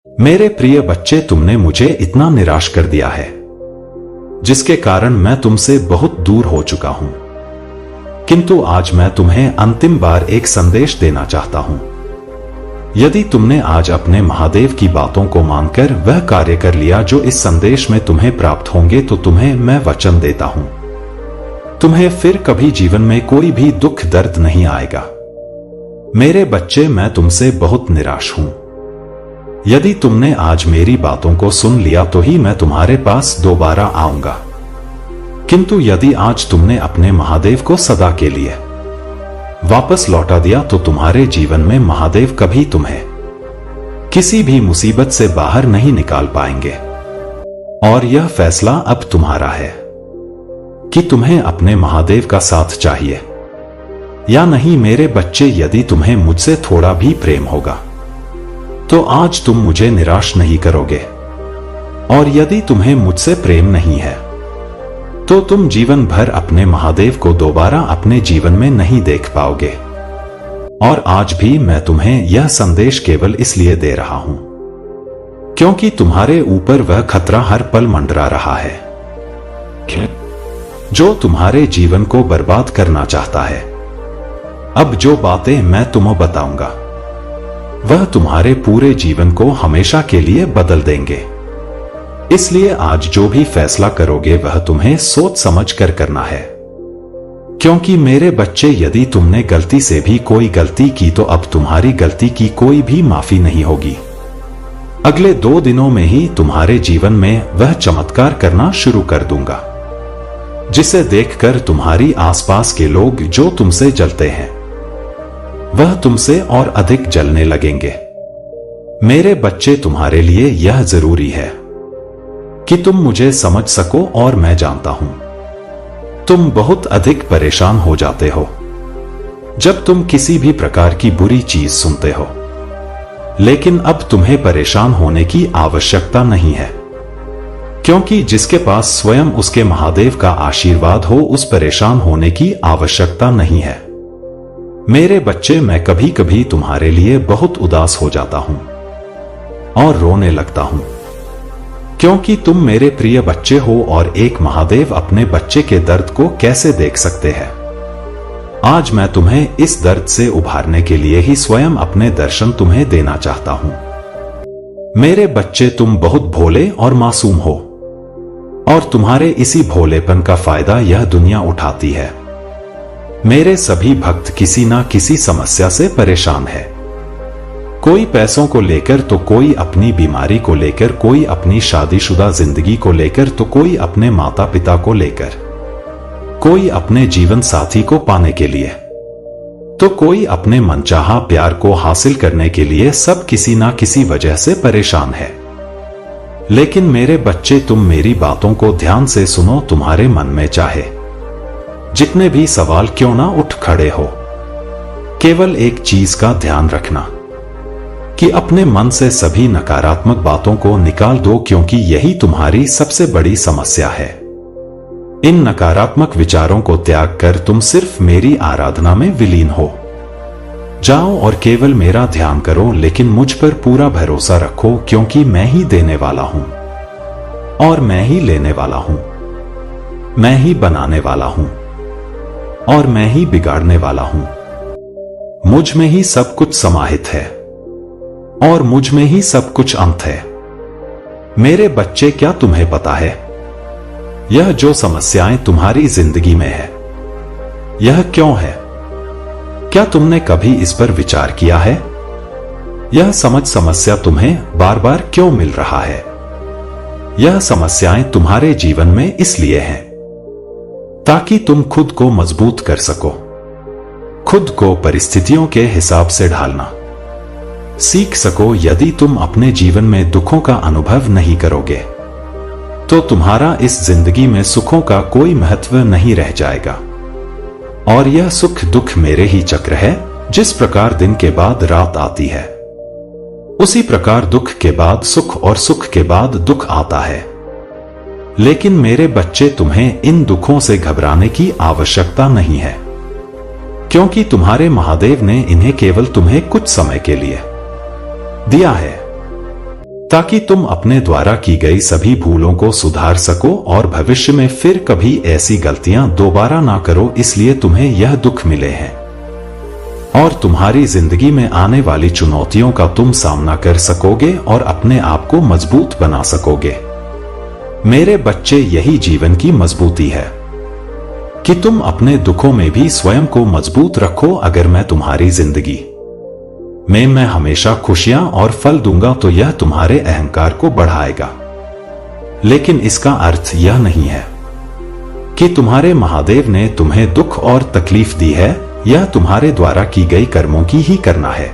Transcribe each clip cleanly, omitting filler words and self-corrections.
मेरे प्रिय बच्चे, तुमने मुझे इतना निराश कर दिया है जिसके कारण मैं तुमसे बहुत दूर हो चुका हूं। किंतु आज मैं तुम्हें अंतिम बार एक संदेश देना चाहता हूं। यदि तुमने आज अपने महादेव की बातों को मानकर वह कार्य कर लिया जो इस संदेश में तुम्हें प्राप्त होंगे, तो तुम्हें मैं वचन देता हूं, तुम्हें फिर कभी जीवन में कोई भी दुख दर्द नहीं आएगा। मेरे बच्चे, मैं तुमसे बहुत निराश हूं। यदि तुमने आज मेरी बातों को सुन लिया तो ही मैं तुम्हारे पास दोबारा आऊंगा। किंतु यदि आज तुमने अपने महादेव को सदा के लिए वापस लौटा दिया तो तुम्हारे जीवन में महादेव कभी तुम्हें किसी भी मुसीबत से बाहर नहीं निकाल पाएंगे। और यह फैसला अब तुम्हारा है कि तुम्हें अपने महादेव का साथ चाहिए या नहीं। मेरे बच्चे, यदि तुम्हें मुझसे थोड़ा भी प्रेम होगा तो आज तुम मुझे निराश नहीं करोगे, और यदि तुम्हें मुझसे प्रेम नहीं है तो तुम जीवन भर अपने महादेव को दोबारा अपने जीवन में नहीं देख पाओगे। और आज भी मैं तुम्हें यह संदेश केवल इसलिए दे रहा हूं क्योंकि तुम्हारे ऊपर वह खतरा हर पल मंडरा रहा है जो तुम्हारे जीवन को बर्बाद करना चाहता है। अब जो बातें मैं तुम्हें बताऊंगा वह तुम्हारे पूरे जीवन को हमेशा के लिए बदल देंगे। इसलिए आज जो भी फैसला करोगे वह तुम्हें सोच समझ कर करना है, क्योंकि मेरे बच्चे, यदि तुमने गलती से भी कोई गलती की तो अब तुम्हारी गलती की कोई भी माफी नहीं होगी। अगले 2 दिनों में ही तुम्हारे जीवन में वह चमत्कार करना शुरू कर दूंगा जिसे देखकर तुम्हारी आसपास के लोग जो तुमसे जलते हैं वह तुमसे और अधिक जलने लगेंगे। मेरे बच्चे, तुम्हारे लिए यह जरूरी है कि तुम मुझे समझ सको, और मैं जानता हूं तुम बहुत अधिक परेशान हो जाते हो जब तुम किसी भी प्रकार की बुरी चीज सुनते हो। लेकिन अब तुम्हें परेशान होने की आवश्यकता नहीं है, क्योंकि जिसके पास स्वयं उसके महादेव का आशीर्वाद हो उस परेशान होने की आवश्यकता नहीं है। मेरे बच्चे, मैं कभी कभी तुम्हारे लिए बहुत उदास हो जाता हूं और रोने लगता हूं, क्योंकि तुम मेरे प्रिय बच्चे हो और एक महादेव अपने बच्चे के दर्द को कैसे देख सकते हैं। आज मैं तुम्हें इस दर्द से उभारने के लिए ही स्वयं अपने दर्शन तुम्हें देना चाहता हूं। मेरे बच्चे, तुम बहुत भोले और मासूम हो, और तुम्हारे इसी भोलेपन का फायदा यह दुनिया उठाती है। मेरे सभी भक्त किसी ना किसी समस्या से परेशान है, कोई पैसों को लेकर तो कोई अपनी बीमारी को लेकर, कोई अपनी शादीशुदा जिंदगी को लेकर तो कोई अपने माता पिता को लेकर, कोई अपने जीवन साथी को पाने के लिए तो कोई अपने मनचाहा प्यार को हासिल करने के लिए। सब किसी ना किसी वजह से परेशान है। लेकिन मेरे बच्चे, तुम मेरी बातों को ध्यान से सुनो। तुम्हारे मन में चाहे जितने भी सवाल क्यों ना उठ खड़े हो, केवल एक चीज का ध्यान रखना कि अपने मन से सभी नकारात्मक बातों को निकाल दो, क्योंकि यही तुम्हारी सबसे बड़ी समस्या है। इन नकारात्मक विचारों को त्याग कर तुम सिर्फ मेरी आराधना में विलीन हो जाओ और केवल मेरा ध्यान करो। लेकिन मुझ पर पूरा भरोसा रखो, क्योंकि मैं ही देने वाला हूं और मैं ही लेने वाला हूं, मैं ही बनाने वाला हूं और मैं ही बिगाड़ने वाला हूं। मुझ में ही सब कुछ समाहित है और मुझ में ही सब कुछ अंत है। मेरे बच्चे, क्या तुम्हें पता है यह जो समस्याएं तुम्हारी जिंदगी में है यह क्यों है? क्या तुमने कभी इस पर विचार किया है? यह समस्या तुम्हें बार बार क्यों मिल रहा है? यह समस्याएं तुम्हारे जीवन में इसलिए हैं ताकि तुम खुद को मजबूत कर सको, खुद को परिस्थितियों के हिसाब से ढालना सीख सको। यदि तुम अपने जीवन में दुखों का अनुभव नहीं करोगे तो तुम्हारा इस जिंदगी में सुखों का कोई महत्व नहीं रह जाएगा। और यह सुख दुख मेरे ही चक्र है। जिस प्रकार दिन के बाद रात आती है उसी प्रकार दुख के बाद सुख और सुख के बाद दुख आता है। लेकिन मेरे बच्चे, तुम्हें इन दुखों से घबराने की आवश्यकता नहीं है, क्योंकि तुम्हारे महादेव ने इन्हें केवल तुम्हें कुछ समय के लिए दिया है। ताकि तुम अपने द्वारा की गई सभी भूलों को सुधार सको और भविष्य में फिर कभी ऐसी गलतियां दोबारा ना करो। इसलिए तुम्हें यह दुख मिले हैं और तुम्हारी जिंदगी में आने वाली चुनौतियों का तुम सामना कर सकोगे और अपने आप को मजबूत बना सकोगे। मेरे बच्चे, यही जीवन की मजबूती है कि तुम अपने दुखों में भी स्वयं को मजबूत रखो। अगर मैं तुम्हारी जिंदगी में मैं हमेशा खुशियां और फल दूंगा तो यह तुम्हारे अहंकार को बढ़ाएगा, लेकिन इसका अर्थ यह नहीं है कि तुम्हारे महादेव ने तुम्हें दुख और तकलीफ दी है। यह तुम्हारे द्वारा की गई कर्मों की ही करना है।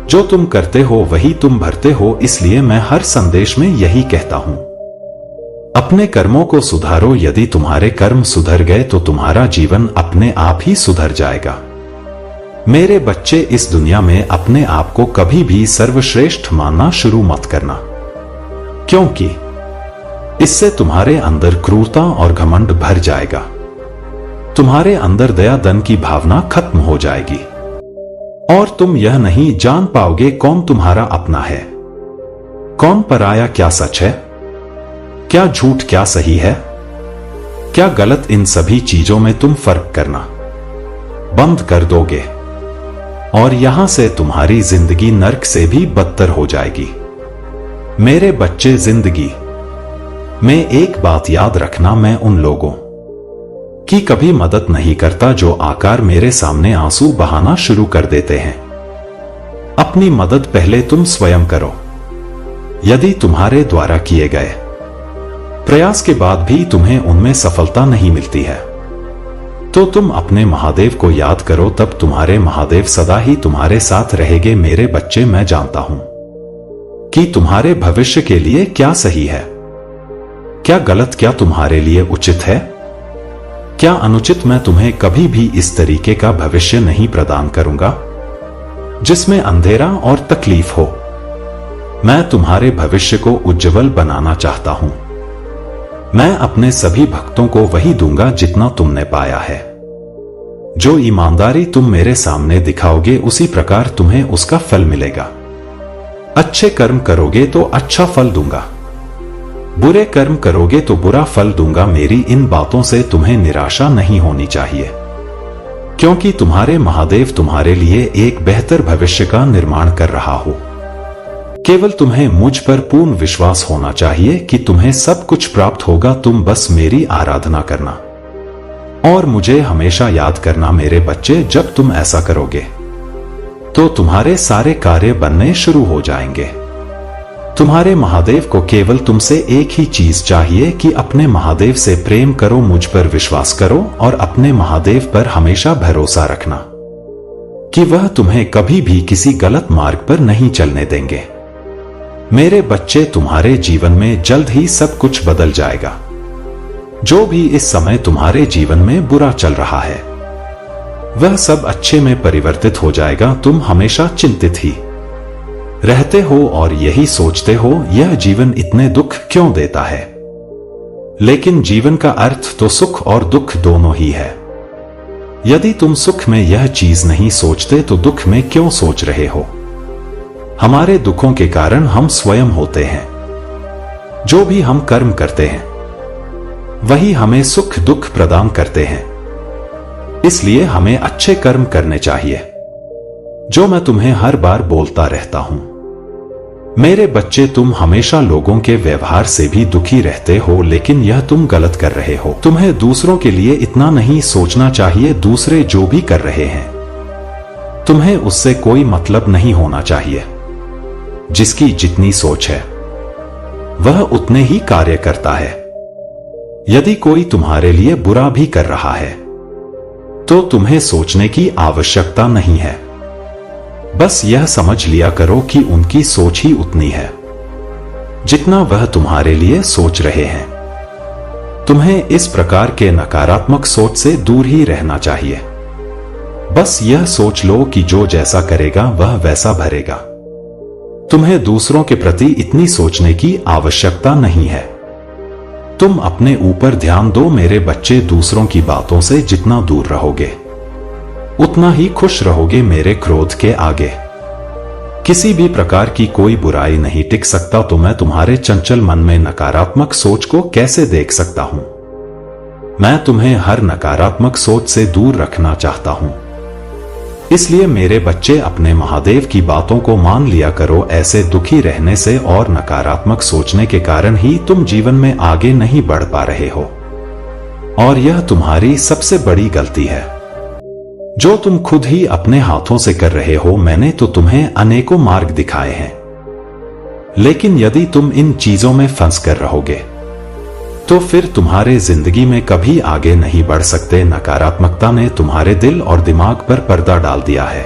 जो तुम करते हो वही तुम भरते हो। इसलिए मैं हर संदेश में यही कहता हूं, अपने कर्मों को सुधारो। यदि तुम्हारे कर्म सुधर गए तो तुम्हारा जीवन अपने आप ही सुधर जाएगा। मेरे बच्चे, इस दुनिया में अपने आप को कभी भी सर्वश्रेष्ठ मानना शुरू मत करना, क्योंकि इससे तुम्हारे अंदर क्रूरता और घमंड भर जाएगा। तुम्हारे अंदर दया दन की भावना खत्म हो जाएगी और तुम यह नहीं जान पाओगे कौन तुम्हारा अपना है, कौन पराया, क्या सच है, क्या झूठ, क्या सही है, क्या गलत। इन सभी चीजों में तुम फर्क करना बंद कर दोगे और यहां से तुम्हारी जिंदगी नर्क से भी बदतर हो जाएगी। मेरे बच्चे, जिंदगी में एक बात याद रखना, मैं उन लोगों की कभी मदद नहीं करता जो आकर मेरे सामने आंसू बहाना शुरू कर देते हैं। अपनी मदद पहले तुम स्वयं करो। यदि तुम्हारे द्वारा किए गए प्रयास के बाद भी तुम्हें उनमें सफलता नहीं मिलती है तो तुम अपने महादेव को याद करो, तब तुम्हारे महादेव सदा ही तुम्हारे साथ रहेंगे। मेरे बच्चे, मैं जानता हूं कि तुम्हारे भविष्य के लिए क्या सही है, क्या गलत, क्या तुम्हारे लिए उचित है, क्या अनुचित। मैं तुम्हें कभी भी इस तरीके का भविष्य नहीं प्रदान करूंगा जिसमें अंधेरा और तकलीफ हो। मैं तुम्हारे भविष्य को उज्जवल बनाना चाहता हूं। मैं अपने सभी भक्तों को वही दूंगा जितना तुमने पाया है। जो ईमानदारी तुम मेरे सामने दिखाओगे उसी प्रकार तुम्हें उसका फल मिलेगा। अच्छे कर्म करोगे तो अच्छा फल दूंगा, बुरे कर्म करोगे तो बुरा फल दूंगा। मेरी इन बातों से तुम्हें निराशा नहीं होनी चाहिए, क्योंकि तुम्हारे महादेव तुम्हारे लिए एक बेहतर भविष्य का निर्माण कर रहा हो। केवल तुम्हें मुझ पर पूर्ण विश्वास होना चाहिए कि तुम्हें सब कुछ प्राप्त होगा। तुम बस मेरी आराधना करना और मुझे हमेशा याद करना। मेरे बच्चे, जब तुम ऐसा करोगे तो तुम्हारे सारे कार्य बनने शुरू हो जाएंगे। तुम्हारे महादेव को केवल तुमसे एक ही चीज चाहिए कि अपने महादेव से प्रेम करो, मुझ पर विश्वास करो और अपने महादेव पर हमेशा भरोसा रखना कि वह तुम्हें कभी भी किसी गलत मार्ग पर नहीं चलने देंगे। मेरे बच्चे, तुम्हारे जीवन में जल्द ही सब कुछ बदल जाएगा। जो भी इस समय तुम्हारे जीवन में बुरा चल रहा है वह सब अच्छे में परिवर्तित हो जाएगा। तुम हमेशा चिंतित ही रहते हो और यही सोचते हो यह जीवन इतने दुख क्यों देता है, लेकिन जीवन का अर्थ तो सुख और दुख दोनों ही है। यदि तुम सुख में यह चीज नहीं सोचते तो दुख में क्यों सोच रहे हो। हमारे दुखों के कारण हम स्वयं होते हैं। जो भी हम कर्म करते हैं वही हमें सुख दुख प्रदान करते हैं। इसलिए हमें अच्छे कर्म करने चाहिए, जो मैं तुम्हें हर बार बोलता रहता हूं। मेरे बच्चे, तुम हमेशा लोगों के व्यवहार से भी दुखी रहते हो, लेकिन यह तुम गलत कर रहे हो। तुम्हें दूसरों के लिए इतना नहीं सोचना चाहिए। दूसरे जो भी कर रहे हैं तुम्हें उससे कोई मतलब नहीं होना चाहिए। जिसकी जितनी सोच है वह उतने ही कार्य करता है। यदि कोई तुम्हारे लिए बुरा भी कर रहा है तो तुम्हें सोचने की आवश्यकता नहीं है। बस यह समझ लिया करो कि उनकी सोच ही उतनी है जितना वह तुम्हारे लिए सोच रहे हैं। तुम्हें इस प्रकार के नकारात्मक सोच से दूर ही रहना चाहिए। बस यह सोच लो कि जो जैसा करेगा वह वैसा भरेगा। तुम्हें दूसरों के प्रति इतनी सोचने की आवश्यकता नहीं है। तुम अपने ऊपर ध्यान दो। मेरे बच्चे, दूसरों की बातों से जितना दूर रहोगे उतना ही खुश रहोगे। मेरे क्रोध के आगे किसी भी प्रकार की कोई बुराई नहीं टिक सकता, तो मैं तुम्हारे चंचल मन में नकारात्मक सोच को कैसे देख सकता हूं? मैं तुम्हें हर नकारात्मक सोच से दूर रखना चाहता हूं। इसलिए मेरे बच्चे, अपने महादेव की बातों को मान लिया करो। ऐसे दुखी रहने से और नकारात्मक सोचने के कारण ही तुम जीवन में आगे नहीं बढ़ पा रहे हो, और यह तुम्हारी सबसे बड़ी गलती है जो तुम खुद ही अपने हाथों से कर रहे हो। मैंने तो तुम्हें अनेकों मार्ग दिखाए हैं, लेकिन यदि तुम इन चीजों में फंस कर रहोगे तो फिर तुम्हारे जिंदगी में कभी आगे नहीं बढ़ सकते। नकारात्मकता ने तुम्हारे दिल और दिमाग पर पर्दा डाल दिया है।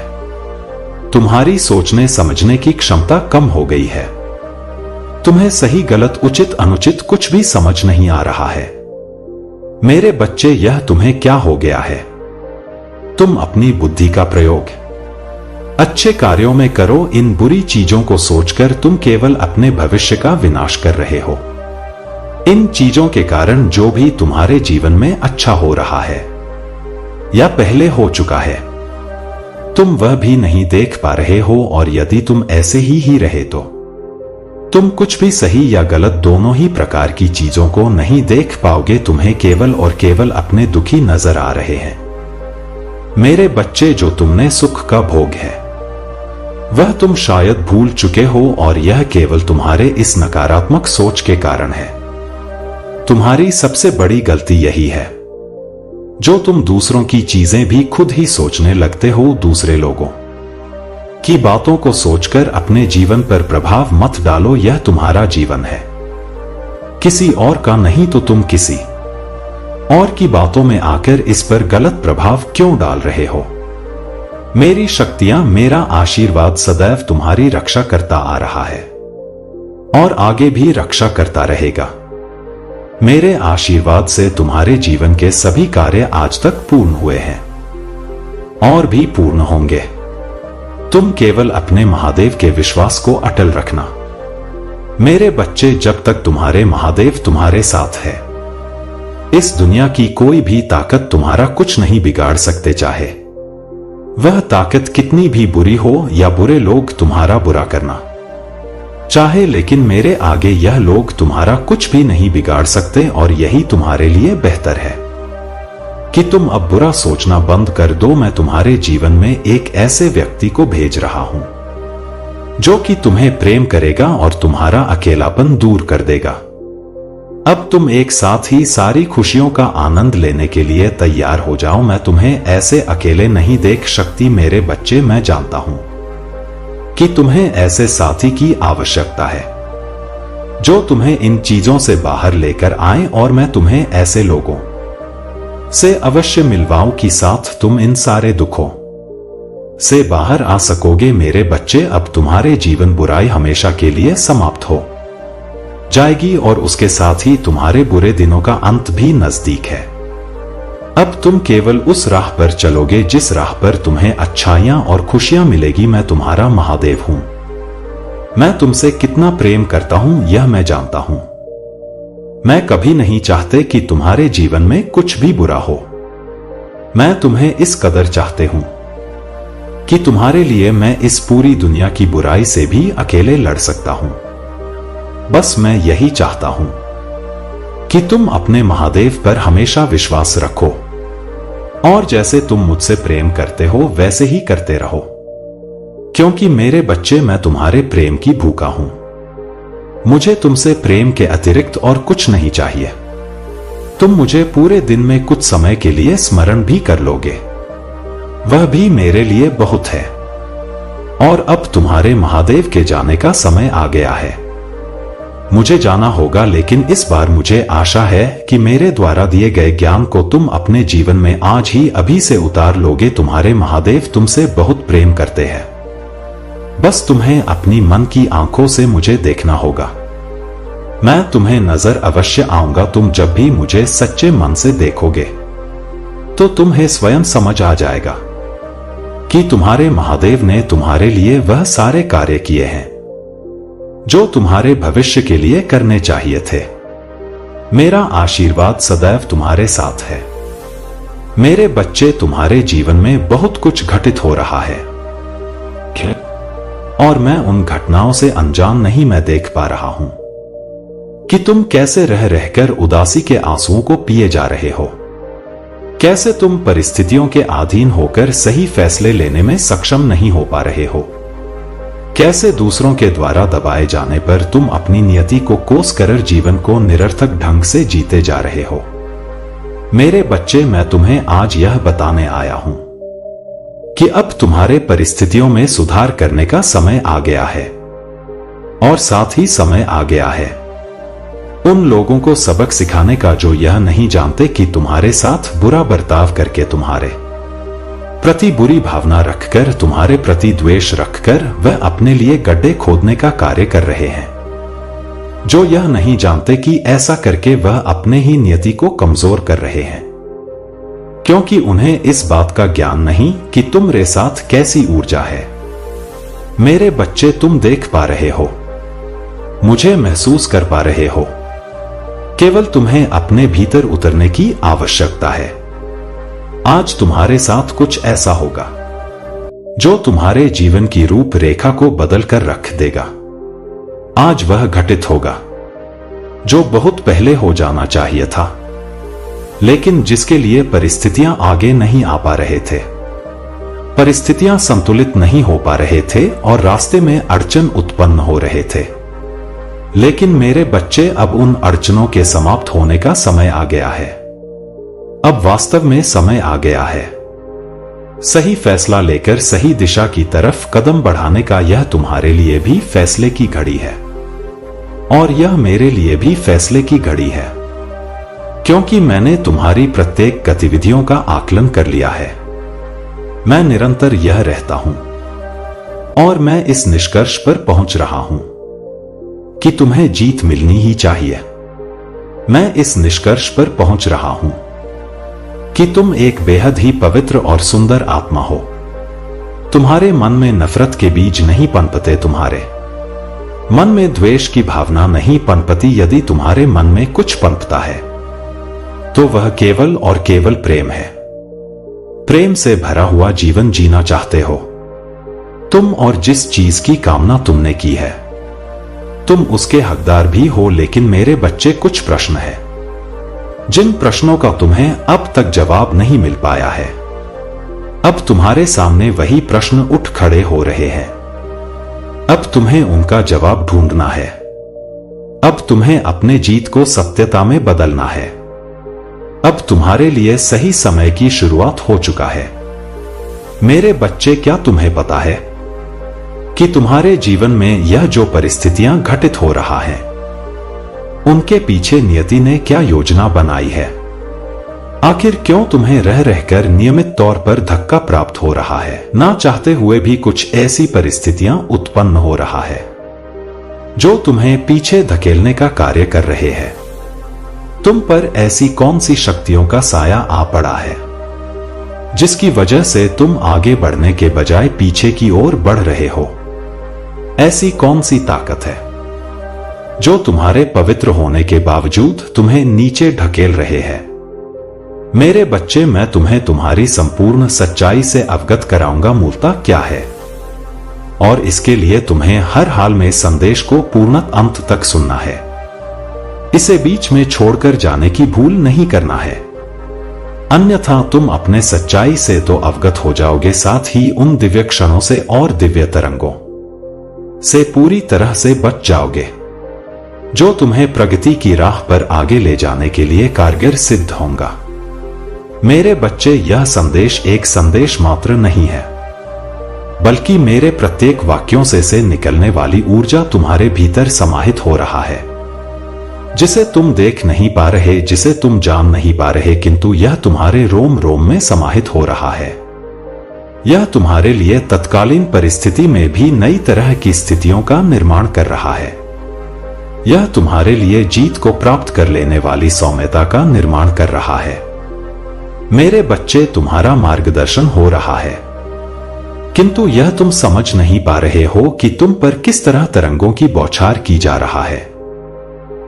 तुम्हारी सोचने समझने की क्षमता कम हो गई है। तुम्हें सही गलत उचित अनुचित कुछ भी समझ नहीं आ रहा है। मेरे बच्चे, यह तुम्हें क्या हो गया है? तुम अपनी बुद्धि का प्रयोग अच्छे कार्यों में करो। इन बुरी चीजों को सोचकर तुम केवल अपने भविष्य का विनाश कर रहे हो। इन चीजों के कारण जो भी तुम्हारे जीवन में अच्छा हो रहा है या पहले हो चुका है, तुम वह भी नहीं देख पा रहे हो। और यदि तुम ऐसे ही रहे तो तुम कुछ भी सही या गलत दोनों ही प्रकार की चीजों को नहीं देख पाओगे। तुम्हें केवल और केवल अपने दुखी नजर आ रहे हैं। मेरे बच्चे, जो तुमने सुख का भोग है वह तुम शायद भूल चुके हो, और यह केवल तुम्हारे इस नकारात्मक सोच के कारण है। तुम्हारी सबसे बड़ी गलती यही है जो तुम दूसरों की चीजें भी खुद ही सोचने लगते हो। दूसरे लोगों की बातों को सोचकर अपने जीवन पर प्रभाव मत डालो। यह तुम्हारा जीवन है, किसी और का नहीं। तो तुम किसी और की बातों में आकर इस पर गलत प्रभाव क्यों डाल रहे हो? मेरी शक्तियां, मेरा आशीर्वाद सदैव तुम्हारी रक्षा करता आ रहा है और आगे भी रक्षा करता रहेगा। मेरे आशीर्वाद से तुम्हारे जीवन के सभी कार्य आज तक पूर्ण हुए हैं और भी पूर्ण होंगे। तुम केवल अपने महादेव के विश्वास को अटल रखना। मेरे बच्चे, जब तक तुम्हारे महादेव तुम्हारे साथ है, इस दुनिया की कोई भी ताकत तुम्हारा कुछ नहीं बिगाड़ सकते। चाहे वह ताकत कितनी भी बुरी हो या बुरे लोग तुम्हारा बुरा करना चाहे, लेकिन मेरे आगे यह लोग तुम्हारा कुछ भी नहीं बिगाड़ सकते। और यही तुम्हारे लिए बेहतर है कि तुम अब बुरा सोचना बंद कर दो। मैं तुम्हारे जीवन में एक ऐसे व्यक्ति को भेज रहा हूं जो कि तुम्हें प्रेम करेगा और तुम्हारा अकेलापन दूर कर देगा। अब तुम एक साथ ही सारी खुशियों का आनंद लेने के लिए तैयार हो जाओ। मैं तुम्हें ऐसे अकेले नहीं देख सकती। मेरे बच्चे, मैं जानता हूं कि तुम्हें ऐसे साथी की आवश्यकता है जो तुम्हें इन चीजों से बाहर लेकर आए, और मैं तुम्हें ऐसे लोगों से अवश्य मिलवाऊं कि साथ तुम इन सारे दुखों से बाहर आ सकोगे। मेरे बच्चे, अब तुम्हारे जीवन बुराई हमेशा के लिए समाप्त हो जाएगी और उसके साथ ही तुम्हारे बुरे दिनों का अंत भी नजदीक है। अब तुम केवल उस राह पर चलोगे जिस राह पर तुम्हें अच्छाइयां और खुशियां मिलेगी। मैं तुम्हारा महादेव हूं। मैं तुमसे कितना प्रेम करता हूं यह मैं जानता हूं। मैं कभी नहीं चाहते कि तुम्हारे जीवन में कुछ भी बुरा हो। मैं तुम्हें इस कदर चाहते हूं कि तुम्हारे लिए मैं इस पूरी दुनिया की बुराई से भी अकेले लड़ सकता हूं। बस मैं यही चाहता हूं कि तुम अपने महादेव पर हमेशा विश्वास रखो और जैसे तुम मुझसे प्रेम करते हो वैसे ही करते रहो, क्योंकि मेरे बच्चे, मैं तुम्हारे प्रेम की भूखा हूं। मुझे तुमसे प्रेम के अतिरिक्त और कुछ नहीं चाहिए। तुम मुझे पूरे दिन में कुछ समय के लिए स्मरण भी कर लोगे, वह भी मेरे लिए बहुत है। और अब तुम्हारे महादेव के जाने का समय आ गया है। मुझे जाना होगा, लेकिन इस बार मुझे आशा है कि मेरे द्वारा दिए गए ज्ञान को तुम अपने जीवन में आज ही अभी से उतार लोगे। तुम्हारे महादेव तुमसे बहुत प्रेम करते हैं। बस तुम्हें अपनी मन की आंखों से मुझे देखना होगा। मैं तुम्हें नजर अवश्य आऊंगा। तुम जब भी मुझे सच्चे मन से देखोगे तो तुम्हें स्वयं समझ आ जाएगा कि तुम्हारे महादेव ने तुम्हारे लिए वह सारे कार्य किए हैं जो तुम्हारे भविष्य के लिए करने चाहिए थे। मेरा आशीर्वाद सदैव तुम्हारे साथ है। मेरे बच्चे, तुम्हारे जीवन में बहुत कुछ घटित हो रहा है। और मैं उन घटनाओं से अनजान नहीं, मैं देख पा रहा हूं कि तुम कैसे रह रहकर उदासी के आंसुओं को पिए जा रहे हो, कैसे तुम परिस्थितियों के अधीन होकर सही फैसले लेने में सक्षम नहीं हो पा रहे हो, कैसे दूसरों के द्वारा दबाए जाने पर तुम अपनी नियति को कोस कर जीवन को निरर्थक ढंग से जीते जा रहे हो। मेरे बच्चे, मैं तुम्हें आज यह बताने आया हूं कि अब तुम्हारे परिस्थितियों में सुधार करने का समय आ गया है, और साथ ही समय आ गया है उन लोगों को सबक सिखाने का जो यह नहीं जानते कि तुम्हारे साथ बुरा बर्ताव करके, तुम्हारे प्रति बुरी भावना रखकर, तुम्हारे प्रति द्वेष रखकर वह अपने लिए गड्ढे खोदने का कार्य कर रहे हैं, जो यह नहीं जानते कि ऐसा करके वह अपने ही नियति को कमजोर कर रहे हैं, क्योंकि उन्हें इस बात का ज्ञान नहीं कि तुम्हारे साथ कैसी ऊर्जा है। मेरे बच्चे, तुम देख पा रहे हो, मुझे महसूस कर पा रहे हो, केवल तुम्हें अपने भीतर उतरने की आवश्यकता है। आज तुम्हारे साथ कुछ ऐसा होगा जो तुम्हारे जीवन की रूपरेखा को बदल कर रख देगा। आज वह घटित होगा जो बहुत पहले हो जाना चाहिए था, लेकिन जिसके लिए परिस्थितियां आगे नहीं आ पा रहे थे, परिस्थितियां संतुलित नहीं हो पा रहे थे और रास्ते में अड़चन उत्पन्न हो रहे थे। लेकिन मेरे बच्चे, अब उन अड़चनों के समाप्त होने का समय आ गया है। अब वास्तव में समय आ गया है सही फैसला लेकर सही दिशा की तरफ कदम बढ़ाने का। यह तुम्हारे लिए भी फैसले की घड़ी है और यह मेरे लिए भी फैसले की घड़ी है, क्योंकि मैंने तुम्हारी प्रत्येक गतिविधियों का आकलन कर लिया है। मैं निरंतर यह रहता हूं और मैं इस निष्कर्ष पर पहुंच रहा हूं कि तुम्हें जीत मिलनी ही चाहिए। मैं इस निष्कर्ष पर पहुंच रहा हूं कि तुम एक बेहद ही पवित्र और सुंदर आत्मा हो। तुम्हारे मन में नफरत के बीज नहीं पनपते, तुम्हारे मन में द्वेष की भावना नहीं पनपती। यदि तुम्हारे मन में कुछ पनपता है तो वह केवल और केवल प्रेम है। प्रेम से भरा हुआ जीवन जीना चाहते हो तुम, और जिस चीज की कामना तुमने की है तुम उसके हकदार भी हो। लेकिन मेरे बच्चे, कुछ प्रश्न है जिन प्रश्नों का तुम्हें अब तक जवाब नहीं मिल पाया है। अब तुम्हारे सामने वही प्रश्न उठ खड़े हो रहे हैं। अब तुम्हें उनका जवाब ढूंढना है। अब तुम्हें अपने जीत को सत्यता में बदलना है। अब तुम्हारे लिए सही समय की शुरुआत हो चुका है। मेरे बच्चे, क्या तुम्हें पता है कि तुम्हारे जीवन में यह जो परिस्थितियां घटित हो रहा है, उनके पीछे नियति ने क्या योजना बनाई है? आखिर क्यों तुम्हें रह रहकर नियमित तौर पर धक्का प्राप्त हो रहा है? ना चाहते हुए भी कुछ ऐसी परिस्थितियां उत्पन्न हो रहा है जो तुम्हें पीछे धकेलने का कार्य कर रहे हैं। तुम पर ऐसी कौन सी शक्तियों का साया आ पड़ा है जिसकी वजह से तुम आगे बढ़ने के बजाय पीछे की ओर बढ़ रहे हो? ऐसी कौन सी ताकत है जो तुम्हारे पवित्र होने के बावजूद तुम्हें नीचे ढकेल रहे हैं? मेरे बच्चे, मैं तुम्हें तुम्हारी संपूर्ण सच्चाई से अवगत कराऊंगा मूलतः क्या है, और इसके लिए तुम्हें हर हाल में संदेश को पूर्ण अंत तक सुनना है। इसे बीच में छोड़कर जाने की भूल नहीं करना है, अन्यथा तुम अपने सच्चाई से तो अवगत हो जाओगे, साथ ही उन दिव्य क्षणों से और दिव्य तरंगों से पूरी तरह से बच जाओगे जो तुम्हें प्रगति की राह पर आगे ले जाने के लिए कारगर सिद्ध होगा। मेरे बच्चे, यह संदेश एक संदेश मात्र नहीं है, बल्कि मेरे प्रत्येक वाक्यों से निकलने वाली ऊर्जा तुम्हारे भीतर समाहित हो रहा है, जिसे तुम देख नहीं पा रहे, जिसे तुम जान नहीं पा रहे, किंतु यह तुम्हारे रोम रोम में समाहित हो रहा है। यह तुम्हारे लिए तत्कालीन परिस्थिति में भी नई तरह की स्थितियों का निर्माण कर रहा है। यह तुम्हारे लिए जीत को प्राप्त कर लेने वाली सौम्यता का निर्माण कर रहा है। मेरे बच्चे, तुम्हारा मार्गदर्शन हो रहा है, किंतु यह तुम समझ नहीं पा रहे हो कि तुम पर किस तरह तरंगों की बौछार की जा रहा है।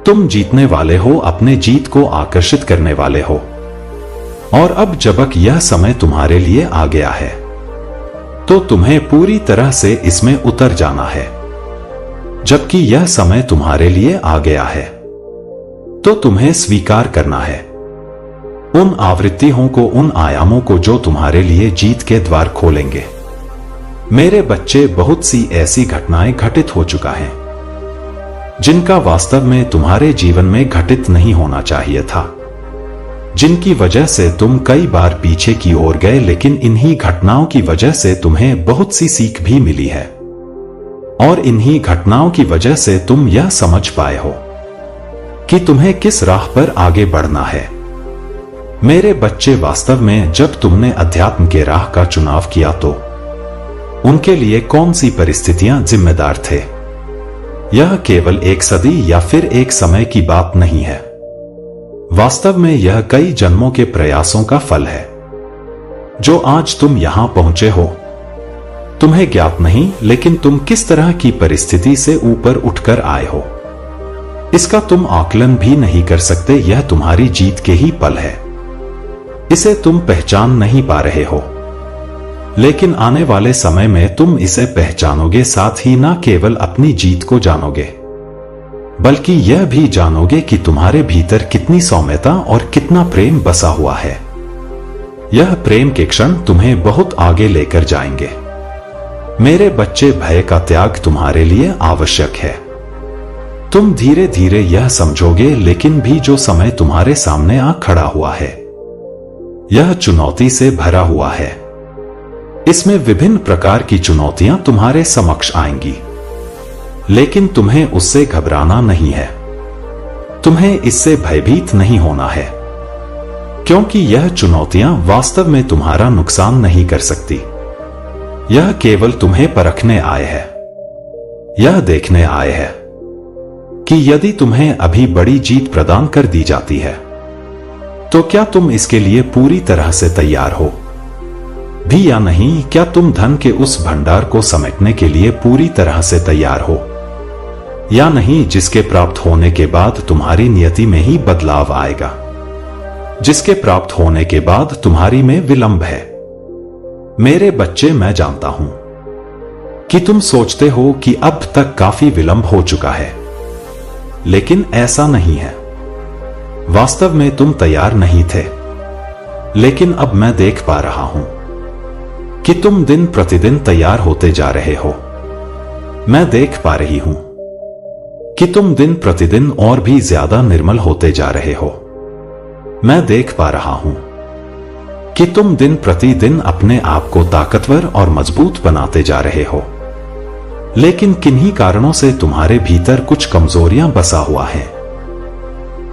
तुम जीतने वाले हो, अपने जीत को आकर्षित करने वाले हो, और अब जबक यह समय तुम्हारे लिए आ गया है। तो तुम्हें पूरी तरह से इसमें उतर जाना है। जबकि यह समय तुम्हारे लिए आ गया है, तो तुम्हें स्वीकार करना है उन आवृत्तियों को, उन आयामों को जो तुम्हारे लिए जीत के द्वार खोलेंगे। मेरे बच्चे, बहुत सी ऐसी घटनाएं घटित हो चुका है जिनका वास्तव में तुम्हारे जीवन में घटित नहीं होना चाहिए था, जिनकी वजह से तुम कई बार पीछे की ओर गए, लेकिन इन्हीं घटनाओं की वजह से तुम्हें बहुत सी सीख भी मिली है और इन्हीं घटनाओं की वजह से तुम यह समझ पाए हो कि तुम्हें किस राह पर आगे बढ़ना है। मेरे बच्चे, वास्तव में जब तुमने अध्यात्म के राह का चुनाव किया तो उनके लिए कौन सी परिस्थितियां जिम्मेदार थे? यह केवल एक सदी या फिर एक समय की बात नहीं है। वास्तव में यह कई जन्मों के प्रयासों का फल है। जो आज तुम यहां पहुंचे हो, तुम्हें ज्ञात नहीं, लेकिन तुम किस तरह की परिस्थिति से ऊपर उठकर आए हो, इसका तुम आकलन भी नहीं कर सकते। यह तुम्हारी जीत के ही पल है। इसे तुम पहचान नहीं पा रहे हो, लेकिन आने वाले समय में तुम इसे पहचानोगे। साथ ही न केवल अपनी जीत को जानोगे, बल्कि यह भी जानोगे कि तुम्हारे भीतर कितनी सौम्यता और कितना प्रेम बसा हुआ है। यह प्रेम के क्षण तुम्हें बहुत आगे लेकर जाएंगे। मेरे बच्चे, भय का त्याग तुम्हारे लिए आवश्यक है। तुम धीरे धीरे यह समझोगे, लेकिन भी जो समय तुम्हारे सामने आ खड़ा हुआ है, यह चुनौती से भरा हुआ है। इसमें विभिन्न प्रकार की चुनौतियां तुम्हारे समक्ष आएंगी, लेकिन तुम्हें उससे घबराना नहीं है। तुम्हें इससे भयभीत नहीं होना है, क्योंकि यह चुनौतियां वास्तव में तुम्हारा नुकसान नहीं कर सकती। यह केवल तुम्हें परखने आए हैं, यह देखने आए हैं कि यदि तुम्हें अभी बड़ी जीत प्रदान कर दी जाती है, तो क्या तुम इसके लिए पूरी तरह से तैयार हो भी या नहीं? क्या तुम धन के उस भंडार को समेटने के लिए पूरी तरह से तैयार हो या नहीं, जिसके प्राप्त होने के बाद तुम्हारी नियति में ही बदलाव आएगा, जिसके प्राप्त होने के बाद तुम्हारी में विलंब है? मेरे बच्चे, मैं जानता हूं कि तुम सोचते हो कि अब तक काफी विलंब हो चुका है, लेकिन ऐसा नहीं है। वास्तव में तुम तैयार नहीं थे, लेकिन अब मैं देख पा रहा हूं कि तुम दिन प्रतिदिन तैयार होते जा रहे हो। मैं देख पा रही हूं कि तुम दिन प्रतिदिन और भी ज्यादा निर्मल होते जा रहे हो। मैं देख पा रहा हूं कि तुम दिन प्रतिदिन अपने आप को ताकतवर और मजबूत बनाते जा रहे हो, लेकिन किन्हीं कारणों से तुम्हारे भीतर कुछ कमजोरियां बसा हुआ है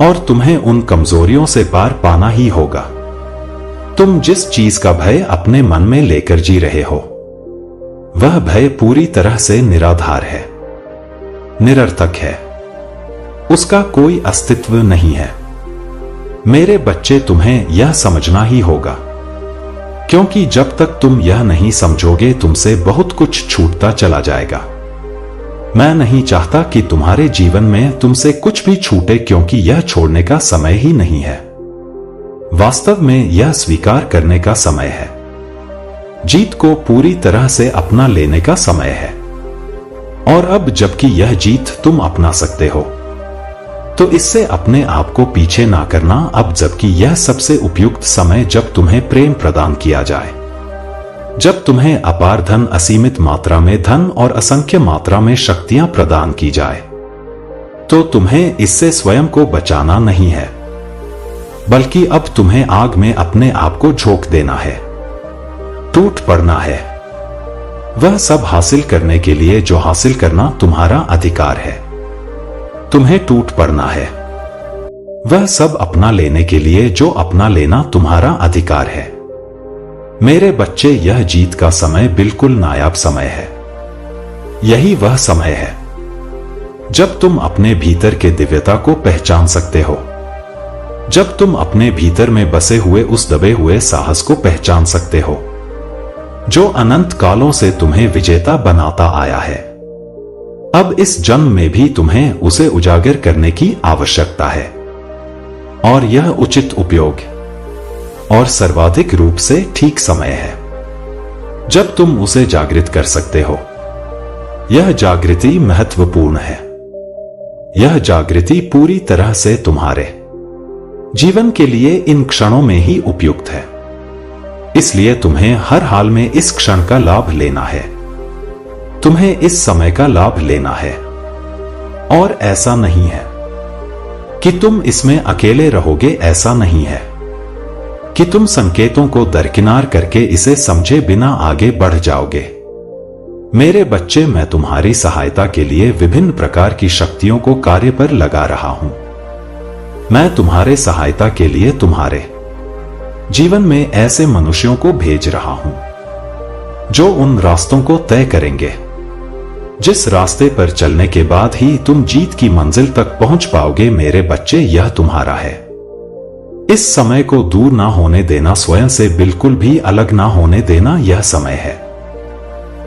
और तुम्हें उन कमजोरियों से पार पाना ही होगा। तुम जिस चीज का भय अपने मन में लेकर जी रहे हो, वह भय पूरी तरह से निराधार है, निरर्थक है, उसका कोई अस्तित्व नहीं है। मेरे बच्चे, तुम्हें यह समझना ही होगा, क्योंकि जब तक तुम यह नहीं समझोगे, तुमसे बहुत कुछ छूटता चला जाएगा। मैं नहीं चाहता कि तुम्हारे जीवन में तुमसे कुछ भी छूटे, क्योंकि यह छोड़ने का समय ही नहीं है। वास्तव में यह स्वीकार करने का समय है, जीत को पूरी तरह से अपना लेने का समय है। और अब जबकि यह जीत तुम अपना सकते हो, तो इससे अपने आप को पीछे ना करना। अब जबकि यह सबसे उपयुक्त समय जब तुम्हें प्रेम प्रदान किया जाए, जब तुम्हें अपार धन, असीमित मात्रा में धन और असंख्य मात्रा में शक्तियां प्रदान की जाए, तो तुम्हें इससे स्वयं को बचाना नहीं है, बल्कि अब तुम्हें आग में अपने आप को झोंक देना है, टूट पड़ना है। वह सब हासिल करने के लिए जो हासिल करना तुम्हारा अधिकार है, तुम्हें टूट पड़ना है। वह सब अपना लेने के लिए जो अपना लेना तुम्हारा अधिकार है। मेरे बच्चे, यह जीत का समय बिल्कुल नायाब समय है। यही वह समय है जब तुम अपने भीतर के दिव्यता को पहचान सकते हो, जब तुम अपने भीतर में बसे हुए उस दबे हुए साहस को पहचान सकते हो जो अनंत कालों से तुम्हें विजेता बनाता आया है। अब इस जन्म में भी तुम्हें उसे उजागर करने की आवश्यकता है, और यह उचित उपयोग और सर्वाधिक रूप से ठीक समय है। जब तुम उसे जागृत कर सकते हो। यह जागृति महत्वपूर्ण है। यह जागृति पूरी तरह से तुम्हारे जीवन के लिए इन क्षणों में ही उपयुक्त है। इसलिए तुम्हें हर हाल में इस क्षण का लाभ लेना है। तुम्हें इस समय का लाभ लेना है। और ऐसा नहीं है कि तुम इसमें अकेले रहोगे, ऐसा नहीं है कि तुम संकेतों को दरकिनार करके इसे समझे बिना आगे बढ़ जाओगे। मेरे बच्चे, मैं तुम्हारी सहायता के लिए विभिन्न प्रकार की शक्तियों को कार्य पर लगा रहा हूं। मैं तुम्हारे सहायता के लिए तुम्हारे जीवन में ऐसे मनुष्यों को भेज रहा हूं जो उन रास्तों को तय करेंगे जिस रास्ते पर चलने के बाद ही तुम जीत की मंजिल तक पहुंच पाओगे। मेरे बच्चे, यह तुम्हारा है। इस समय को दूर ना होने देना, स्वयं से बिल्कुल भी अलग ना होने देना, यह समय है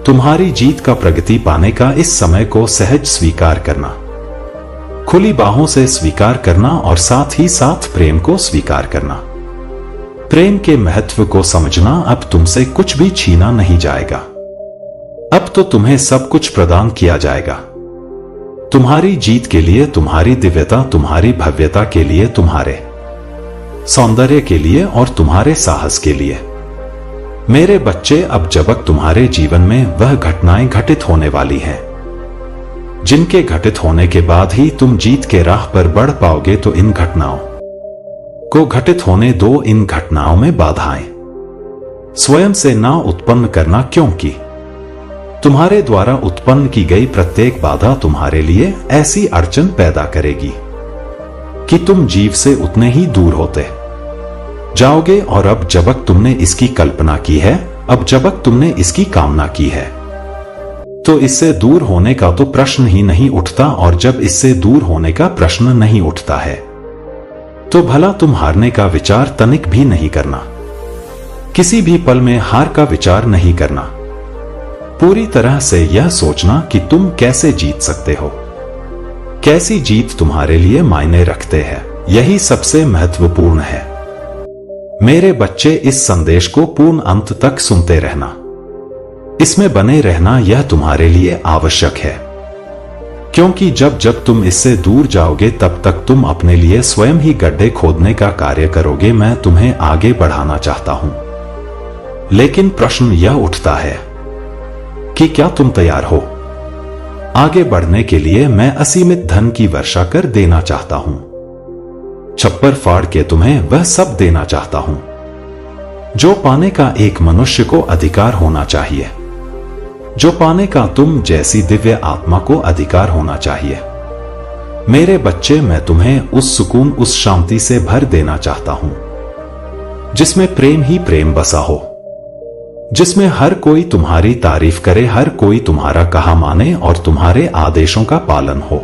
तुम्हारी जीत का प्रगति पाने का। इस समय को सहज स्वीकार करना, खुली बाहों से स्वीकार करना और साथ ही साथ प्रेम को स्वीकार करना। प्रेम के महत्व को समझना। अब तुमसे कुछ भी छीना नहीं जाएगा। अब तो तुम्हें सब कुछ प्रदान किया जाएगा। तुम्हारी जीत के लिए, तुम्हारी दिव्यता, तुम्हारी भव्यता के लिए, तुम्हारे सौंदर्य के लिए और तुम्हारे साहस के लिए। मेरे बच्चे, अब जब तुम्हारे जीवन में वह घटनाएं घटित होने वाली हैं जिनके घटित होने के बाद ही तुम जीत के राह पर बढ़ पाओगे, तो इन घटनाओं को घटित होने दो। इन घटनाओं में बाधाएं स्वयं से ना उत्पन्न करना, क्योंकि तुम्हारे द्वारा उत्पन्न की गई प्रत्येक बाधा तुम्हारे लिए ऐसी अड़चन पैदा करेगी कि तुम जीव से उतने ही दूर होते जाओगे। और अब जब तुमने इसकी कल्पना की है, अब जब तुमने इसकी कामना की है, तो इससे दूर होने का तो प्रश्न ही नहीं उठता। और जब इससे दूर होने का प्रश्न नहीं उठता है, तो भला तुम हारने का विचार तनिक भी नहीं करना। किसी भी पल में हार का विचार नहीं करना। पूरी तरह से यह सोचना कि तुम कैसे जीत सकते हो, कैसी जीत तुम्हारे लिए मायने रखते हैं। यही सबसे महत्वपूर्ण है। मेरे बच्चे, इस संदेश को पूर्ण अंत तक सुनते रहना। इसमें बने रहना, यह तुम्हारे लिए आवश्यक है। क्योंकि जब जब तुम इससे दूर जाओगे, तब तक तुम अपने लिए स्वयं ही गड्ढे खोदने का कार्य करोगे। मैं तुम्हें आगे बढ़ाना चाहता हूं, लेकिन प्रश्न यह उठता है कि क्या तुम तैयार हो? आगे बढ़ने के लिए मैं असीमित धन की वर्षा कर देना चाहता हूं। छप्पर फाड़ के तुम्हें वह सब देना चाहता हूं जो पाने का एक मनुष्य को अधिकार होना चाहिए, जो पाने का तुम जैसी दिव्य आत्मा को अधिकार होना चाहिए। मेरे बच्चे, मैं तुम्हें उस सुकून, उस शांति से भर देना चाहता हूं जिसमें प्रेम ही प्रेम बसा हो, जिसमें हर कोई तुम्हारी तारीफ करे, हर कोई तुम्हारा कहा माने और तुम्हारे आदेशों का पालन हो।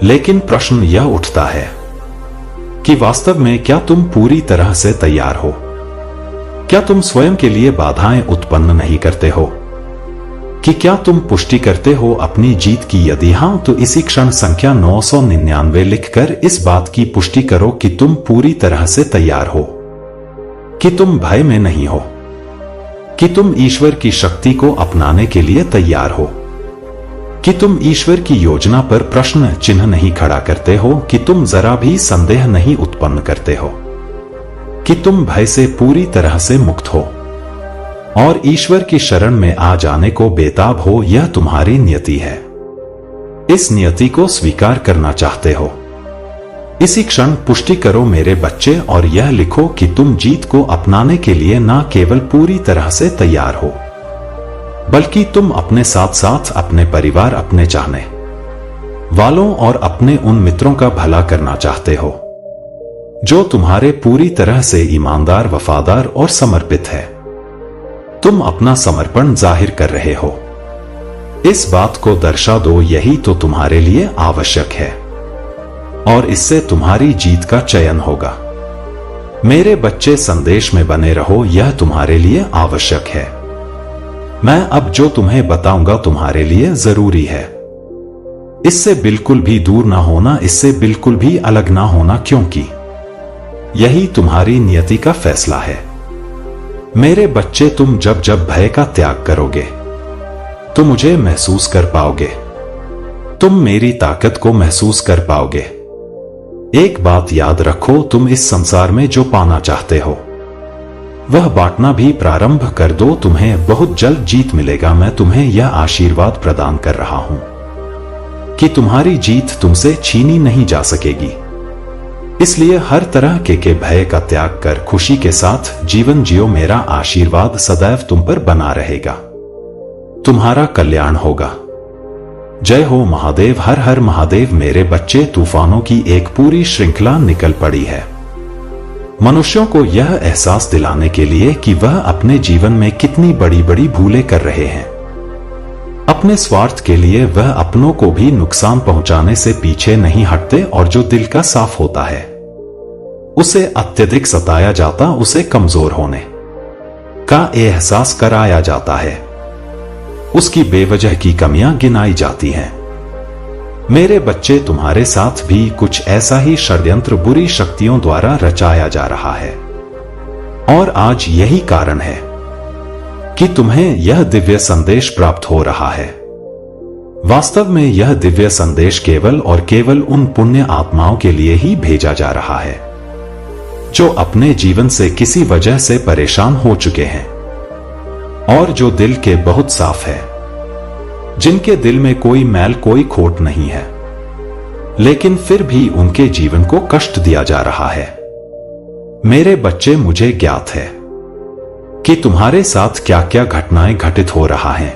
लेकिन प्रश्न यह उठता है कि वास्तव में क्या तुम पूरी तरह से तैयार हो? क्या तुम स्वयं के लिए बाधाएं उत्पन्न नहीं करते हो? कि क्या तुम पुष्टि करते हो अपनी जीत की? यदि हां, तो इसी क्षण संख्या 999 लिखकर इस बात की पुष्टि करो कि तुम पूरी तरह से तैयार हो, कि तुम भय में नहीं हो, कि तुम ईश्वर की शक्ति को अपनाने के लिए तैयार हो, कि तुम ईश्वर की योजना पर प्रश्न चिन्ह नहीं खड़ा करते हो, कि तुम जरा भी संदेह नहीं उत्पन्न करते हो, कि तुम भय से पूरी तरह से मुक्त हो और ईश्वर की शरण में आ जाने को बेताब हो। यह तुम्हारी नियति है। इस नियति को स्वीकार करना चाहते हो? इसी क्षण पुष्टि करो मेरे बच्चे और यह लिखो कि तुम जीत को अपनाने के लिए न केवल पूरी तरह से तैयार हो, बल्कि तुम अपने साथ साथ अपने परिवार, अपने चाहने वालों और अपने उन मित्रों का भला करना चाहते हो जो तुम्हारे पूरी तरह से ईमानदार, वफादार और समर्पित है। तुम अपना समर्पण जाहिर कर रहे हो। इस बात को दर्शा दो, यही तो तुम्हारे लिए आवश्यक है और इससे तुम्हारी जीत का चयन होगा। मेरे बच्चे, संदेश में बने रहो, यह तुम्हारे लिए आवश्यक है। मैं अब जो तुम्हें बताऊंगा तुम्हारे लिए जरूरी है। इससे बिल्कुल भी दूर ना होना, इससे बिल्कुल भी अलग ना होना, क्योंकि यही तुम्हारी नियति का फैसला है। मेरे बच्चे, तुम जब जब भय का त्याग करोगे तो मुझे महसूस कर पाओगे, तुम मेरी ताकत को महसूस कर पाओगे। एक बात याद रखो, तुम इस संसार में जो पाना चाहते हो वह बांटना भी प्रारंभ कर दो, तुम्हें बहुत जल्द जीत मिलेगा। मैं तुम्हें यह आशीर्वाद प्रदान कर रहा हूं कि तुम्हारी जीत तुमसे छीनी नहीं जा सकेगी। इसलिए हर तरह के भय का त्याग कर खुशी के साथ जीवन जियो। मेरा आशीर्वाद सदैव तुम पर बना रहेगा, तुम्हारा कल्याण होगा। जय हो महादेव, हर हर महादेव। मेरे बच्चे, तूफानों की एक पूरी श्रृंखला निकल पड़ी है मनुष्यों को यह एहसास दिलाने के लिए कि वह अपने जीवन में कितनी बड़ी बड़ी भूलें कर रहे हैं। अपने स्वार्थ के लिए वह अपनों को भी नुकसान पहुंचाने से पीछे नहीं हटते, और जो दिल का साफ होता है उसे अत्यधिक सताया जाता, उसे कमजोर होने का एहसास कराया जाता है, उसकी बेवजह की कमियां गिनाई जाती हैं। मेरे बच्चे, तुम्हारे साथ भी कुछ ऐसा ही षड्यंत्र बुरी शक्तियों द्वारा रचाया जा रहा है, और आज यही कारण है कि तुम्हें यह दिव्य संदेश प्राप्त हो रहा है। वास्तव में यह दिव्य संदेश केवल और केवल उन पुण्य आत्माओं के लिए ही भेजा जा रहा है जो अपने जीवन से किसी वजह से परेशान हो चुके हैं, और जो दिल के बहुत साफ है, जिनके दिल में कोई मैल कोई खोट नहीं है, लेकिन फिर भी उनके जीवन को कष्ट दिया जा रहा है। मेरे बच्चे, मुझे ज्ञात है कि तुम्हारे साथ क्या क्या घटनाएं घटित हो रहा है,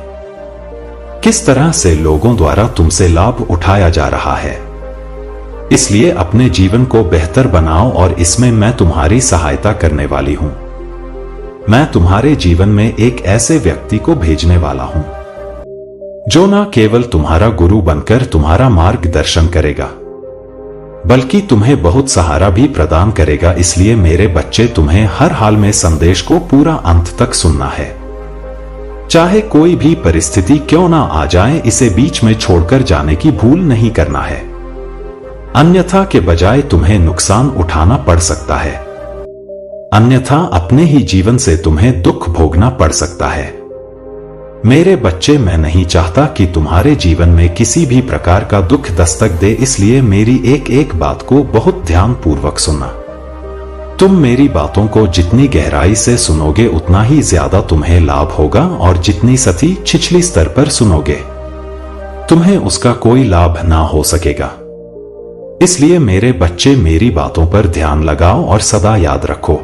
किस तरह से लोगों द्वारा तुमसे लाभ उठाया जा रहा है। इसलिए अपने जीवन को बेहतर बनाओ, और इसमें मैं तुम्हारी सहायता करने वाली हूं। मैं तुम्हारे जीवन में एक ऐसे व्यक्ति को भेजने वाला हूं जो न केवल तुम्हारा गुरु बनकर तुम्हारा मार्गदर्शन करेगा, बल्कि तुम्हें बहुत सहारा भी प्रदान करेगा। इसलिए मेरे बच्चे, तुम्हें हर हाल में संदेश को पूरा अंत तक सुनना है, चाहे कोई भी परिस्थिति क्यों ना आ जाए। इसे बीच में छोड़कर जाने की भूल नहीं करना है, अन्यथा के बजाय तुम्हें नुकसान उठाना पड़ सकता है, अन्यथा अपने ही जीवन से तुम्हें दुख भोगना पड़ सकता है। मेरे बच्चे, मैं नहीं चाहता कि तुम्हारे जीवन में किसी भी प्रकार का दुख दस्तक दे, इसलिए मेरी एक एक बात को बहुत ध्यान पूर्वक सुनना। तुम मेरी बातों को जितनी गहराई से सुनोगे उतना ही ज्यादा तुम्हें लाभ होगा, और जितनी सती छिछली स्तर पर सुनोगे तुम्हें उसका कोई लाभ ना हो सकेगा। इसलिए मेरे बच्चे, मेरी बातों पर ध्यान लगाओ और सदा याद रखो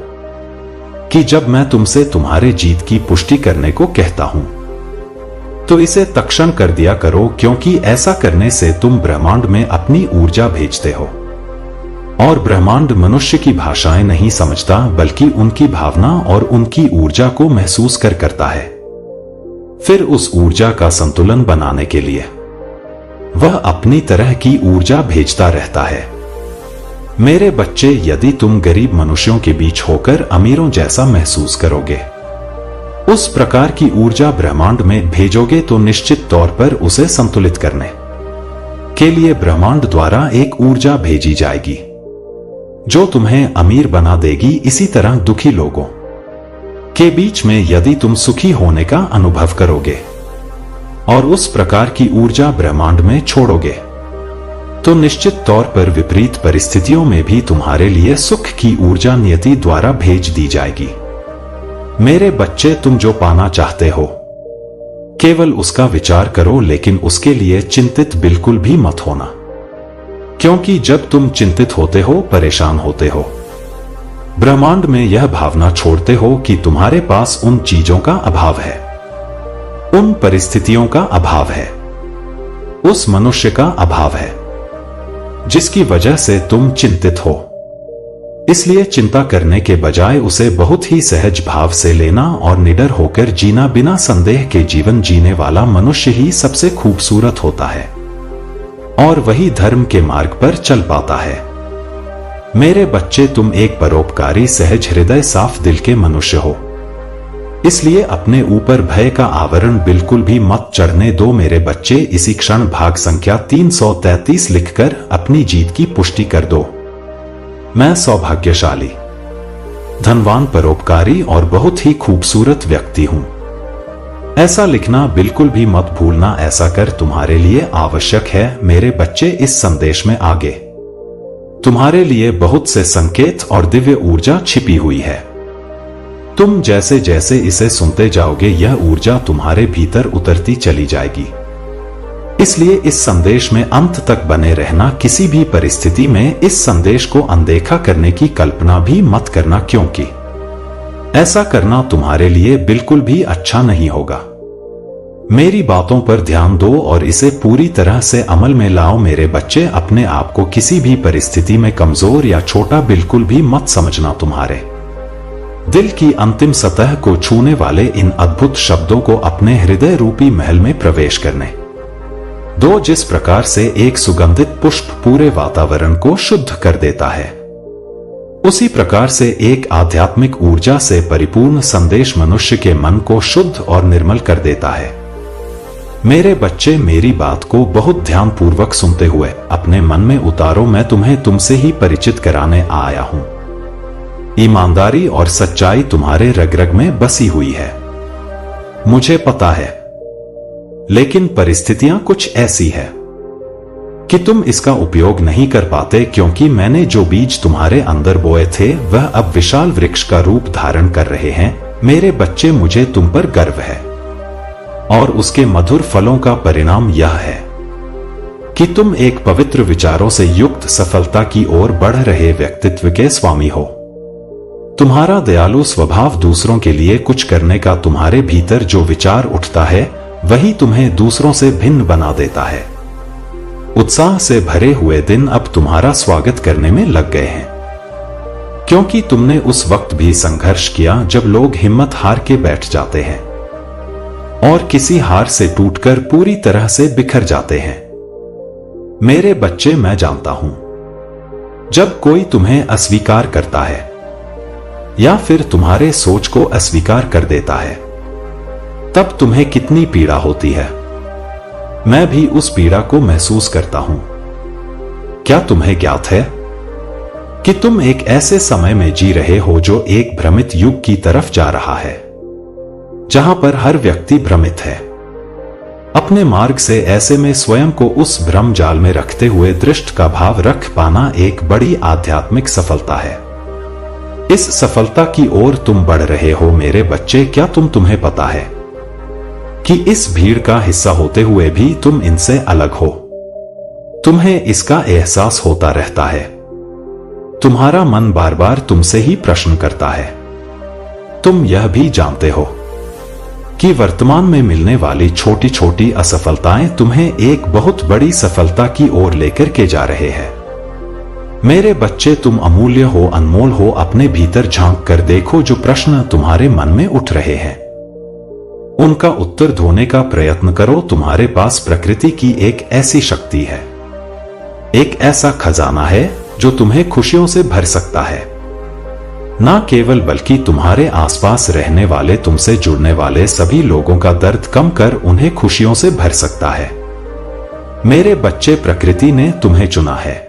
कि जब मैं तुमसे तुम्हारे जीत की पुष्टि करने को कहता हूं तो इसे तत्क्षण कर दिया करो, क्योंकि ऐसा करने से तुम ब्रह्मांड में अपनी ऊर्जा भेजते हो, और ब्रह्मांड मनुष्य की भाषाएं नहीं समझता, बल्कि उनकी भावना और उनकी ऊर्जा को महसूस करता है। फिर उस ऊर्जा का संतुलन बनाने के लिए वह अपनी तरह की ऊर्जा भेजता रहता है। मेरे बच्चे, यदि तुम गरीब मनुष्यों के बीच होकर अमीरों जैसा महसूस करोगे, उस प्रकार की ऊर्जा ब्रह्मांड में भेजोगे, तो निश्चित तौर पर उसे संतुलित करने के लिए ब्रह्मांड द्वारा एक ऊर्जा भेजी जाएगी जो तुम्हें अमीर बना देगी। इसी तरह दुखी लोगों के बीच में यदि तुम सुखी होने का अनुभव करोगे और उस प्रकार की ऊर्जा ब्रह्मांड में छोड़ोगे, तो निश्चित तौर पर विपरीत परिस्थितियों में भी तुम्हारे लिए सुख की ऊर्जा नियति द्वारा भेज दी जाएगी। मेरे बच्चे, तुम जो पाना चाहते हो केवल उसका विचार करो, लेकिन उसके लिए चिंतित बिल्कुल भी मत होना, क्योंकि जब तुम चिंतित होते हो, परेशान होते हो, ब्रह्मांड में यह भावना छोड़ते हो कि तुम्हारे पास उन चीजों का अभाव है, उन परिस्थितियों का अभाव है, उस मनुष्य का अभाव है जिसकी वजह से तुम चिंतित हो। इसलिए चिंता करने के बजाय उसे बहुत ही सहज भाव से लेना और निडर होकर जीना। बिना संदेह के जीवन जीने वाला मनुष्य ही सबसे खूबसूरत होता है, और वही धर्म के मार्ग पर चल पाता है। मेरे बच्चे, तुम एक परोपकारी, सहज हृदय, साफ दिल के मनुष्य हो, इसलिए अपने ऊपर भय का आवरण बिल्कुल भी मत चढ़ने दो। मेरे बच्चे, इसी क्षण भाग संख्या 333 लिखकर अपनी जीत की पुष्टि कर दो। मैं सौभाग्यशाली धनवान, परोपकारी और बहुत ही खूबसूरत व्यक्ति हूं। ऐसा लिखना बिल्कुल भी मत भूलना। ऐसा कर तुम्हारे लिए आवश्यक है। मेरे बच्चे, इस संदेश में आगे तुम्हारे लिए बहुत से संकेत और दिव्य ऊर्जा छिपी हुई है। तुम जैसे जैसे इसे सुनते जाओगे, यह ऊर्जा तुम्हारे भीतर उतरती चली जाएगी। इसलिए इस संदेश में अंत तक बने रहना। किसी भी परिस्थिति में इस संदेश को अनदेखा करने की कल्पना भी मत करना, क्योंकि ऐसा करना तुम्हारे लिए बिल्कुल भी अच्छा नहीं होगा। मेरी बातों पर ध्यान दो और इसे पूरी तरह से अमल में लाओ। मेरे बच्चे, अपने आप को किसी भी परिस्थिति में कमजोर या छोटा बिल्कुल भी मत समझना। तुम्हारे दिल की अंतिम सतह को छूने वाले इन अद्भुत शब्दों को अपने हृदय रूपी महल में प्रवेश करने दो। जिस प्रकार से एक सुगंधित पुष्प पूरे वातावरण को शुद्ध कर देता है, उसी प्रकार से एक आध्यात्मिक ऊर्जा से परिपूर्ण संदेश मनुष्य के मन को शुद्ध और निर्मल कर देता है। मेरे बच्चे, मेरी बात को बहुत ध्यानपूर्वक सुनते हुए अपने मन में उतारो। मैं तुम्हें तुमसे ही परिचित कराने आया हूं। ईमानदारी और सच्चाई तुम्हारे रग रग में बसी हुई है, मुझे पता है। लेकिन परिस्थितियां कुछ ऐसी है कि तुम इसका उपयोग नहीं कर पाते, क्योंकि मैंने जो बीज तुम्हारे अंदर बोए थे वह अब विशाल वृक्ष का रूप धारण कर रहे हैं। मेरे बच्चे, मुझे तुम पर गर्व है और उसके मधुर फलों का परिणाम यह है कि तुम एक पवित्र विचारों से युक्त सफलता की ओर बढ़ रहे व्यक्तित्व के स्वामी हो। तुम्हारा दयालु स्वभाव, दूसरों के लिए कुछ करने का तुम्हारे भीतर जो विचार उठता है वही तुम्हें दूसरों से भिन्न बना देता है। उत्साह से भरे हुए दिन अब तुम्हारा स्वागत करने में लग गए हैं, क्योंकि तुमने उस वक्त भी संघर्ष किया जब लोग हिम्मत हार के बैठ जाते हैं और किसी हार से टूटकर पूरी तरह से बिखर जाते हैं। मेरे बच्चे, मैं जानता हूं, जब कोई तुम्हें अस्वीकार करता है या फिर तुम्हारे सोच को अस्वीकार कर देता है, तब तुम्हें कितनी पीड़ा होती है। मैं भी उस पीड़ा को महसूस करता हूं। क्या तुम्हें ज्ञात है कि तुम एक ऐसे समय में जी रहे हो जो एक भ्रमित युग की तरफ जा रहा है, जहां पर हर व्यक्ति भ्रमित है अपने मार्ग से। ऐसे में स्वयं को उस भ्रम जाल में रखते हुए दृष्टि का भाव रख पाना एक बड़ी आध्यात्मिक सफलता है। इस सफलता की ओर तुम बढ़ रहे हो। मेरे बच्चे, क्या तुम्हें पता है कि इस भीड़ का हिस्सा होते हुए भी तुम इनसे अलग हो? तुम्हें इसका एहसास होता रहता है। तुम्हारा मन बार बार तुमसे ही प्रश्न करता है। तुम यह भी जानते हो कि वर्तमान में मिलने वाली छोटी छोटी असफलताएं तुम्हें एक बहुत बड़ी सफलता की ओर लेकर के जा रहे हैं। मेरे बच्चे, तुम अमूल्य हो, अनमोल हो। अपने भीतर झांक कर देखो। जो प्रश्न तुम्हारे मन में उठ रहे हैं उनका उत्तर ढूंढने का प्रयत्न करो। तुम्हारे पास प्रकृति की एक ऐसी शक्ति है, एक ऐसा खजाना है जो तुम्हें खुशियों से भर सकता है। ना केवल बल्कि तुम्हारे आसपास रहने वाले, तुमसे जुड़ने वाले सभी लोगों का दर्द कम कर उन्हें खुशियों से भर सकता है। मेरे बच्चे, प्रकृति ने तुम्हें चुना है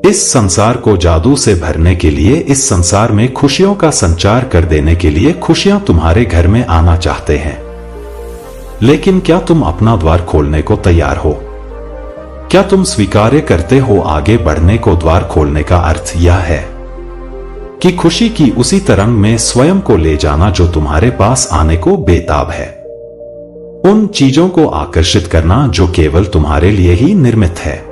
इस संसार को जादू से भरने के लिए, इस संसार में खुशियों का संचार कर देने के लिए। खुशियां तुम्हारे घर में आना चाहते हैं, लेकिन क्या तुम अपना द्वार खोलने को तैयार हो? क्या तुम स्वीकार्य करते हो आगे बढ़ने को? द्वार खोलने का अर्थ यह है कि खुशी की उसी तरंग में स्वयं को ले जाना जो तुम्हारे पास आने को बेताब है। उन चीजों को आकर्षित करना जो केवल तुम्हारे लिए ही निर्मित है।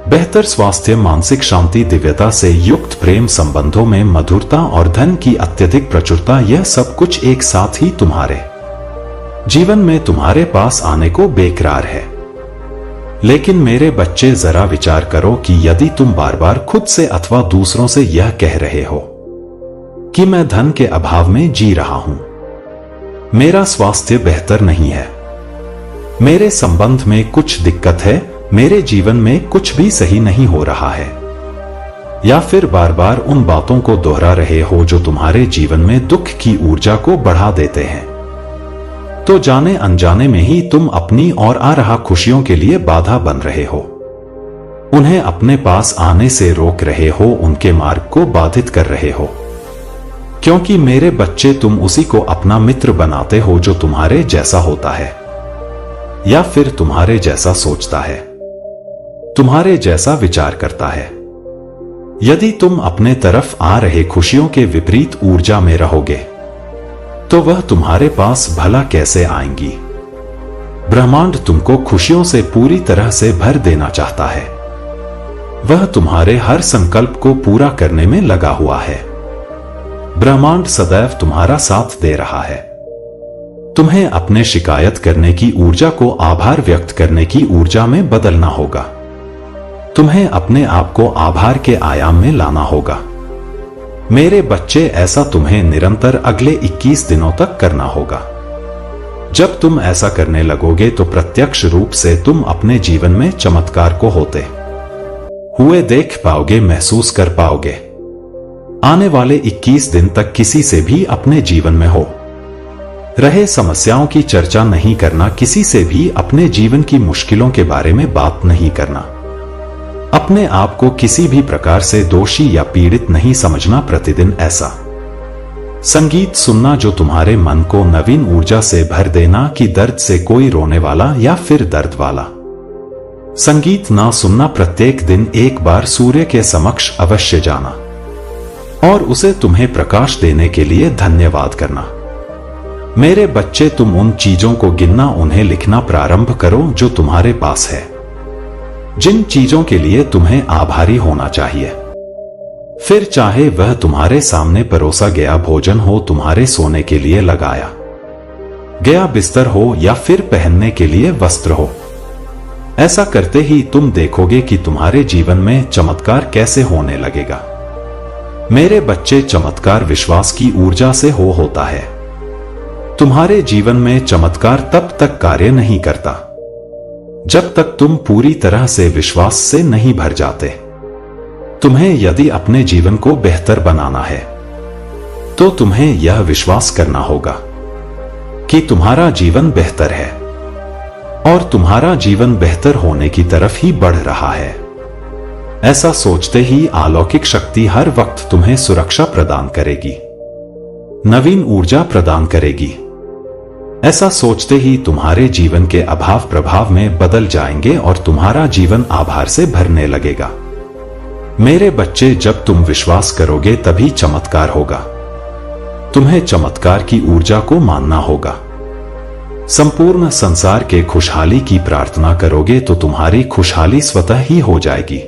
बेहतर स्वास्थ्य, मानसिक शांति, दिव्यता से युक्त प्रेम संबंधों में मधुरता और धन की अत्यधिक प्रचुरता, यह सब कुछ एक साथ ही तुम्हारे जीवन में तुम्हारे पास आने को बेकरार है। लेकिन मेरे बच्चे, जरा विचार करो कि यदि तुम बार बार खुद से अथवा दूसरों से यह कह रहे हो कि मैं धन के अभाव में जी रहा हूं, मेरा स्वास्थ्य बेहतर नहीं है, मेरे संबंध में कुछ दिक्कत है, मेरे जीवन में कुछ भी सही नहीं हो रहा है, या फिर बार बार उन बातों को दोहरा रहे हो जो तुम्हारे जीवन में दुख की ऊर्जा को बढ़ा देते हैं, तो जाने अनजाने में ही तुम अपनी और आ रहा खुशियों के लिए बाधा बन रहे हो। उन्हें अपने पास आने से रोक रहे हो, उनके मार्ग को बाधित कर रहे हो। क्योंकि मेरे बच्चे तुम उसी को अपना मित्र बनाते हो जो तुम्हारे जैसा होता है या फिर तुम्हारे जैसा सोचता है, तुम्हारे जैसा विचार करता है। यदि तुम अपने तरफ आ रहे खुशियों के विपरीत ऊर्जा में रहोगे तो वह तुम्हारे पास भला कैसे आएंगी। ब्रह्मांड तुमको खुशियों से पूरी तरह से भर देना चाहता है। वह तुम्हारे हर संकल्प को पूरा करने में लगा हुआ है। ब्रह्मांड सदैव तुम्हारा साथ दे रहा है। तुम्हें अपने शिकायत करने की ऊर्जा को आभार व्यक्त करने की ऊर्जा में बदलना होगा। तुम्हें अपने आप को आभार के आयाम में लाना होगा। मेरे बच्चे, ऐसा तुम्हें निरंतर अगले 21 दिनों तक करना होगा। जब तुम ऐसा करने लगोगे तो प्रत्यक्ष रूप से तुम अपने जीवन में चमत्कार को होते हुए देख पाओगे, महसूस कर पाओगे। आने वाले 21 दिन तक किसी से भी अपने जीवन में हो रहे समस्याओं की चर्चा नहीं करना, किसी से भी अपने जीवन की मुश्किलों के बारे में बात नहीं करना, अपने आप को किसी भी प्रकार से दोषी या पीड़ित नहीं समझना। प्रतिदिन ऐसा संगीत सुनना जो तुम्हारे मन को नवीन ऊर्जा से भर देना, कि दर्द से कोई रोने वाला या फिर दर्द वाला संगीत ना सुनना। प्रत्येक दिन एक बार सूर्य के समक्ष अवश्य जाना और उसे तुम्हें प्रकाश देने के लिए धन्यवाद करना। मेरे बच्चे, तुम उन चीजों को गिनना, उन्हें लिखना प्रारंभ करो जो तुम्हारे पास है, जिन चीजों के लिए तुम्हें आभारी होना चाहिए। फिर चाहे वह तुम्हारे सामने परोसा गया भोजन हो, तुम्हारे सोने के लिए लगाया गया बिस्तर हो या फिर पहनने के लिए वस्त्र हो, ऐसा करते ही तुम देखोगे कि तुम्हारे जीवन में चमत्कार कैसे होने लगेगा। मेरे बच्चे, चमत्कार विश्वास की ऊर्जा से होता है। तुम्हारे जीवन में चमत्कार तब तक कार्य नहीं करता जब तक तुम पूरी तरह से विश्वास से नहीं भर जाते। तुम्हें यदि अपने जीवन को बेहतर बनाना है तो तुम्हें यह विश्वास करना होगा कि तुम्हारा जीवन बेहतर है और तुम्हारा जीवन बेहतर होने की तरफ ही बढ़ रहा है। ऐसा सोचते ही अलौकिक शक्ति हर वक्त तुम्हें सुरक्षा प्रदान करेगी, नवीन ऊर्जा प्रदान करेगी। ऐसा सोचते ही तुम्हारे जीवन के अभाव प्रभाव में बदल जाएंगे और तुम्हारा जीवन आभार से भरने लगेगा। मेरे बच्चे, जब तुम विश्वास करोगे तभी चमत्कार होगा। तुम्हें चमत्कार की ऊर्जा को मानना होगा। संपूर्ण संसार के खुशहाली की प्रार्थना करोगे तो तुम्हारी खुशहाली स्वतः ही हो जाएगी।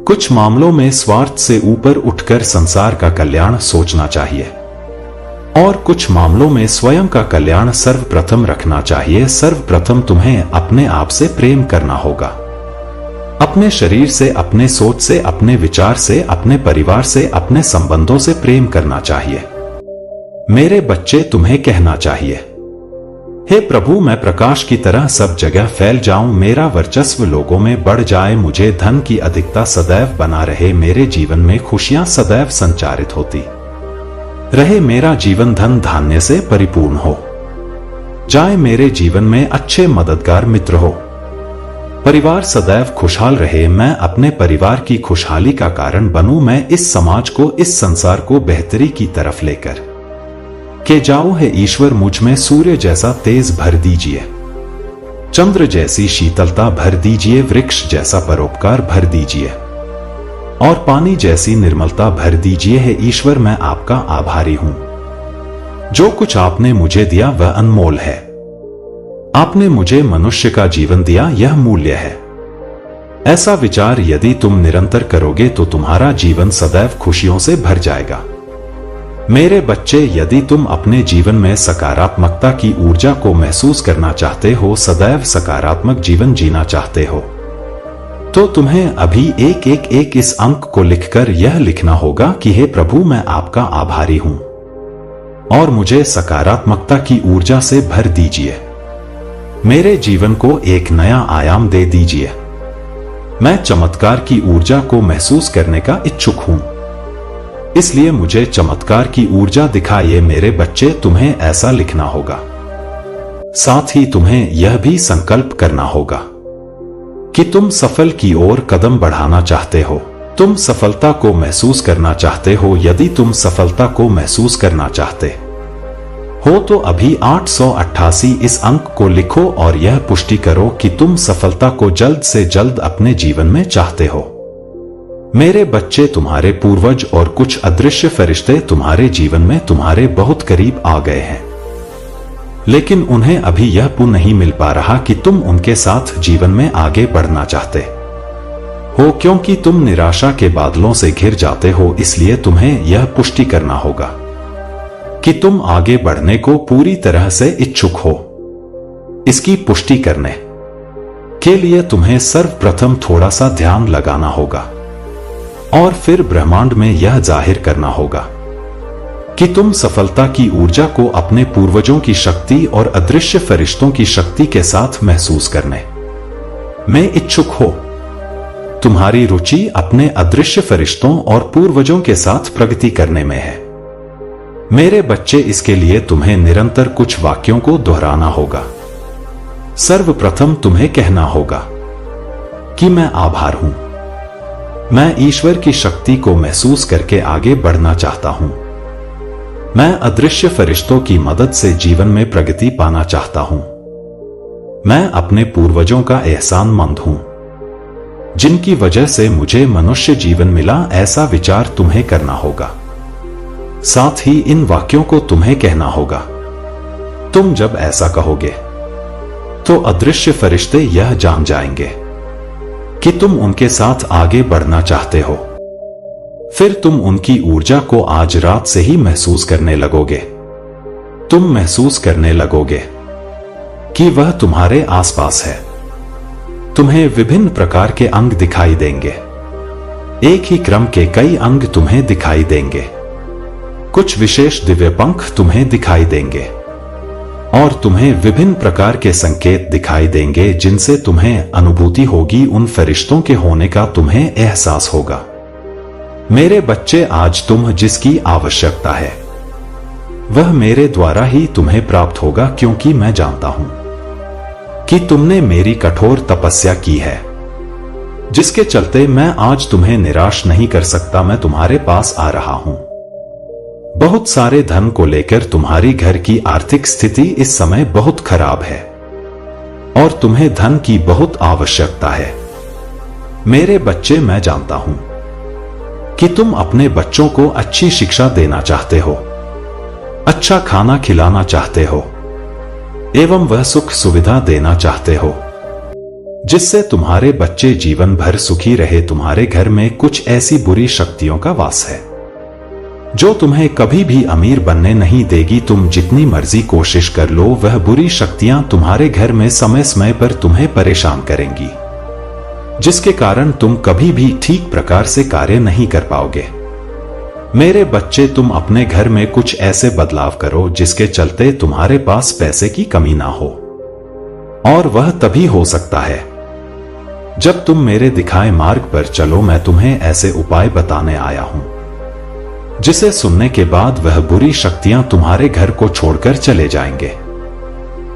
कुछ मामलों में स्वार्थ से ऊपर उठकर संसार का कल्याण सोचना चाहिए और कुछ मामलों में स्वयं का कल्याण सर्वप्रथम रखना चाहिए। सर्वप्रथम तुम्हें अपने आप से प्रेम करना होगा, अपने शरीर से, अपने सोच से, अपने विचार से, अपने परिवार से, अपने संबंधों से प्रेम करना चाहिए। मेरे बच्चे, तुम्हें कहना चाहिए, हे प्रभु, मैं प्रकाश की तरह सब जगह फैल जाऊं, मेरा वर्चस्व लोगों में बढ़ जाए, मुझे धन की अधिकता सदैव बना रहे, मेरे जीवन में खुशियां सदैव संचारित होती रहे, मेरा जीवन धन धान्य से परिपूर्ण हो जाए, मेरे जीवन में अच्छे मददगार मित्र हो, परिवार सदैव खुशहाल रहे, मैं अपने परिवार की खुशहाली का कारण बनूं, मैं इस समाज को, इस संसार को बेहतरी की तरफ लेकर के जाऊं। है ईश्वर, मुझ में सूर्य जैसा तेज भर दीजिए, चंद्र जैसी शीतलता भर दीजिए, वृक्ष जैसा परोपकार भर दीजिए और पानी जैसी निर्मलता भर दीजिए। है ईश्वर, मैं आपका आभारी हूं। जो कुछ आपने मुझे दिया वह अनमोल है। आपने मुझे मनुष्य का जीवन दिया, यह मूल्य है। ऐसा विचार यदि तुम निरंतर करोगे तो तुम्हारा जीवन सदैव खुशियों से भर जाएगा। मेरे बच्चे, यदि तुम अपने जीवन में सकारात्मकता की ऊर्जा को महसूस करना चाहते हो, सदैव सकारात्मक जीवन जीना चाहते हो, तो तुम्हें अभी एक इस अंक को लिखकर यह लिखना होगा कि हे प्रभु, मैं आपका आभारी हूं और मुझे सकारात्मकता की ऊर्जा से भर दीजिए। मेरे जीवन को एक नया आयाम दे दीजिए। मैं चमत्कार की ऊर्जा को महसूस करने का इच्छुक हूं, इसलिए मुझे चमत्कार की ऊर्जा दिखाइए। मेरे बच्चे, तुम्हें ऐसा लिखना होगा। साथ ही तुम्हें यह भी संकल्प करना होगा कि तुम सफल की ओर कदम बढ़ाना चाहते हो। तुम सफलता को महसूस करना चाहते हो? यदि तुम सफलता को महसूस करना चाहते हो तो अभी 888 इस अंक को लिखो और यह पुष्टि करो कि तुम सफलता को जल्द से जल्द अपने जीवन में चाहते हो। मेरे बच्चे, तुम्हारे पूर्वज और कुछ अदृश्य फरिश्ते तुम्हारे जीवन में तुम्हारे बहुत करीब आ गए हैं, लेकिन उन्हें अभी यह पुण्य नहीं मिल पा रहा कि तुम उनके साथ जीवन में आगे बढ़ना चाहते हो, क्योंकि तुम निराशा के बादलों से घिर जाते हो। इसलिए तुम्हें यह पुष्टि करना होगा कि तुम आगे बढ़ने को पूरी तरह से इच्छुक हो। इसकी पुष्टि करने के लिए तुम्हें सर्वप्रथम थोड़ा सा ध्यान लगाना होगा और फिर ब्रह्मांड में यह जाहिर करना होगा कि तुम सफलता की ऊर्जा को अपने पूर्वजों की शक्ति और अदृश्य फरिश्तों की शक्ति के साथ महसूस करने में इच्छुक हो। तुम्हारी रुचि अपने अदृश्य फरिश्तों और पूर्वजों के साथ प्रगति करने में है। मेरे बच्चे, इसके लिए तुम्हें निरंतर कुछ वाक्यों को दोहराना होगा। सर्वप्रथम तुम्हें कहना होगा कि मैं आभार हूं। मैं ईश्वर की शक्ति को महसूस करके आगे बढ़ना चाहता हूं। मैं अदृश्य फरिश्तों की मदद से जीवन में प्रगति पाना चाहता हूं। मैं अपने पूर्वजों का एहसानमंद हूं, जिनकी वजह से मुझे मनुष्य जीवन मिला। ऐसा विचार तुम्हें करना होगा। साथ ही इन वाक्यों को तुम्हें कहना होगा। तुम जब ऐसा कहोगे तो अदृश्य फरिश्ते यह जान जाएंगे कि तुम उनके साथ आगे बढ़ना चाहते हो। फिर तुम उनकी ऊर्जा को आज रात से ही महसूस करने लगोगे। तुम महसूस करने लगोगे कि वह तुम्हारे आसपास है। तुम्हें विभिन्न प्रकार के अंग दिखाई देंगे। एक ही क्रम के कई अंग तुम्हें दिखाई देंगे। कुछ विशेष दिव्य पंख तुम्हें दिखाई देंगे और तुम्हें विभिन्न प्रकार के संकेत दिखाई देंगे, जिनसे तुम्हें अनुभूति होगी। उन फरिश्तों के होने का तुम्हें एहसास होगा। मेरे बच्चे, आज तुम जिसकी आवश्यकता है वह मेरे द्वारा ही तुम्हें प्राप्त होगा, क्योंकि मैं जानता हूं कि तुमने मेरी कठोर तपस्या की है, जिसके चलते मैं आज तुम्हें निराश नहीं कर सकता। मैं तुम्हारे पास आ रहा हूं। बहुत सारे धन को लेकर तुम्हारी घर की आर्थिक स्थिति इस समय बहुत खराब है और तुम्हें धन की बहुत आवश्यकता है। मेरे बच्चे, मैं जानता हूं कि तुम अपने बच्चों को अच्छी शिक्षा देना चाहते हो, अच्छा खाना खिलाना चाहते हो एवं वह सुख सुविधा देना चाहते हो जिससे तुम्हारे बच्चे जीवन भर सुखी रहे। तुम्हारे घर में कुछ ऐसी बुरी शक्तियों का वास है जो तुम्हें कभी भी अमीर बनने नहीं देगी। तुम जितनी मर्जी कोशिश कर लो, वह बुरी शक्तियां तुम्हारे घर में समय समय पर तुम्हें परेशान करेंगी, जिसके कारण तुम कभी भी ठीक प्रकार से कार्य नहीं कर पाओगे। मेरे बच्चे, तुम अपने घर में कुछ ऐसे बदलाव करो जिसके चलते तुम्हारे पास पैसे की कमी ना हो, और वह तभी हो सकता है जब तुम मेरे दिखाए मार्ग पर चलो। मैं तुम्हें ऐसे उपाय बताने आया हूं जिसे सुनने के बाद वह बुरी शक्तियां तुम्हारे घर को छोड़कर चले जाएंगे।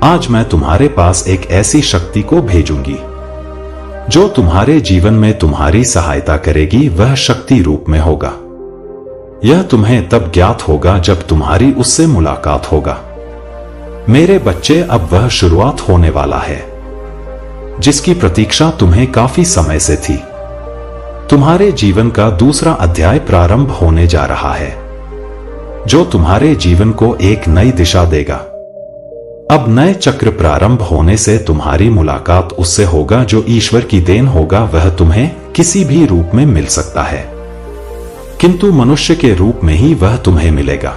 आज मैं तुम्हारे पास एक ऐसी शक्ति को भेजूंगी जो तुम्हारे जीवन में तुम्हारी सहायता करेगी। वह शक्ति रूप में होगा। यह तुम्हें तब ज्ञात होगा जब तुम्हारी उससे मुलाकात होगा। मेरे बच्चे, अब वह शुरुआत होने वाला है जिसकी प्रतीक्षा तुम्हें काफी समय से थी। तुम्हारे जीवन का दूसरा अध्याय प्रारंभ होने जा रहा है जो तुम्हारे जीवन को एक नई दिशा देगा। अब नए चक्र प्रारंभ होने से तुम्हारी मुलाकात उससे होगा जो ईश्वर की देन होगा। वह तुम्हें किसी भी रूप में मिल सकता है, किंतु मनुष्य के रूप में ही वह तुम्हें मिलेगा,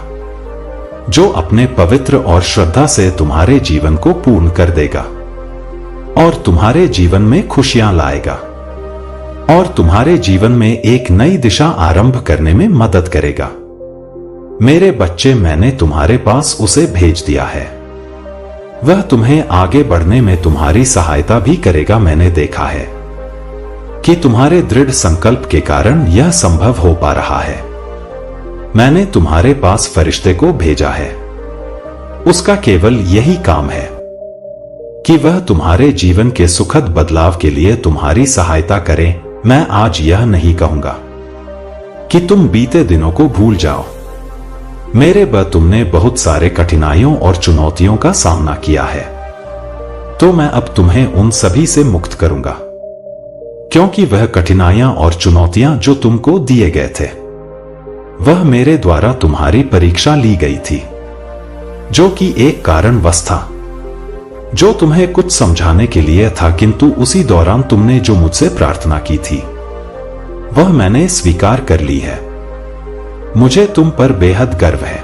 जो अपने पवित्र और श्रद्धा से तुम्हारे जीवन को पूर्ण कर देगा और तुम्हारे जीवन में खुशियां लाएगा और तुम्हारे जीवन में एक नई दिशा आरंभ करने में मदद करेगा। मेरे बच्चे, मैंने तुम्हारे पास उसे भेज दिया है। वह तुम्हें आगे बढ़ने में तुम्हारी सहायता भी करेगा। मैंने देखा है कि तुम्हारे दृढ़ संकल्प के कारण यह संभव हो पा रहा है। मैंने तुम्हारे पास फरिश्ते को भेजा है। उसका केवल यही काम है कि वह तुम्हारे जीवन के सुखद बदलाव के लिए तुम्हारी सहायता करे। मैं आज यह नहीं कहूंगा कि तुम बीते दिनों को भूल जाओ। मेरे तुमने बहुत सारे कठिनाइयों और चुनौतियों का सामना किया है, तो मैं अब तुम्हें उन सभी से मुक्त करूंगा, क्योंकि वह कठिनाइयां और चुनौतियां जो तुमको दिए गए थे, वह मेरे द्वारा तुम्हारी परीक्षा ली गई थी, जो कि एक कारणवश था, जो तुम्हें कुछ समझाने के लिए था, किंतु उसी दौरान तुमने जो मुझसे प्रार्थना की थी वह मैंने स्वीकार कर ली है। मुझे तुम पर बेहद गर्व है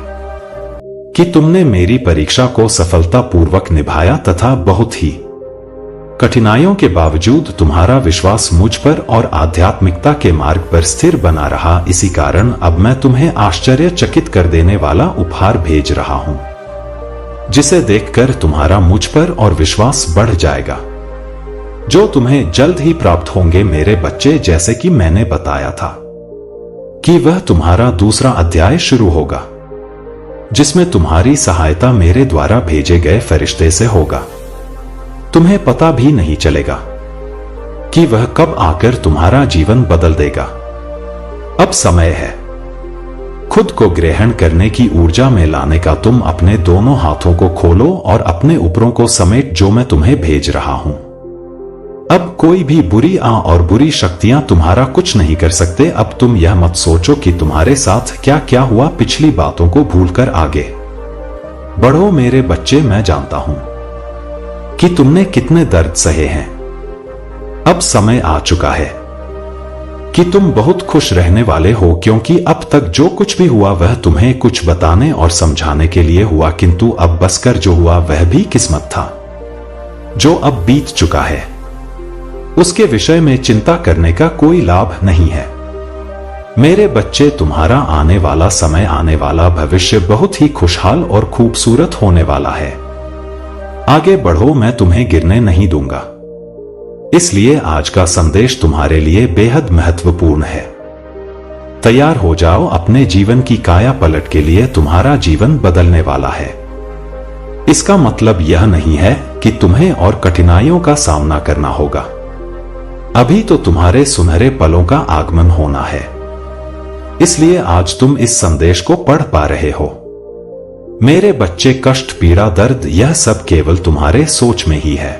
कि तुमने मेरी परीक्षा को सफलतापूर्वक निभाया तथा बहुत ही कठिनाइयों के बावजूद तुम्हारा विश्वास मुझ पर और आध्यात्मिकता के मार्ग पर स्थिर बना रहा। इसी कारण अब मैं तुम्हें आश्चर्यचकित कर देने वाला उपहार भेज रहा हूं, जिसे देखकर तुम्हारा मुझ पर और विश्वास बढ़ जाएगा, जो तुम्हें जल्द ही प्राप्त होंगे मेरे बच्चे। जैसे कि मैंने बताया था कि वह तुम्हारा दूसरा अध्याय शुरू होगा, जिसमें तुम्हारी सहायता मेरे द्वारा भेजे गए फरिश्ते से होगा। तुम्हें पता भी नहीं चलेगा कि वह कब आकर तुम्हारा जीवन बदल देगा। अब समय है खुद को ग्रहण करने की ऊर्जा में लाने का। तुम अपने दोनों हाथों को खोलो और अपने ऊपरों को समेट, जो मैं तुम्हें भेज रहा हूं। अब कोई भी बुरी और बुरी शक्तियां तुम्हारा कुछ नहीं कर सकते। अब तुम यह मत सोचो कि तुम्हारे साथ क्या क्या हुआ, पिछली बातों को भूलकर आगे बढ़ो मेरे बच्चे। मैं जानता हूं कि तुमने कितने दर्द सहे हैं। अब समय आ चुका है कि तुम बहुत खुश रहने वाले हो, क्योंकि अब तक जो कुछ भी हुआ वह तुम्हें कुछ बताने और समझाने के लिए हुआ, किंतु अब बसकर जो हुआ वह भी किस्मत था। जो अब बीत चुका है उसके विषय में चिंता करने का कोई लाभ नहीं है मेरे बच्चे। तुम्हारा आने वाला समय, आने वाला भविष्य बहुत ही खुशहाल और खूबसूरत होने वाला है। आगे बढ़ो, मैं तुम्हें गिरने नहीं दूंगा। इसलिए आज का संदेश तुम्हारे लिए बेहद महत्वपूर्ण है। तैयार हो जाओ अपने जीवन की काया पलट के लिए। तुम्हारा जीवन बदलने वाला है। इसका मतलब यह नहीं है कि तुम्हें और कठिनाइयों का सामना करना होगा। अभी तो तुम्हारे सुनहरे पलों का आगमन होना है। इसलिए आज तुम इस संदेश को पढ़ पा रहे हो मेरे बच्चे। कष्ट, पीड़ा, दर्द, यह सब केवल तुम्हारे सोच में ही है।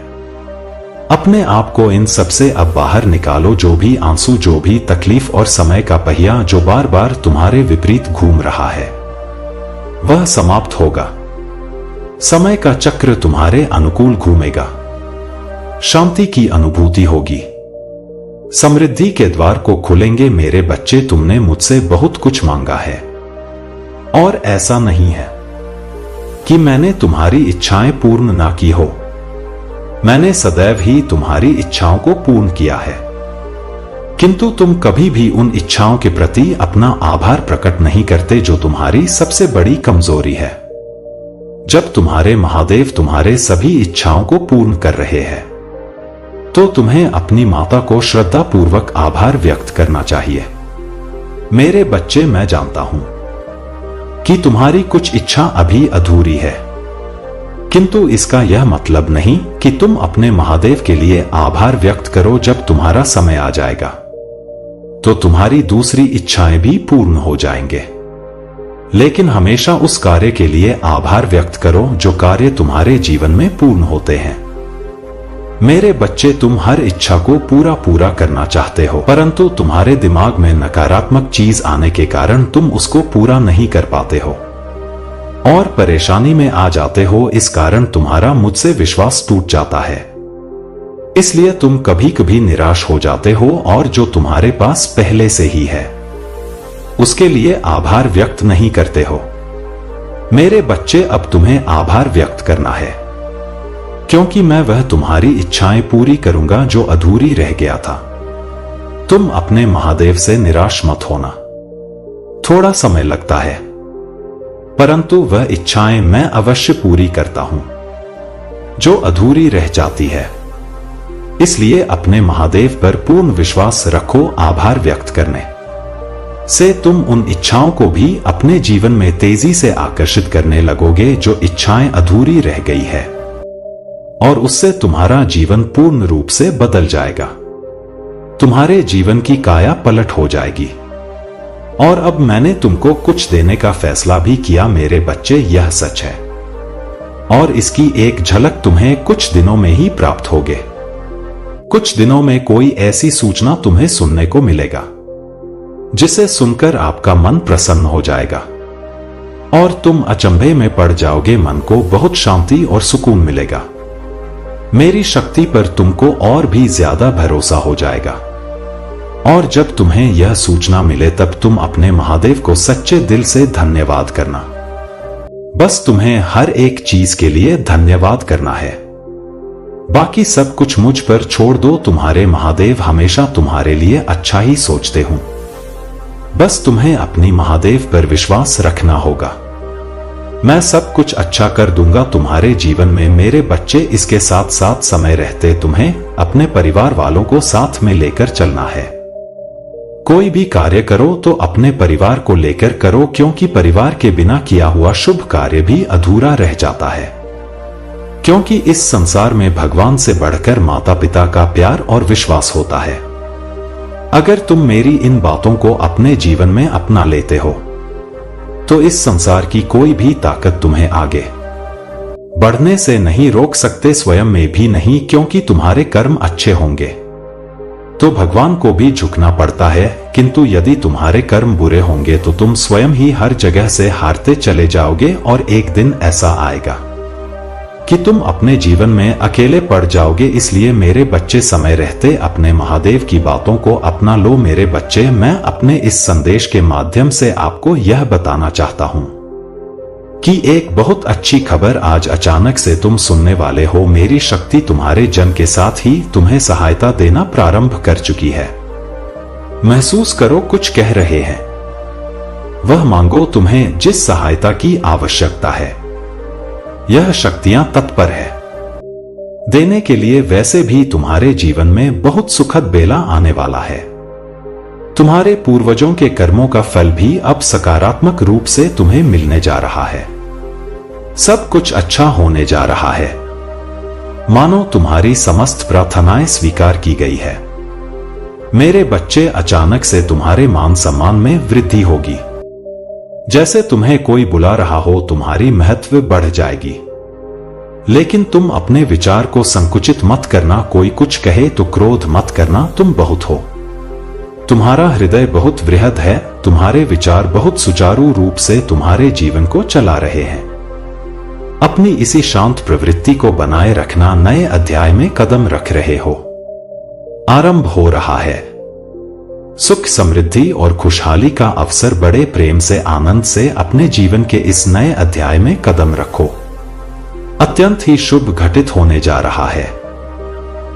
अपने आप को इन सब से अब बाहर निकालो। जो भी आंसू, जो भी तकलीफ और समय का पहिया जो बार बार तुम्हारे विपरीत घूम रहा है, वह समाप्त होगा। समय का चक्र तुम्हारे अनुकूल घूमेगा। शांति की अनुभूति होगी। समृद्धि के द्वार को खुलेंगे मेरे बच्चे। तुमने मुझसे बहुत कुछ मांगा है, और ऐसा नहीं है कि मैंने तुम्हारी इच्छाएं पूर्ण ना की हो। मैंने सदैव ही तुम्हारी इच्छाओं को पूर्ण किया है, किंतु तुम कभी भी उन इच्छाओं के प्रति अपना आभार प्रकट नहीं करते, जो तुम्हारी सबसे बड़ी कमजोरी है। जब तुम्हारे महादेव तुम्हारे सभी इच्छाओं को पूर्ण कर रहे हैं, तो तुम्हें अपनी माता को श्रद्धा पूर्वक आभार व्यक्त करना चाहिए मेरे बच्चे। मैं जानता हूं कि तुम्हारी कुछ इच्छा अभी अधूरी है, किंतु इसका यह मतलब नहीं कि तुम अपने महादेव के लिए आभार व्यक्त करो। जब तुम्हारा समय आ जाएगा तो तुम्हारी दूसरी इच्छाएं भी पूर्ण हो जाएंगे, लेकिन हमेशा उस कार्य के लिए आभार व्यक्त करो जो कार्य तुम्हारे जीवन में पूर्ण होते हैं मेरे बच्चे। तुम हर इच्छा को पूरा करना चाहते हो, परंतु तुम्हारे दिमाग में नकारात्मक चीज आने के कारण तुम उसको पूरा नहीं कर पाते हो और परेशानी में आ जाते हो। इस कारण तुम्हारा मुझसे विश्वास टूट जाता है। इसलिए तुम कभी कभी निराश हो जाते हो और जो तुम्हारे पास पहले से ही है उसके लिए आभार व्यक्त नहीं करते हो मेरे बच्चे। अब तुम्हें आभार व्यक्त करना है, क्योंकि मैं वह तुम्हारी इच्छाएं पूरी करूंगा जो अधूरी रह गया था। तुम अपने महादेव से निराश मत होना। थोड़ा समय लगता है, परंतु वह इच्छाएं मैं अवश्य पूरी करता हूं जो अधूरी रह जाती है। इसलिए अपने महादेव पर पूर्ण विश्वास रखो। आभार व्यक्त करने से तुम उन इच्छाओं को भी अपने जीवन में तेजी से आकर्षित करने लगोगे जो इच्छाएं अधूरी रह गई है, और उससे तुम्हारा जीवन पूर्ण रूप से बदल जाएगा। तुम्हारे जीवन की काया पलट हो जाएगी। और अब मैंने तुमको कुछ देने का फैसला भी किया मेरे बच्चे, यह सच है और इसकी एक झलक तुम्हें कुछ दिनों में ही प्राप्त होगे। कुछ दिनों में कोई ऐसी सूचना तुम्हें सुनने को मिलेगा जिसे सुनकर आपका मन प्रसन्न हो जाएगा और तुम अचंभे में पड़ जाओगे। मन को बहुत शांति और सुकून मिलेगा। मेरी शक्ति पर तुमको और भी ज्यादा भरोसा हो जाएगा और जब तुम्हें यह सूचना मिले तब तुम अपने महादेव को सच्चे दिल से धन्यवाद करना। बस तुम्हें हर एक चीज के लिए धन्यवाद करना है, बाकी सब कुछ मुझ पर छोड़ दो। तुम्हारे महादेव हमेशा तुम्हारे लिए अच्छा ही सोचते हूं। बस तुम्हें अपनी महादेव पर विश्वास रखना होगा। मैं सब कुछ अच्छा कर दूंगा तुम्हारे जीवन में मेरे बच्चे। इसके साथ साथ समय रहते तुम्हें अपने परिवार वालों को साथ में लेकर चलना है। कोई भी कार्य करो तो अपने परिवार को लेकर करो, क्योंकि परिवार के बिना किया हुआ शुभ कार्य भी अधूरा रह जाता है। क्योंकि इस संसार में भगवान से बढ़कर माता पिता का प्यार और विश्वास होता है। अगर तुम मेरी इन बातों को अपने जीवन में अपना लेते हो तो इस संसार की कोई भी ताकत तुम्हें आगे बढ़ने से नहीं रोक सकते, स्वयं में भी नहीं, क्योंकि तुम्हारे कर्म अच्छे होंगे तो भगवान को भी झुकना पड़ता है। किंतु यदि तुम्हारे कर्म बुरे होंगे तो तुम स्वयं ही हर जगह से हारते चले जाओगे और एक दिन ऐसा आएगा कि तुम अपने जीवन में अकेले पड़ जाओगे। इसलिए मेरे बच्चे समय रहते अपने महादेव की बातों को अपना लो। मेरे बच्चे, मैं अपने इस संदेश के माध्यम से आपको यह बताना चाहता हूं कि एक बहुत अच्छी खबर आज अचानक से तुम सुनने वाले हो। मेरी शक्ति तुम्हारे जन के साथ ही तुम्हें सहायता देना प्रारंभ कर चुकी है। महसूस करो कुछ कह रहे हैं, वह मांगो, तुम्हें जिस सहायता की आवश्यकता है यह शक्तियां तत्पर है देने के लिए। वैसे भी तुम्हारे जीवन में बहुत सुखद बेला आने वाला है। तुम्हारे पूर्वजों के कर्मों का फल भी अब सकारात्मक रूप से तुम्हें मिलने जा रहा है। सब कुछ अच्छा होने जा रहा है, मानो तुम्हारी समस्त प्रार्थनाएं स्वीकार की गई है। मेरे बच्चे, अचानक से तुम्हारे मान सम्मान में वृद्धि होगी। जैसे तुम्हें कोई बुला रहा हो, तुम्हारी महत्व बढ़ जाएगी। लेकिन तुम अपने विचार को संकुचित मत करना। कोई कुछ कहे तो क्रोध मत करना, तुम बहुत हो। तुम्हारा हृदय बहुत वृहद है। तुम्हारे विचार बहुत सुचारू रूप से तुम्हारे जीवन को चला रहे हैं। अपनी इसी शांत प्रवृत्ति को बनाए रखना। नए अध्याय में कदम रख रहे हो। आरंभ हो रहा है। सुख, समृद्धि और खुशहाली का अवसर। बड़े प्रेम से, आनंद से अपने जीवन के इस नए अध्याय में कदम रखो। अत्यंत ही शुभ घटित होने जा रहा है।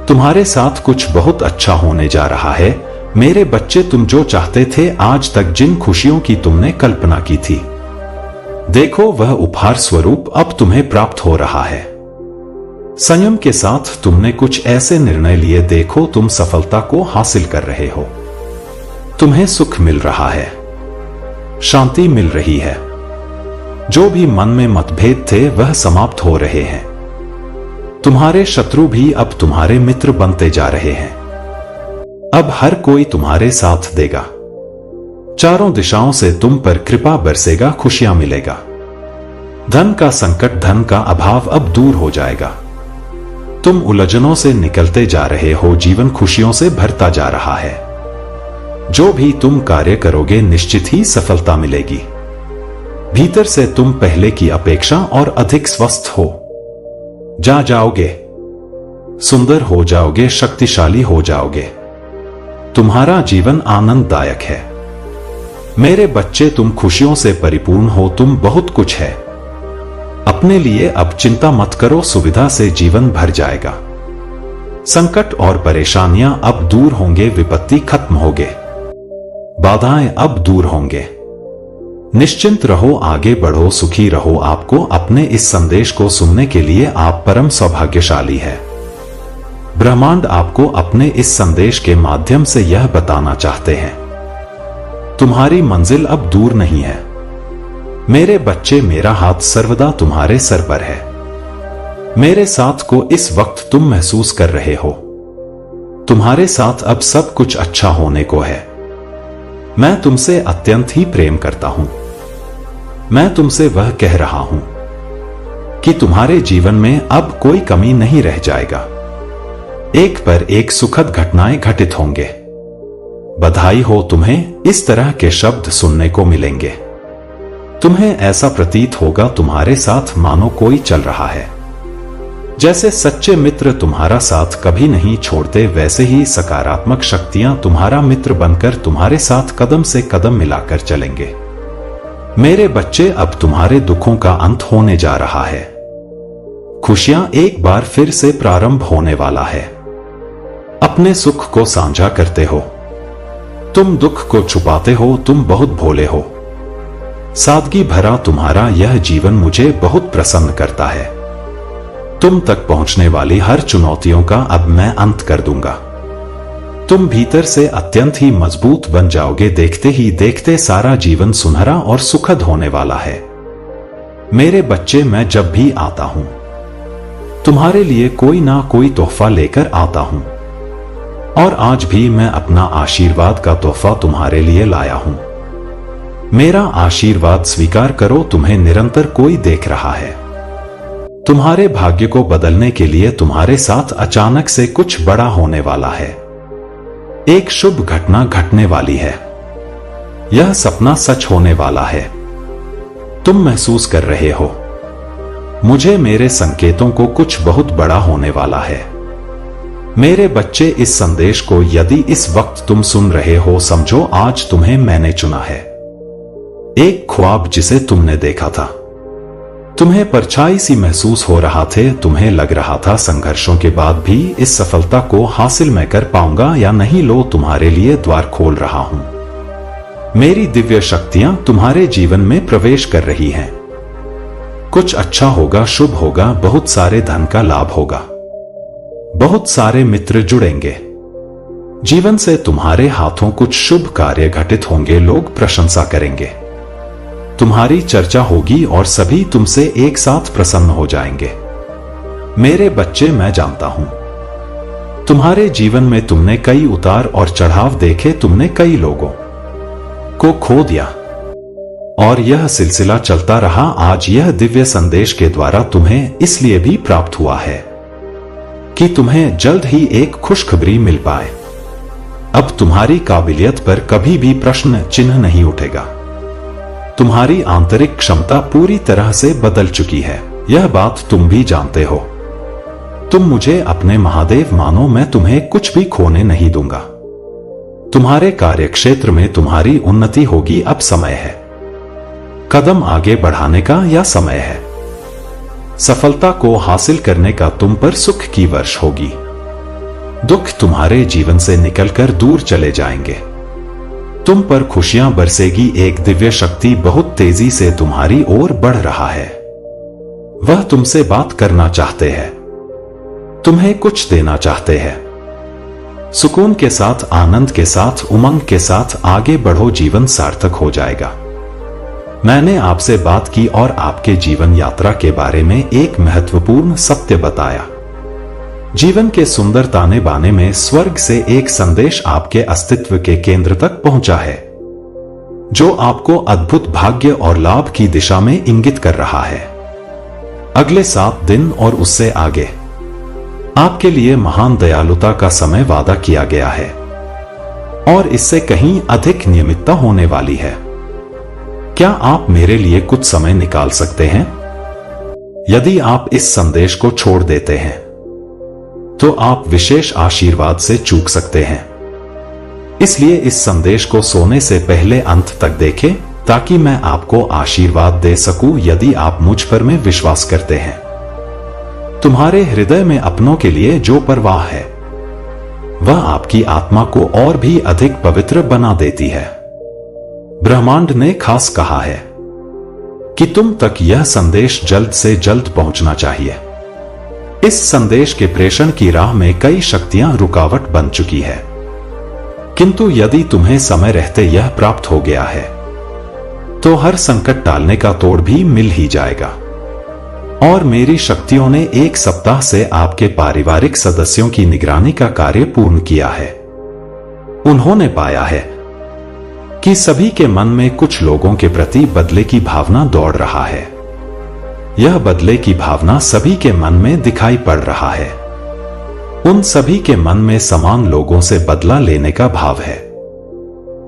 तुम्हारे साथ कुछ बहुत अच्छा होने जा रहा है। मेरे बच्चे, तुम जो चाहते थे, आज तक जिन खुशियों की तुमने कल्पना की थी, देखो वह उपहार स्वरूप अब तुम्हें प्राप्त हो रहा है। संयम के साथ तुमने कुछ ऐसे निर्णय लिए, देखो तुम सफलता को हासिल कर रहे हो। तुम्हें सुख मिल रहा है, शांति मिल रही है। जो भी मन में मतभेद थे वह समाप्त हो रहे हैं। तुम्हारे शत्रु भी अब तुम्हारे मित्र बनते जा रहे हैं। अब हर कोई तुम्हारे साथ देगा। चारों दिशाओं से तुम पर कृपा बरसेगा, खुशियां मिलेगा। धन का संकट, धन का अभाव अब दूर हो जाएगा। तुम उलझनों से निकलते जा रहे हो, जीवन खुशियों से भरता जा रहा है। जो भी तुम कार्य करोगे निश्चित ही सफलता मिलेगी। भीतर से तुम पहले की अपेक्षा और अधिक स्वस्थ हो जाओगे, सुंदर हो जाओगे, शक्तिशाली हो जाओगे। तुम्हारा जीवन आनंददायक है। मेरे बच्चे, तुम खुशियों से परिपूर्ण हो। तुम बहुत कुछ है। अपने लिए अब चिंता मत करो, सुविधा से जीवन भर जाएगा। संकट और परेशानियां अब दूर होंगे, विपत्ति खत्म होंगे, बाधाएं अब दूर होंगे। निश्चिंत रहो, आगे बढ़ो, सुखी रहो। आपको अपने इस संदेश को सुनने के लिए आप परम सौभाग्यशाली है। ब्रह्मांड आपको अपने इस संदेश के माध्यम से यह बताना चाहते हैं, तुम्हारी मंजिल अब दूर नहीं है। मेरे बच्चे, मेरा हाथ सर्वदा तुम्हारे सर पर है। मेरे साथ को इस वक्त तुम महसूस कर रहे हो। तुम्हारे साथ अब सब कुछ अच्छा होने को है। मैं तुमसे अत्यंत ही प्रेम करता हूं। मैं तुमसे वह कह रहा हूं कि तुम्हारे जीवन में अब कोई कमी नहीं रह जाएगा। एक पर एक सुखद घटनाएं घटित होंगे। बधाई हो, तुम्हें इस तरह के शब्द सुनने को मिलेंगे। तुम्हें ऐसा प्रतीत होगा तुम्हारे साथ मानो कोई चल रहा है। जैसे सच्चे मित्र तुम्हारा साथ कभी नहीं छोड़ते, वैसे ही सकारात्मक शक्तियां तुम्हारा मित्र बनकर तुम्हारे साथ कदम से कदम मिलाकर चलेंगे। मेरे बच्चे, अब तुम्हारे दुखों का अंत होने जा रहा है। खुशियां एक बार फिर से प्रारंभ होने वाला है। अपने सुख को साझा करते हो, तुम दुख को छुपाते हो, तुम बहुत भोले हो। सादगी भरा तुम्हारा यह जीवन मुझे बहुत प्रसन्न करता है। तुम तक पहुंचने वाली हर चुनौतियों का अब मैं अंत कर दूंगा। तुम भीतर से अत्यंत ही मजबूत बन जाओगे। देखते ही देखते सारा जीवन सुनहरा और सुखद होने वाला है। मेरे बच्चे, मैं जब भी आता हूं तुम्हारे लिए कोई ना कोई तोहफा लेकर आता हूं, और आज भी मैं अपना आशीर्वाद का तोहफा तुम्हारे लिए लाया हूं। मेरा आशीर्वाद स्वीकार करो। तुम्हें निरंतर कोई देख रहा है। तुम्हारे भाग्य को बदलने के लिए तुम्हारे साथ अचानक से कुछ बड़ा होने वाला है। एक शुभ घटना घटने वाली है। यह सपना सच होने वाला है। तुम महसूस कर रहे हो, मुझे मेरे संकेतों को कुछ बहुत बड़ा होने वाला है। मेरे बच्चे, इस संदेश को यदि इस वक्त तुम सुन रहे हो, समझो आज तुम्हें मैंने चुना है। एक ख्वाब जिसे तुमने देखा था, तुम्हें परछाई सी महसूस हो रहा थे। तुम्हें लग रहा था संघर्षों के बाद भी इस सफलता को हासिल मैं कर पाऊंगा या नहीं। लो, तुम्हारे लिए द्वार खोल रहा हूं। मेरी दिव्य शक्तियां तुम्हारे जीवन में प्रवेश कर रही हैं। कुछ अच्छा होगा, शुभ होगा, बहुत सारे धन का लाभ होगा, बहुत सारे मित्र जुड़ेंगे। जीवन से तुम्हारे हाथों कुछ शुभ कार्य घटित होंगे। लोग प्रशंसा करेंगे, तुम्हारी चर्चा होगी और सभी तुमसे एक साथ प्रसन्न हो जाएंगे। मेरे बच्चे, मैं जानता हूं तुम्हारे जीवन में तुमने कई उतार और चढ़ाव देखे। तुमने कई लोगों को खो दिया और यह सिलसिला चलता रहा। आज यह दिव्य संदेश के द्वारा तुम्हें इसलिए भी प्राप्त हुआ है कि तुम्हें जल्द ही एक खुशखबरी मिल पाए। अब तुम्हारी काबिलियत पर कभी भी प्रश्न चिन्ह नहीं उठेगा। तुम्हारी आंतरिक क्षमता पूरी तरह से बदल चुकी है। यह बात तुम भी जानते हो। तुम मुझे अपने महादेव मानो, मैं तुम्हें कुछ भी खोने नहीं दूंगा। तुम्हारे कार्यक्षेत्र में तुम्हारी उन्नति होगी। अब समय है कदम आगे बढ़ाने का, यह समय है सफलता को हासिल करने का। तुम पर सुख की वर्ष होगी। दुख तुम्हारे जीवन से निकलकर दूर चले जाएंगे। तुम पर खुशियां बरसेगी। एक दिव्य शक्ति बहुत तेजी से तुम्हारी ओर बढ़ रहा है। वह तुमसे बात करना चाहते हैं, तुम्हें कुछ देना चाहते हैं। सुकून के साथ, आनंद के साथ, उमंग के साथ आगे बढ़ो। जीवन सार्थक हो जाएगा। मैंने आपसे बात की और आपके जीवन यात्रा के बारे में एक महत्वपूर्ण सत्य बताया। जीवन के सुंदर ताने बाने में स्वर्ग से एक संदेश आपके अस्तित्व के केंद्र तक पहुंचा है, जो आपको अद्भुत भाग्य और लाभ की दिशा में इंगित कर रहा है। अगले 7 दिन और उससे आगे आपके लिए महान दयालुता का समय वादा किया गया है और इससे कहीं अधिक नियमितता होने वाली है। क्या आप मेरे लिए कुछ समय निकाल सकते हैं? यदि आप इस संदेश को छोड़ देते हैं तो आप विशेष आशीर्वाद से चूक सकते हैं। इसलिए इस संदेश को सोने से पहले अंत तक देखें ताकि मैं आपको आशीर्वाद दे सकूं। यदि आप मुझ पर में विश्वास करते हैं, तुम्हारे हृदय में अपनों के लिए जो परवाह है वह आपकी आत्मा को और भी अधिक पवित्र बना देती है। ब्रह्मांड ने खास कहा है कि तुम तक यह संदेश जल्द से जल्द पहुंचना चाहिए। इस संदेश के प्रेषण की राह में कई शक्तियां रुकावट बन चुकी है, किंतु यदि तुम्हें समय रहते यह प्राप्त हो गया है तो हर संकट टालने का तोड़ भी मिल ही जाएगा। और मेरी शक्तियों ने 1 सप्ताह से आपके पारिवारिक सदस्यों की निगरानी का कार्य पूर्ण किया है। उन्होंने पाया है कि सभी के मन में कुछ लोगों के प्रति बदले की भावना दौड़ रहा है। यह बदले की भावना सभी के मन में दिखाई पड़ रहा है। उन सभी के मन में समान लोगों से बदला लेने का भाव है।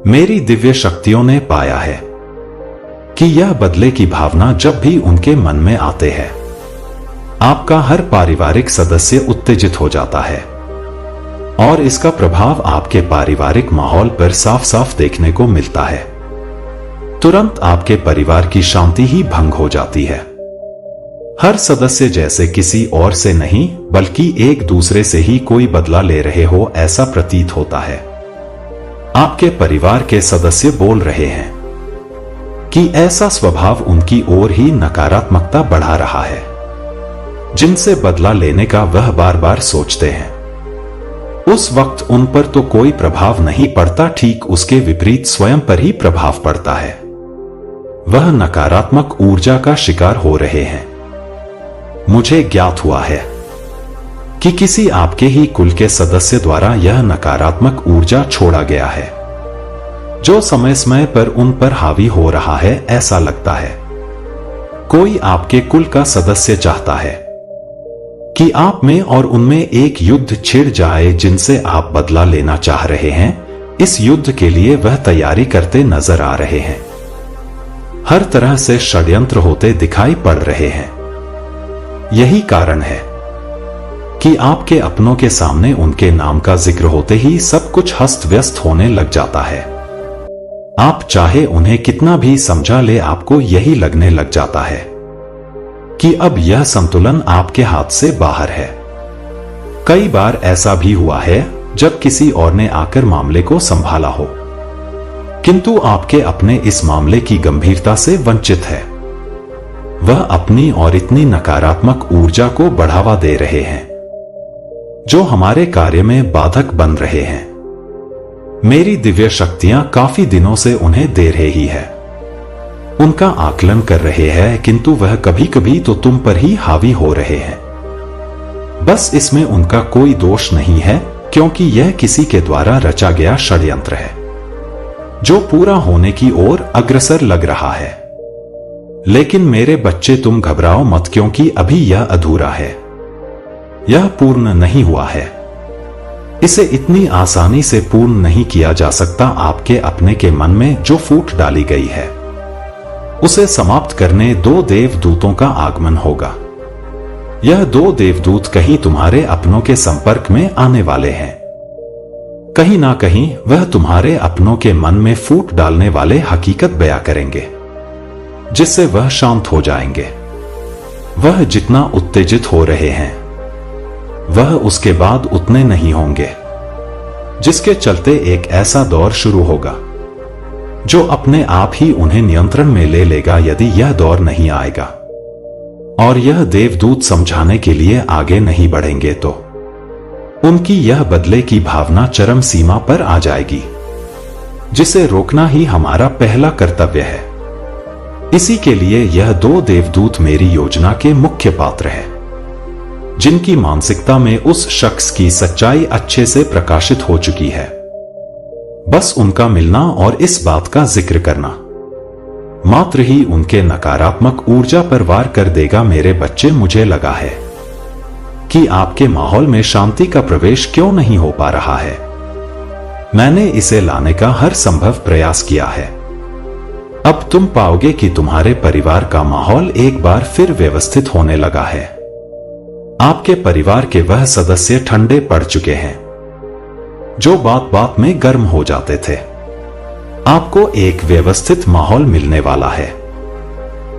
मेरी दिव्य शक्तियों ने पाया है कि यह बदले की भावना जब भी उनके मन में आते हैं, आपका हर पारिवारिक सदस्य उत्तेजित हो जाता है और इसका प्रभाव आपके पारिवारिक माहौल पर साफ साफ देखने को मिलता है। तुरंत आपके परिवार की शांति ही भंग हो जाती है। हर सदस्य जैसे किसी और से नहीं बल्कि एक दूसरे से ही कोई बदला ले रहे हो ऐसा प्रतीत होता है। आपके परिवार के सदस्य बोल रहे हैं कि ऐसा स्वभाव उनकी ओर ही नकारात्मकता बढ़ा रहा है, जिनसे बदला लेने का वह बार बार सोचते हैं। उस वक्त उन पर तो कोई प्रभाव नहीं पड़ता, ठीक उसके विपरीत स्वयं पर ही प्रभाव पड़ता है। वह नकारात्मक ऊर्जा का शिकार हो रहे हैं। मुझे ज्ञात हुआ है कि किसी आपके ही कुल के सदस्य द्वारा यह नकारात्मक ऊर्जा छोड़ा गया है, जो समय समय पर उन पर हावी हो रहा है। ऐसा लगता है कोई आपके कुल का सदस्य चाहता है कि आप में और उनमें एक युद्ध छिड़ जाए जिनसे आप बदला लेना चाह रहे हैं। इस युद्ध के लिए वह तैयारी करते नजर आ रहे हैं। हर तरह से षड्यंत्र होते दिखाई पड़ रहे हैं। यही कारण है कि आपके अपनों के सामने उनके नाम का जिक्र होते ही सब कुछ अस्त व्यस्त होने लग जाता है। आप चाहे उन्हें कितना भी समझा ले, आपको यही लगने लग जाता है कि अब यह संतुलन आपके हाथ से बाहर है। कई बार ऐसा भी हुआ है जब किसी और ने आकर मामले को संभाला हो, किंतु आपके अपने इस मामले की गंभीरता से वंचित है। वह अपनी और इतनी नकारात्मक ऊर्जा को बढ़ावा दे रहे हैं जो हमारे कार्य में बाधक बन रहे हैं। मेरी दिव्य शक्तियां काफी दिनों से उन्हें दे रही है, उनका आकलन कर रहे हैं, किंतु वह कभी कभी तो तुम पर ही हावी हो रहे हैं। बस इसमें उनका कोई दोष नहीं है, क्योंकि यह किसी के द्वारा रचा गया षड्यंत्र है जो पूरा होने की ओर अग्रसर लग रहा है। लेकिन मेरे बच्चे, तुम घबराओ मत, क्योंकि अभी यह अधूरा है, यह पूर्ण नहीं हुआ है। इसे इतनी आसानी से पूर्ण नहीं किया जा सकता। आपके अपने के मन में जो फूट डाली गई है उसे समाप्त करने 2 देवदूतों का आगमन होगा। यह 2 देवदूत कहीं तुम्हारे अपनों के संपर्क में आने वाले हैं। कहीं ना कहीं वह तुम्हारे अपनों के मन में फूट डालने वाले हकीकत बयां करेंगे, जिससे वह शांत हो जाएंगे। वह जितना उत्तेजित हो रहे हैं वह उसके बाद उतने नहीं होंगे, जिसके चलते एक ऐसा दौर शुरू होगा जो अपने आप ही उन्हें नियंत्रण में ले लेगा यदि यह दौर नहीं आएगा और यह देवदूत समझाने के लिए आगे नहीं बढ़ेंगे तो उनकी यह बदले की भावना चरम सीमा पर आ जाएगी, जिसे रोकना ही हमारा पहला कर्तव्य है। इसी के लिए यह 2 देवदूत मेरी योजना के मुख्य पात्र हैं, जिनकी मानसिकता में उस शख्स की सच्चाई अच्छे से प्रकाशित हो चुकी है। बस उनका मिलना और इस बात का जिक्र करना मात्र ही उनके नकारात्मक ऊर्जा पर वार कर देगा। मेरे बच्चे, मुझे लगा है कि आपके माहौल में शांति का प्रवेश क्यों नहीं हो पा रहा है। मैंने इसे लाने का हर संभव प्रयास किया है। अब तुम पाओगे कि तुम्हारे परिवार का माहौल एक बार फिर व्यवस्थित होने लगा है। आपके परिवार के वह सदस्य ठंडे पड़ चुके हैं जो बात बात में गर्म हो जाते थे। आपको एक व्यवस्थित माहौल मिलने वाला है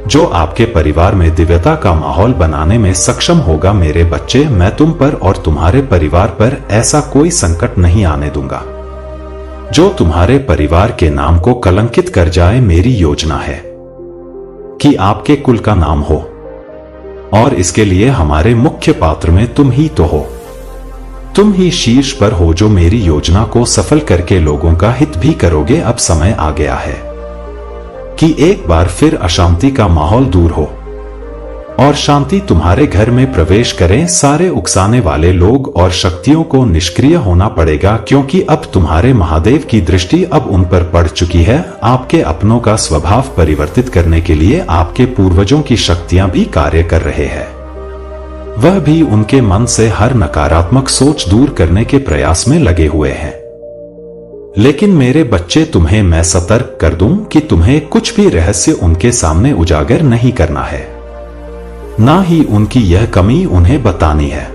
जो आपके परिवार में दिव्यता का माहौल बनाने में सक्षम होगा। मेरे बच्चे, मैं तुम पर और तुम्हारे परिवार पर ऐसा कोई संकट नहीं आने दूंगा जो तुम्हारे परिवार के नाम को कलंकित कर जाए। मेरी योजना है कि आपके कुल का नाम हो और इसके लिए हमारे मुख्य पात्र में तुम ही तो हो। तुम ही शीर्ष पर हो जो मेरी योजना को सफल करके लोगों का हित भी करोगे। अब समय आ गया है कि एक बार फिर अशांति का माहौल दूर हो और शांति तुम्हारे घर में प्रवेश करें। सारे उकसाने वाले लोग और शक्तियों को निष्क्रिय होना पड़ेगा, क्योंकि अब तुम्हारे महादेव की दृष्टि अब उन पर पड़ चुकी है। आपके अपनों का स्वभाव परिवर्तित करने के लिए आपके पूर्वजों की शक्तियां भी कार्य कर रहे हैं। वह भी उनके मन से हर नकारात्मक सोच दूर करने के प्रयास में लगे हुए हैं। लेकिन मेरे बच्चे, तुम्हें मैं सतर्क कर दूं कि तुम्हें कुछ भी रहस्य उनके सामने उजागर नहीं करना है, ना ही उनकी यह कमी उन्हें बतानी है,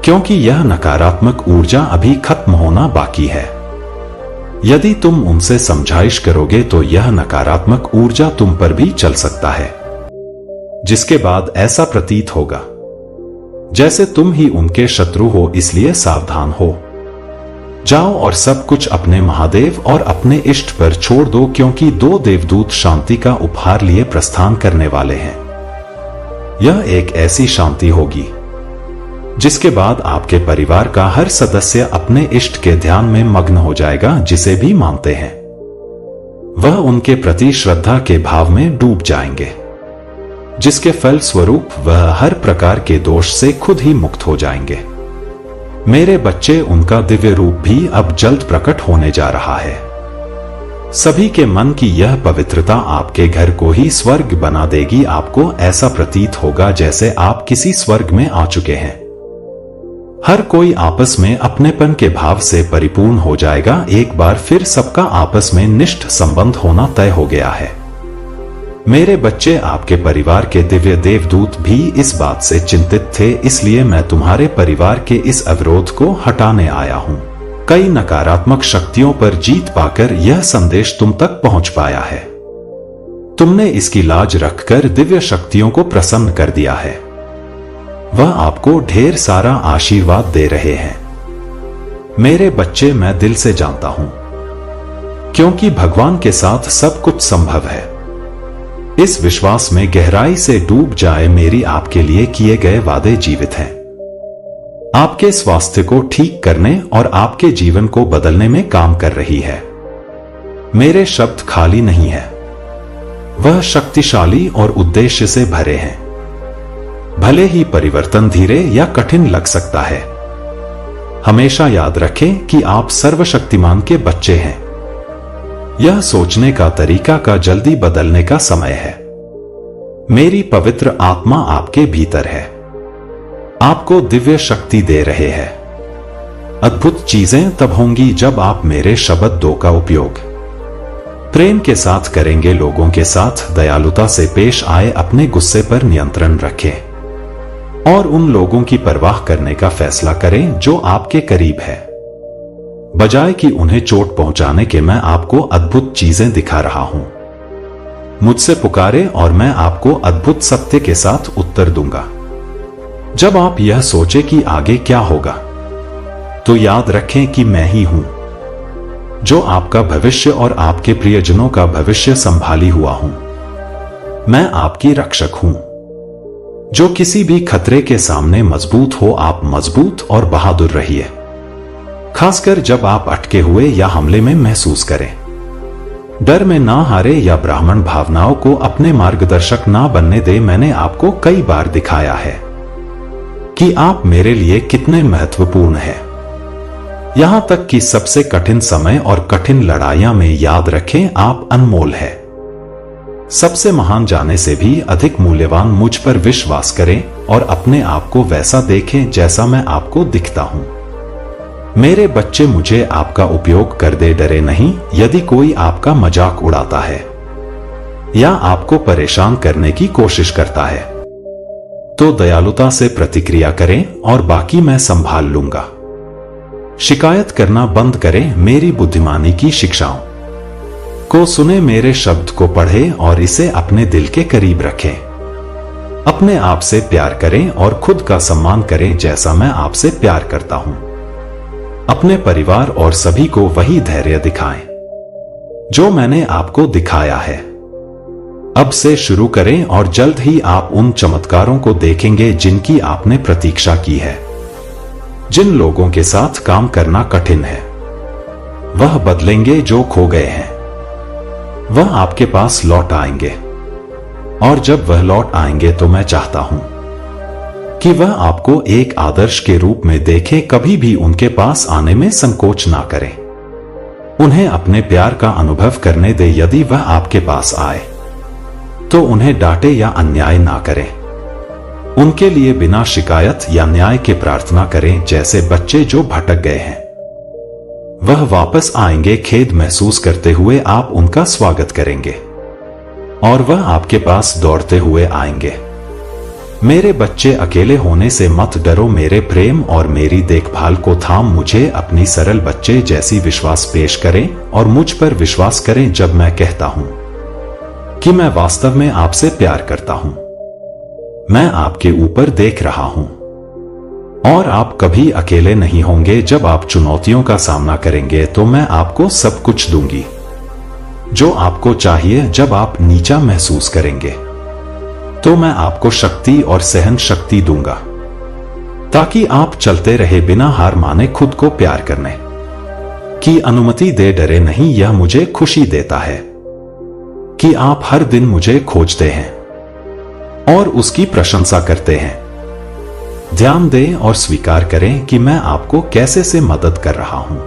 क्योंकि यह नकारात्मक ऊर्जा अभी खत्म होना बाकी है। यदि तुम उनसे समझाइश करोगे तो यह नकारात्मक ऊर्जा तुम पर भी चल सकता है, जिसके बाद ऐसा प्रतीत होगा जैसे तुम ही उनके शत्रु हो। इसलिए सावधान हो जाओ और सब कुछ अपने महादेव और अपने इष्ट पर छोड़ दो, क्योंकि 2 देवदूत शांति का उपहार लिए प्रस्थान करने वाले हैं। यह एक ऐसी शांति होगी जिसके बाद आपके परिवार का हर सदस्य अपने इष्ट के ध्यान में मग्न हो जाएगा, जिसे भी मानते हैं। वह उनके प्रति श्रद्धा के भाव में डूब जाएंगे, जिसके फल स्वरूप वह हर प्रकार के दोष से खुद ही मुक्त हो जाएंगे। मेरे बच्चे, उनका दिव्य रूप भी अब जल्द प्रकट होने जा रहा है। सभी के मन की यह पवित्रता आपके घर को ही स्वर्ग बना देगी। आपको ऐसा प्रतीत होगा जैसे आप किसी स्वर्ग में आ चुके हैं। हर कोई आपस में अपनेपन के भाव से परिपूर्ण हो जाएगा। एक बार फिर सबका आपस में निष्ठ संबंध होना तय हो गया है। मेरे बच्चे, आपके परिवार के दिव्य देवदूत भी इस बात से चिंतित थे, इसलिए मैं तुम्हारे परिवार के इस अवरोध को हटाने आया हूं। कई नकारात्मक शक्तियों पर जीत पाकर यह संदेश तुम तक पहुंच पाया है। तुमने इसकी लाज रखकर दिव्य शक्तियों को प्रसन्न कर दिया है। वह आपको ढेर सारा आशीर्वाद दे रहे हैं। मेरे बच्चे, मैं दिल से जानता हूं, क्योंकि भगवान के साथ सब कुछ संभव है। इस विश्वास में गहराई से डूब जाए। मेरी आपके लिए किए गए वादे जीवित हैं। आपके स्वास्थ्य को ठीक करने और आपके जीवन को बदलने में काम कर रही है। मेरे शब्द खाली नहीं है, वह शक्तिशाली और उद्देश्य से भरे हैं। भले ही परिवर्तन धीरे या कठिन लग सकता है, हमेशा याद रखें कि आप सर्वशक्तिमान के बच्चे हैं। यह सोचने का तरीका का जल्दी बदलने का समय है। मेरी पवित्र आत्मा आपके भीतर है, आपको दिव्य शक्ति दे रहे हैं। अद्भुत चीजें तब होंगी जब आप मेरे शब्द 2 का उपयोग प्रेम के साथ करेंगे। लोगों के साथ दयालुता से पेश आए, अपने गुस्से पर नियंत्रण रखें और उन लोगों की परवाह करने का फैसला करें जो आपके करीब है, बजाय कि उन्हें चोट पहुंचाने के। मैं आपको अद्भुत चीजें दिखा रहा हूं। मुझसे पुकारे और मैं आपको अद्भुत सत्य के साथ उत्तर दूंगा। जब आप यह सोचे कि आगे क्या होगा, तो याद रखें कि मैं ही हूं जो आपका भविष्य और आपके प्रियजनों का भविष्य संभाली हुआ हूं। मैं आपकी रक्षक हूं, जो किसी भी खतरे के सामने मजबूत हो। आप मजबूत और बहादुर रहिए, खासकर जब आप अटके हुए या हमले में महसूस करें। डर में ना हारे या ब्राह्मण भावनाओं को अपने मार्गदर्शक ना बनने दे। मैंने आपको कई बार दिखाया है कि आप मेरे लिए कितने महत्वपूर्ण हैं। यहां तक कि सबसे कठिन समय और कठिन लड़ाइयां में याद रखें, आप अनमोल हैं। सबसे महान जाने से भी अधिक मूल्यवान। मुझ पर विश्वास करें और अपने आप को वैसा देखें जैसा मैं आपको दिखता हूं। मेरे बच्चे, मुझे आपका उपयोग कर दे, डरे नहीं। यदि कोई आपका मजाक उड़ाता है या आपको परेशान करने की कोशिश करता है, तो दयालुता से प्रतिक्रिया करें और बाकी मैं संभाल लूंगा। शिकायत करना बंद करें। मेरी बुद्धिमानी की शिक्षाओं को सुने, मेरे शब्द को पढ़ें और इसे अपने दिल के करीब रखें। अपने आप से प्यार करें और खुद का सम्मान करें जैसा मैं आपसे प्यार करता हूं। अपने परिवार और सभी को वही धैर्य दिखाएं जो मैंने आपको दिखाया है। अब से शुरू करें और जल्द ही आप उन चमत्कारों को देखेंगे जिनकी आपने प्रतीक्षा की है। जिन लोगों के साथ काम करना कठिन है, वह बदलेंगे। जो खो गए हैं, वह आपके पास लौट आएंगे। और जब वह लौट आएंगे तो मैं चाहता हूं कि वह आपको एक आदर्श के रूप में देखें, कभी भी उनके पास आने में संकोच ना करें। उन्हें अपने प्यार का अनुभव करने दे। यदि वह आपके पास आए तो उन्हें डांटे या अन्याय ना करें। उनके लिए बिना शिकायत या न्याय के प्रार्थना करें, जैसे बच्चे जो भटक गए हैं। वह वापस आएंगे, खेद महसूस करते हुए आप उनका स्वागत करेंगे और वह आपके पास दौड़ते हुए आएंगे। मेरे बच्चे, अकेले होने से मत डरो। मेरे प्रेम और मेरी देखभाल को थाम मुझे अपनी सरल बच्चे जैसी विश्वास पेश करें और मुझ पर विश्वास करें जब मैं कहता हूं कि मैं वास्तव में आपसे प्यार करता हूं। मैं आपके ऊपर देख रहा हूं और आप कभी अकेले नहीं होंगे। जब आप चुनौतियों का सामना करेंगे तो मैं आपको सब कुछ दूंगी जो आपको चाहिए। जब आप नीचा महसूस करेंगे तो मैं आपको शक्ति और सहन शक्ति दूंगा, ताकि आप चलते रहे बिना हार माने। खुद को प्यार करने की अनुमति दे, डरे नहीं। यह मुझे खुशी देता है कि आप हर दिन मुझे खोजते हैं और उसकी प्रशंसा करते हैं। ध्यान दें और स्वीकार करें कि मैं आपको कैसे से मदद कर रहा हूं।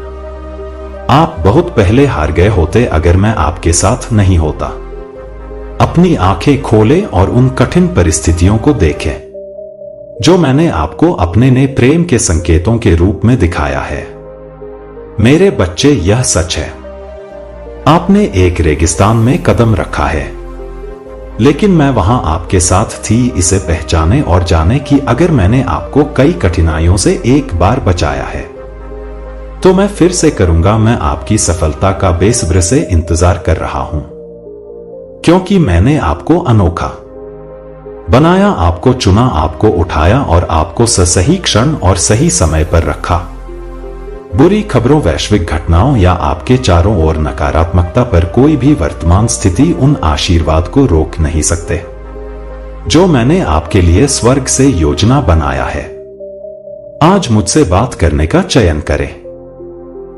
आप बहुत पहले हार गए होते अगर मैं आपके साथ नहीं होता। अपनी आंखें खोलें और उन कठिन परिस्थितियों को देखें जो मैंने आपको अपने नए प्रेम के संकेतों के रूप में दिखाया है। मेरे बच्चे, यह सच है, आपने एक रेगिस्तान में कदम रखा है, लेकिन मैं वहां आपके साथ थी। इसे पहचाने और जाने कि अगर मैंने आपको कई कठिनाइयों से एक बार बचाया है तो मैं फिर से करूंगा। मैं आपकी सफलता का बेसब्र से इंतजार कर रहा हूं, क्योंकि मैंने आपको अनोखा बनाया, आपको चुना, आपको उठाया और आपको सही क्षण और सही समय पर रखा। बुरी खबरों, वैश्विक घटनाओं या आपके चारों ओर नकारात्मकता पर कोई भी वर्तमान स्थिति उन आशीर्वाद को रोक नहीं सकते जो मैंने आपके लिए स्वर्ग से योजना बनाया है। आज मुझसे बात करने का चयन करें।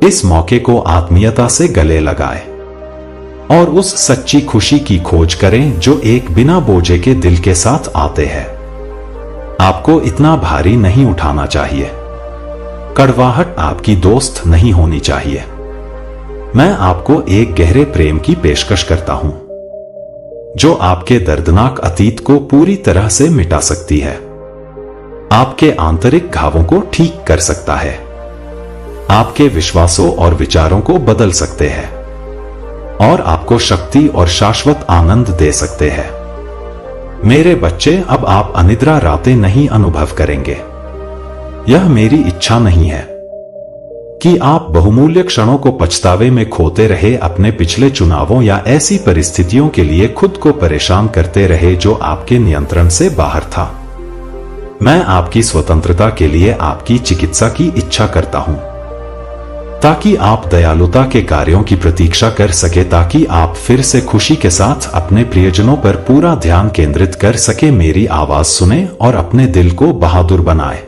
इस मौके को आत्मीयता से गले लगाएं और उस सच्ची खुशी की खोज करें जो एक बिना बोझे के दिल के साथ आते हैं। आपको इतना भारी नहीं उठाना चाहिए। कड़वाहट आपकी दोस्त नहीं होनी चाहिए। मैं आपको एक गहरे प्रेम की पेशकश करता हूं जो आपके दर्दनाक अतीत को पूरी तरह से मिटा सकती है, आपके आंतरिक घावों को ठीक कर सकता है, आपके विश्वासों और विचारों को बदल सकते हैं और आपको शक्ति और शाश्वत आनंद दे सकते हैं। मेरे बच्चे, अब आप अनिद्रा रातें नहीं अनुभव करेंगे। यह मेरी इच्छा नहीं है कि आप बहुमूल्य क्षणों को पछतावे में खोते रहे, अपने पिछले चुनावों या ऐसी परिस्थितियों के लिए खुद को परेशान करते रहे जो आपके नियंत्रण से बाहर था। मैं आपकी स्वतंत्रता के लिए आपकी चिकित्सा की इच्छा करता हूं, ताकि आप दयालुता के कार्यों की प्रतीक्षा कर सके, ताकि आप फिर से खुशी के साथ अपने प्रियजनों पर पूरा ध्यान केंद्रित कर सके। मेरी आवाज सुने और अपने दिल को बहादुर बनाए,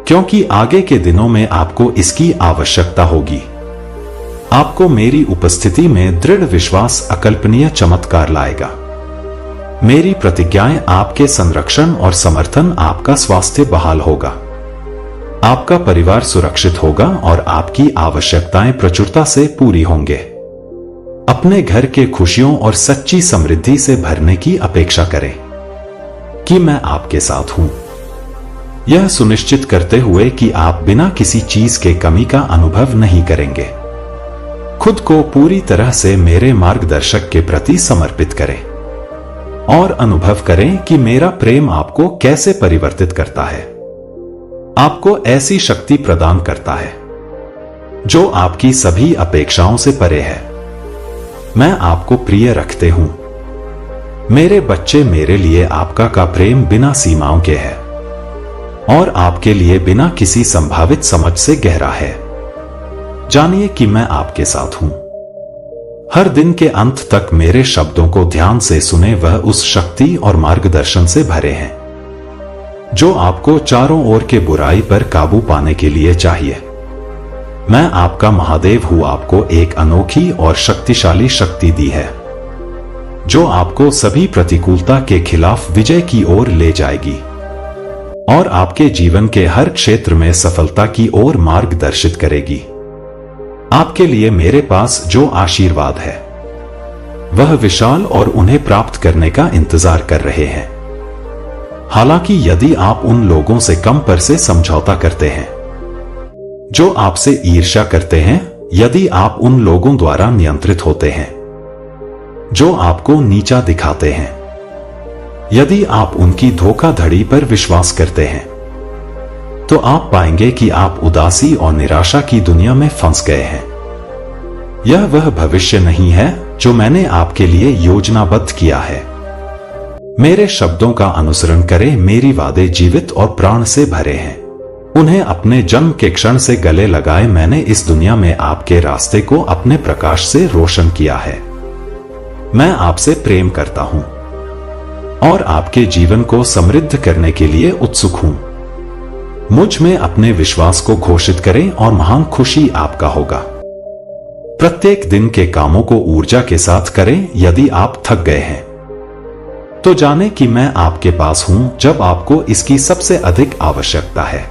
क्योंकि आगे के दिनों में आपको इसकी आवश्यकता होगी। आपको मेरी उपस्थिति में दृढ़ विश्वास अकल्पनीय चमत्कार लाएगा। मेरी प्रतिज्ञाएं आपके संरक्षण और समर्थन, आपका स्वास्थ्य बहाल होगा, आपका परिवार सुरक्षित होगा और आपकी आवश्यकताएं प्रचुरता से पूरी होंगे। अपने घर के खुशियों और सच्ची समृद्धि से भरने की अपेक्षा करें कि मैं आपके साथ हूं, यह सुनिश्चित करते हुए कि आप बिना किसी चीज के कमी का अनुभव नहीं करेंगे। खुद को पूरी तरह से मेरे मार्गदर्शक के प्रति समर्पित करें और अनुभव करें कि मेरा प्रेम आपको कैसे परिवर्तित करता है, आपको ऐसी शक्ति प्रदान करता है जो आपकी सभी अपेक्षाओं से परे है। मैं आपको प्रिय रखते हूं। मेरे बच्चे, मेरे लिए आपका का प्रेम बिना सीमाओं के है और आपके लिए बिना किसी संभावित समझ से गहरा है। जानिए कि मैं आपके साथ हूं। हर दिन के अंत तक मेरे शब्दों को ध्यान से सुने, वह उस शक्ति और मार्गदर्शन से भरे हैं जो आपको चारों ओर के बुराई पर काबू पाने के लिए चाहिए। मैं आपका महादेव हूं, आपको एक अनोखी और शक्तिशाली शक्ति दी है जो आपको सभी प्रतिकूलता के खिलाफ विजय की ओर ले जाएगी और आपके जीवन के हर क्षेत्र में सफलता की ओर मार्गदर्शित करेगी। आपके लिए मेरे पास जो आशीर्वाद है वह विशाल और उन्हें प्राप्त करने का इंतजार कर रहे हैं। हालांकि यदि आप उन लोगों से कम पर से समझौता करते हैं जो आपसे ईर्ष्या करते हैं, यदि आप उन लोगों द्वारा नियंत्रित होते हैं जो आपको नीचा दिखाते हैं, यदि आप उनकी धोखाधड़ी पर विश्वास करते हैं, तो आप पाएंगे कि आप उदासी और निराशा की दुनिया में फंस गए हैं। यह वह भविष्य नहीं है जो मैंने आपके लिए योजनाबद्ध किया है। मेरे शब्दों का अनुसरण करें। मेरी वादे जीवित और प्राण से भरे हैं। उन्हें अपने जन्म के क्षण से गले लगाए। मैंने इस दुनिया में आपके रास्ते को अपने प्रकाश से रोशन किया है। मैं आपसे प्रेम करता हूं और आपके जीवन को समृद्ध करने के लिए उत्सुक हूं। मुझ में अपने विश्वास को घोषित करें और महान खुशी आपका होगा। प्रत्येक दिन के कामों को ऊर्जा के साथ करें। यदि आप थक गए हैं तो जाने कि मैं आपके पास हूं जब आपको इसकी सबसे अधिक आवश्यकता है।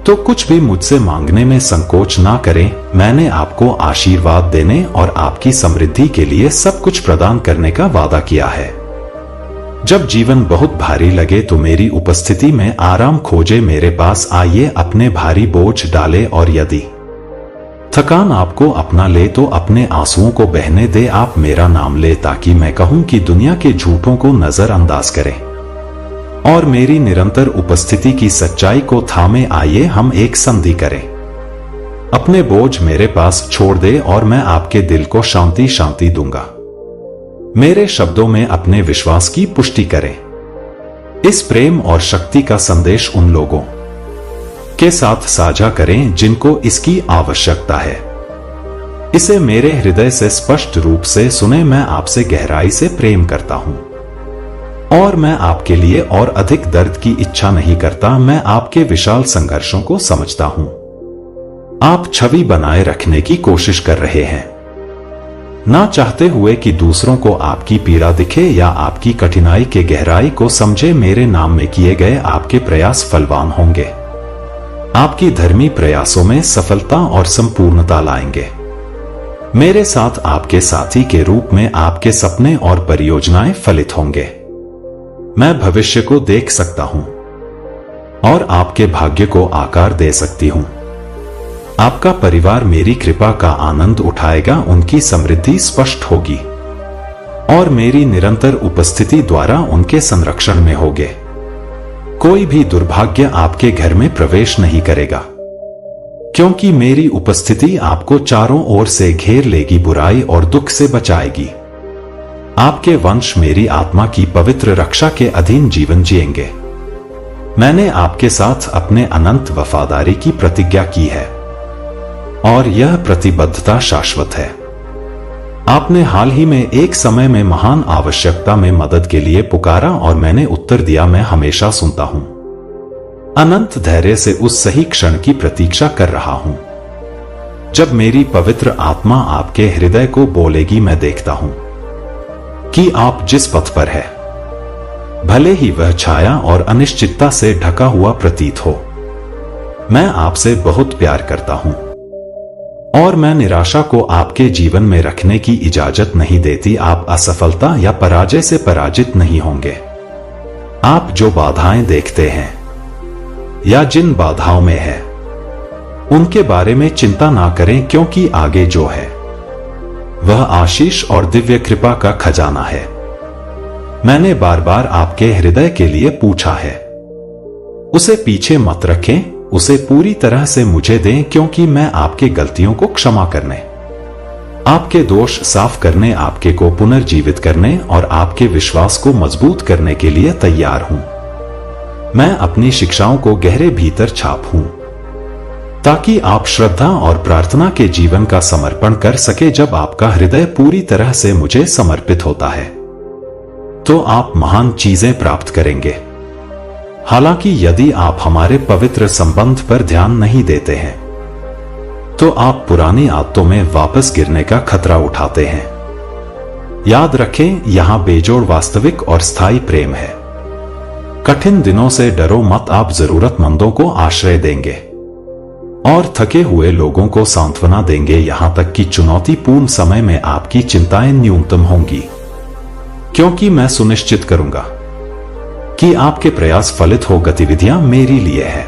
तो कुछ भी मुझसे मांगने में संकोच ना करें। मैंने आपको आशीर्वाद देने और आपकी समृद्धि के लिए सब कुछ प्रदान करने का वादा किया है। जब जीवन बहुत भारी लगे तो मेरी उपस्थिति में आराम खोजे। मेरे पास आइए, अपने भारी बोझ डाले और यदि थकान आपको अपना ले तो अपने आंसुओं को बहने दे। आप मेरा नाम ले ताकि मैं कहूं कि दुनिया के झूठों को नजरअंदाज करें और मेरी निरंतर उपस्थिति की सच्चाई को थामे। आइए हम एक संधि करें। अपने बोझ मेरे पास छोड़ दे और मैं आपके दिल को शांति शांति दूंगा। मेरे शब्दों में अपने विश्वास की पुष्टि करें। इस प्रेम और शक्ति का संदेश उन लोगों के साथ साझा करें जिनको इसकी आवश्यकता है। इसे मेरे हृदय से स्पष्ट रूप से सुने। मैं आपसे गहराई से प्रेम करता हूं और मैं आपके लिए और अधिक दर्द की इच्छा नहीं करता। मैं आपके विशाल संघर्षों को समझता हूं। आप छवि बनाए रखने की कोशिश कर रहे हैं, ना चाहते हुए कि दूसरों को आपकी पीड़ा दिखे या आपकी कठिनाई के गहराई को समझे। मेरे नाम में किए गए आपके प्रयास फलवान होंगे। आपकी धर्मी प्रयासों में सफलता और संपूर्णता लाएंगे। मेरे साथ आपके साथी के रूप में आपके सपने और परियोजनाएं फलित होंगे। मैं भविष्य को देख सकता हूं और आपके भाग्य को आकार दे सकती हूं। आपका परिवार मेरी कृपा का आनंद उठाएगा। उनकी समृद्धि स्पष्ट होगी और मेरी निरंतर उपस्थिति द्वारा उनके संरक्षण में होगे। कोई भी दुर्भाग्य आपके घर में प्रवेश नहीं करेगा, क्योंकि मेरी उपस्थिति आपको चारों ओर से घेर लेगी, बुराई और दुख से बचाएगी। आपके वंश मेरी आत्मा की पवित्र रक्षा के अधीन जीवन जिएंगे। मैंने आपके साथ अपने अनंत वफादारी की प्रतिज्ञा की है और यह प्रतिबद्धता शाश्वत है। आपने हाल ही में एक समय में महान आवश्यकता में मदद के लिए पुकारा और मैंने उत्तर दिया। मैं हमेशा सुनता हूं, अनंत धैर्य से उस सही क्षण की प्रतीक्षा कर रहा हूं जब मेरी पवित्र आत्मा आपके हृदय को बोलेगी। मैं देखता हूं कि आप जिस पथ पर है, भले ही वह छाया और अनिश्चितता से ढका हुआ प्रतीत हो, मैं आपसे बहुत प्यार करता हूं और मैं निराशा को आपके जीवन में रखने की इजाजत नहीं देती। आप असफलता या पराजय से पराजित नहीं होंगे। आप जो बाधाएं देखते हैं या जिन बाधाओं में है, उनके बारे में चिंता ना करें, क्योंकि आगे जो है वह आशीष और दिव्य कृपा का खजाना है। मैंने बार बार आपके हृदय के लिए पूछा है। उसे पीछे मत रखें, उसे पूरी तरह से मुझे दें, क्योंकि मैं आपके गलतियों को क्षमा करने, आपके दोष साफ करने, आपके को पुनर्जीवित करने और आपके विश्वास को मजबूत करने के लिए तैयार हूं। मैं अपनी शिक्षाओं को गहरे भीतर छाप हूं ताकि आप श्रद्धा और प्रार्थना के जीवन का समर्पण कर सके। जब आपका हृदय पूरी तरह से मुझे समर्पित होता है तो आप महान चीजें प्राप्त करेंगे। हालांकि यदि आप हमारे पवित्र संबंध पर ध्यान नहीं देते हैं तो आप पुरानी आदतों में वापस गिरने का खतरा उठाते हैं। याद रखें, यहां बेजोड़ वास्तविक और स्थायी प्रेम है। कठिन दिनों से डरो मत, आप जरूरतमंदों को आश्रय देंगे और थके हुए लोगों को सांत्वना देंगे। यहां तक कि चुनौतीपूर्ण समय में आपकी चिंताएं न्यूनतम होंगी, क्योंकि मैं सुनिश्चित करूंगा कि आपके प्रयास फलित हो। गतिविधियां मेरी लिए है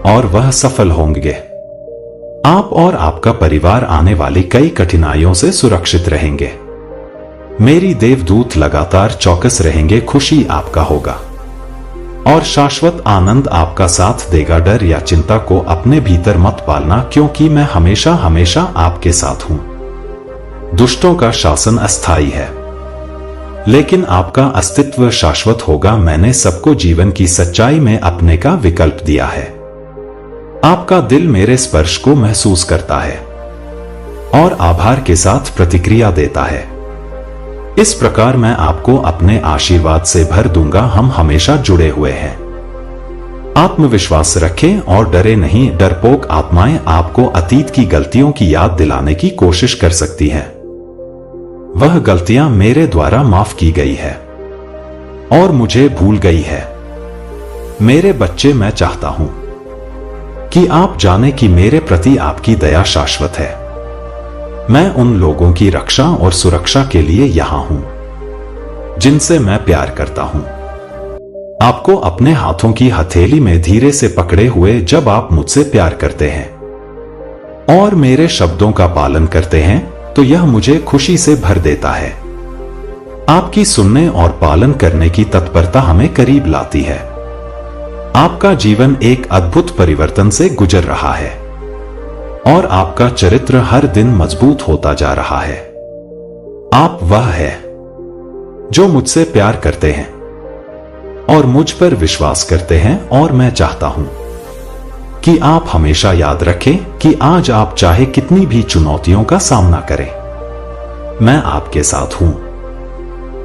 और वह सफल होंगे। आप और आपका परिवार आने वाली कई कठिनाइयों से सुरक्षित रहेंगे। मेरी देवदूत लगातार चौकस रहेंगे। खुशी आपका होगा और शाश्वत आनंद आपका साथ देगा। डर या चिंता को अपने भीतर मत पालना, क्योंकि मैं हमेशा हमेशा आपके साथ हूं। दुष्टों का शासन अस्थायी है, लेकिन आपका अस्तित्व शाश्वत होगा। मैंने सबको जीवन की सच्चाई में अपने का विकल्प दिया है। आपका दिल मेरे स्पर्श को महसूस करता है और आभार के साथ प्रतिक्रिया देता है। इस प्रकार मैं आपको अपने आशीर्वाद से भर दूंगा। हम हमेशा जुड़े हुए हैं। आत्मविश्वास रखें और डरे नहीं। डरपोक आत्माएं आपको अतीत की गलतियों की याद दिलाने की कोशिश कर सकती हैं। वह गलतियां मेरे द्वारा माफ की गई है और मुझे भूल गई है। मेरे बच्चे, मैं चाहता हूं कि आप जाने कि मेरे प्रति आपकी दया शाश्वत है। मैं उन लोगों की रक्षा और सुरक्षा के लिए यहां हूं जिनसे मैं प्यार करता हूं। आपको अपने हाथों की हथेली में धीरे से पकड़े हुए, जब आप मुझसे प्यार करते हैं और मेरे शब्दों का पालन करते हैं, तो यह मुझे खुशी से भर देता है। आपकी सुनने और पालन करने की तत्परता हमें करीब लाती है। आपका जीवन एक अद्भुत परिवर्तन से गुजर रहा है और आपका चरित्र हर दिन मजबूत होता जा रहा है। आप वह है जो मुझसे प्यार करते हैं और मुझ पर विश्वास करते हैं, और मैं चाहता हूं कि आप हमेशा याद रखें कि आज आप चाहे कितनी भी चुनौतियों का सामना करें, मैं आपके साथ हूं।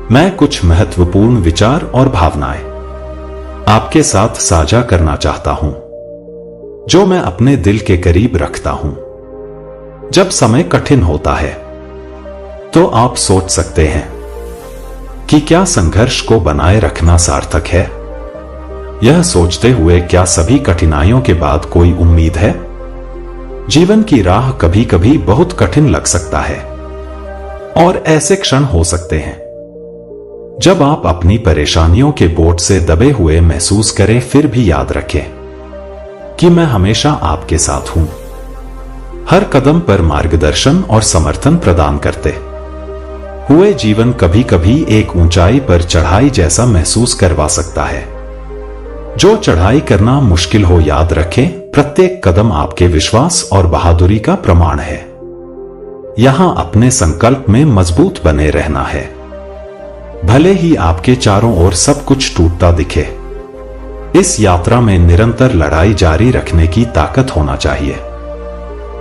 मैं कुछ महत्वपूर्ण विचार और भावनाएं आपके साथ साझा करना चाहता हूं, जो मैं अपने दिल के करीब रखता हूं। जब समय कठिन होता है, तो आप सोच सकते हैं कि क्या संघर्ष को बनाए रखना सार्थक है? यह सोचते हुए, क्या सभी कठिनाइयों के बाद कोई उम्मीद है? जीवन की राह कभी कभी बहुत कठिन लग सकता है और ऐसे क्षण हो सकते हैं जब आप अपनी परेशानियों के बोझ से दबे हुए महसूस करें। फिर भी याद रखें कि मैं हमेशा आपके साथ हूं, हर कदम पर मार्गदर्शन और समर्थन प्रदान करते हुए। जीवन कभी कभी एक ऊंचाई पर चढ़ाई जैसा महसूस करवा सकता है। जो चढ़ाई करना मुश्किल हो, याद रखें, प्रत्येक कदम आपके विश्वास और बहादुरी का प्रमाण है। यहां अपने संकल्प में मजबूत बने रहना है, भले ही आपके चारों ओर सब कुछ टूटता दिखे। इस यात्रा में निरंतर लड़ाई जारी रखने की ताकत होना चाहिए।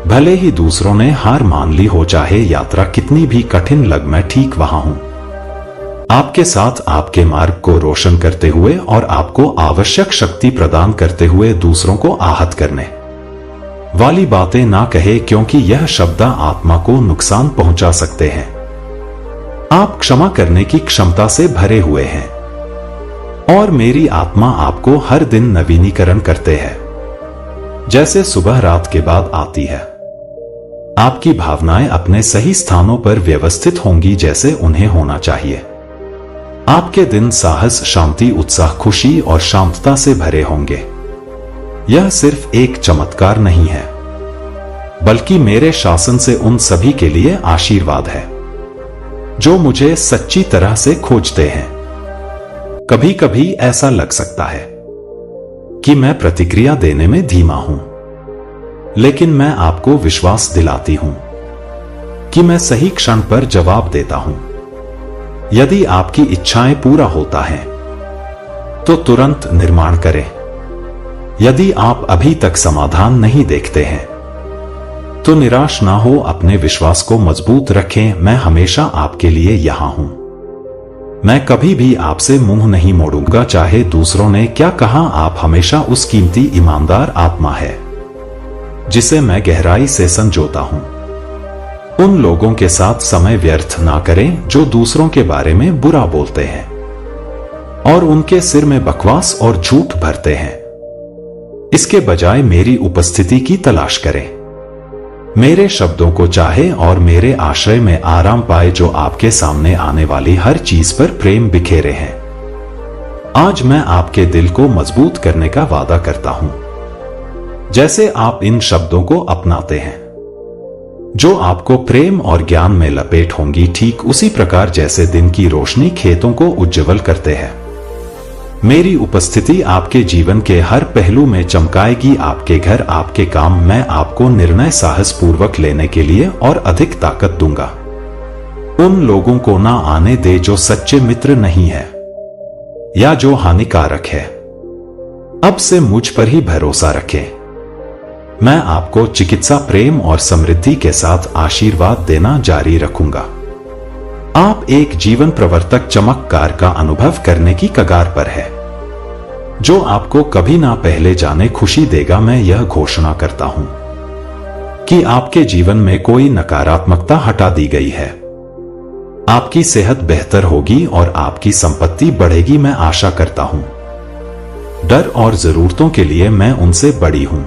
भले ही दूसरों ने हार मान ली हो, चाहे यात्रा कितनी भी कठिन लग, मैं ठीक वहां हूं, आपके साथ, आपके मार्ग को रोशन करते हुए और आपको आवश्यक शक्ति प्रदान करते हुए। दूसरों को आहत करने वाली बातें ना कहे, क्योंकि यह शब्द आत्मा को नुकसान पहुंचा सकते हैं। आप क्षमा करने की क्षमता से भरे हुए हैं और मेरी आत्मा आपको हर दिन नवीनीकरण करते हैं, जैसे सुबह रात के बाद आती है। आपकी भावनाएं अपने सही स्थानों पर व्यवस्थित होंगी, जैसे उन्हें होना चाहिए। आपके दिन साहस, शांति, उत्साह, खुशी और शांतता से भरे होंगे। यह सिर्फ एक चमत्कार नहीं है, बल्कि मेरे शासन से उन सभी के लिए आशीर्वाद है जो मुझे सच्ची तरह से खोजते हैं। कभी कभी ऐसा लग सकता है कि मैं प्रतिक्रिया देने में धीमा हूं, लेकिन मैं आपको विश्वास दिलाती हूं कि मैं सही क्षण पर जवाब देता हूं। यदि आपकी इच्छाएं पूरा होता है, तो तुरंत निर्माण करें। यदि आप अभी तक समाधान नहीं देखते हैं, तो निराश ना हो, अपने विश्वास को मजबूत रखें। मैं हमेशा आपके लिए यहां हूं। मैं कभी भी आपसे मुंह नहीं मोड़ूंगा, चाहे दूसरों ने क्या कहा। आप हमेशा उस कीमती, ईमानदार आत्मा है जिसे मैं गहराई से संजोता हूं। उन लोगों के साथ समय व्यर्थ ना करें जो दूसरों के बारे में बुरा बोलते हैं और उनके सिर में बकवास और झूठ भरते हैं। इसके बजाय मेरी उपस्थिति की तलाश करें, मेरे शब्दों को चाहे और मेरे आश्रय में आराम पाए, जो आपके सामने आने वाली हर चीज पर प्रेम बिखेरे हैं। आज मैं आपके दिल को मजबूत करने का वादा करता हूं। जैसे आप इन शब्दों को अपनाते हैं जो आपको प्रेम और ज्ञान में लपेट होंगी, ठीक उसी प्रकार जैसे दिन की रोशनी खेतों को उज्ज्वल करते हैं, मेरी उपस्थिति आपके जीवन के हर पहलू में चमकाएगी। आपके घर, आपके काम, मैं आपको निर्णय साहस पूर्वक लेने के लिए और अधिक ताकत दूंगा। उन लोगों को ना आने दे जो सच्चे मित्र नहीं है या जो हानिकारक है। अब से मुझ पर ही भरोसा रखें। मैं आपको चिकित्सा, प्रेम और समृद्धि के साथ आशीर्वाद देना जारी रखूंगा। आप एक जीवन प्रवर्तक चमत्कार का अनुभव करने की कगार पर है, जो आपको कभी ना पहले जाने खुशी देगा। मैं यह घोषणा करता हूं कि आपके जीवन में कोई नकारात्मकता हटा दी गई है। आपकी सेहत बेहतर होगी और आपकी संपत्ति बढ़ेगी। मैं आशा करता हूं डर और जरूरतों के लिए मैं उनसे बड़ी हूं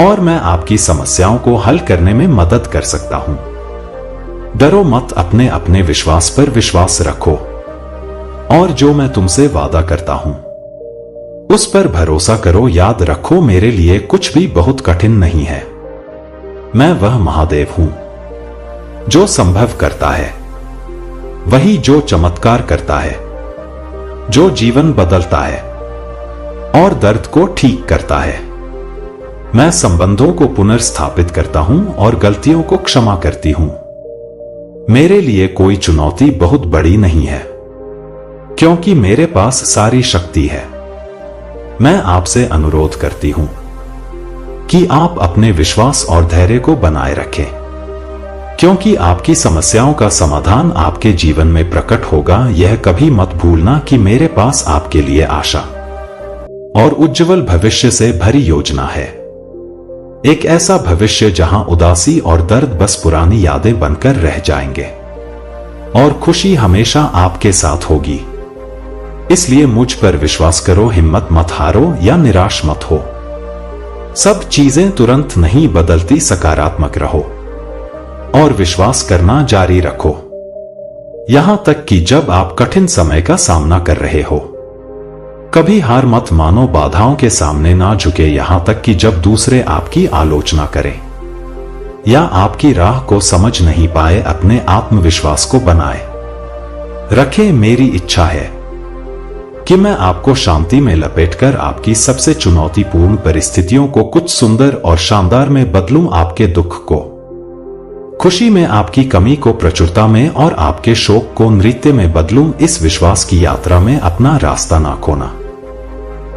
और मैं आपकी समस्याओं को हल करने में मदद कर सकता हूं। डरो मत, अपने अपने विश्वास पर विश्वास रखो और जो मैं तुमसे वादा करता हूं उस पर भरोसा करो। याद रखो, मेरे लिए कुछ भी बहुत कठिन नहीं है। मैं वह महादेव हूं जो संभव करता है, वही जो चमत्कार करता है, जो जीवन बदलता है और दर्द को ठीक करता है। मैं संबंधों को पुनर्स्थापित करता हूं और गलतियों को क्षमा करती हूं। मेरे लिए कोई चुनौती बहुत बड़ी नहीं है, क्योंकि मेरे पास सारी शक्ति है। मैं आपसे अनुरोध करती हूं कि आप अपने विश्वास और धैर्य को बनाए रखें, क्योंकि आपकी समस्याओं का समाधान आपके जीवन में प्रकट होगा। यह कभी मत भूलना कि मेरे पास आपके लिए आशा और उज्जवल भविष्य से भरी योजना है। एक ऐसा भविष्य जहां उदासी और दर्द बस पुरानी यादें बनकर रह जाएंगे और खुशी हमेशा आपके साथ होगी। इसलिए मुझ पर विश्वास करो, हिम्मत मत हारो या निराश मत हो। सब चीजें तुरंत नहीं बदलती, सकारात्मक रहो और विश्वास करना जारी रखो, यहां तक कि जब आप कठिन समय का सामना कर रहे हो। कभी हार मत मानो, बाधाओं के सामने ना झुके, यहां तक कि जब दूसरे आपकी आलोचना करें या आपकी राह को समझ नहीं पाए। अपने आत्मविश्वास को बनाए रखें। मेरी इच्छा है कि मैं आपको शांति में लपेटकर आपकी सबसे चुनौतीपूर्ण परिस्थितियों को कुछ सुंदर और शानदार में बदलूं। आपके दुख को खुशी में, आपकी कमी को प्रचुरता में और आपके शोक को नृत्य में बदलूं। इस विश्वास की यात्रा में अपना रास्ता ना खोना,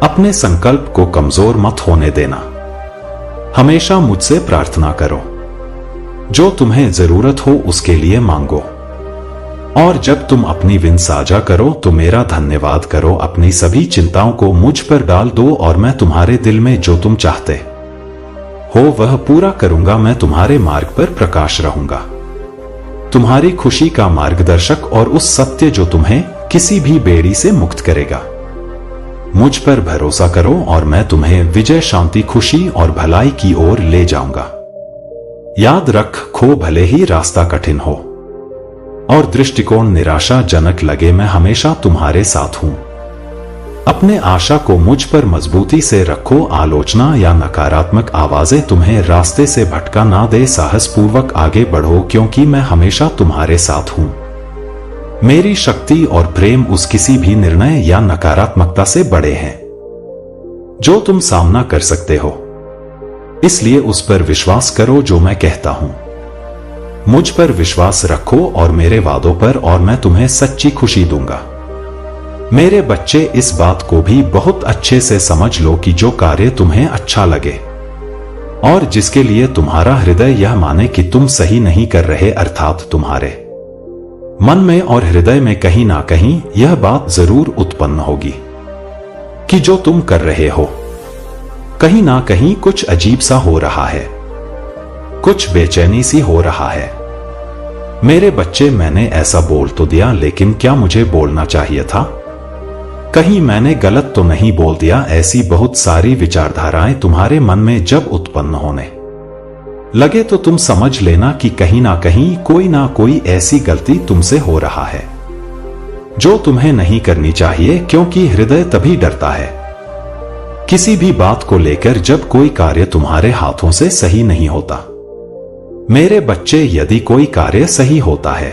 अपने संकल्प को कमजोर मत होने देना। हमेशा मुझसे प्रार्थना करो, जो तुम्हें जरूरत हो उसके लिए मांगो और जब तुम अपनी विन साझा करो तो मेरा धन्यवाद करो। अपनी सभी चिंताओं को मुझ पर डाल दो और मैं तुम्हारे दिल में जो तुम चाहते हो वह पूरा करूंगा। मैं तुम्हारे मार्ग पर प्रकाश रहूंगा, तुम्हारी खुशी का मार्गदर्शक और उस सत्य जो तुम्हें किसी भी बेड़ी से मुक्त करेगा। मुझ पर भरोसा करो और मैं तुम्हें विजय, शांति, खुशी और भलाई की ओर ले जाऊंगा। याद रख, खो भले ही रास्ता कठिन हो और दृष्टिकोण निराशाजनक लगे, मैं हमेशा तुम्हारे साथ हूं। अपने आशा को मुझ पर मजबूती से रखो। आलोचना या नकारात्मक आवाजें तुम्हें रास्ते से भटका ना दे। साहस पूर्वक आगे बढ़ो, क्योंकि मैं हमेशा तुम्हारे साथ हूं। मेरी शक्ति और प्रेम उस किसी भी निर्णय या नकारात्मकता से बड़े हैं जो तुम सामना कर सकते हो। इसलिए उस पर विश्वास करो जो मैं कहता हूं। मुझ पर विश्वास रखो और मेरे वादों पर, और मैं तुम्हें सच्ची खुशी दूंगा। मेरे बच्चे, इस बात को भी बहुत अच्छे से समझ लो कि जो कार्य तुम्हें अच्छा लगे और जिसके लिए तुम्हारा हृदय यह माने कि तुम सही नहीं कर रहे, अर्थात तुम्हारे मन में और हृदय में कहीं ना कहीं यह बात जरूर उत्पन्न होगी कि जो तुम कर रहे हो कहीं ना कहीं कुछ अजीब सा हो रहा है, कुछ बेचैनी सी हो रहा है। मेरे बच्चे, मैंने ऐसा बोल तो दिया, लेकिन क्या मुझे बोलना चाहिए था? कहीं मैंने गलत तो नहीं बोल दिया? ऐसी बहुत सारी विचारधाराएं तुम्हारे मन में जब उत्पन्न होने लगे तो तुम समझ लेना कि कहीं ना कोई ऐसी गलती तुमसे हो रहा है जो तुम्हें नहीं करनी चाहिए, क्योंकि हृदय तभी डरता है किसी भी बात को लेकर जब कोई कार्य तुम्हारे हाथों से सही नहीं होता। मेरे बच्चे, यदि कोई कार्य सही होता है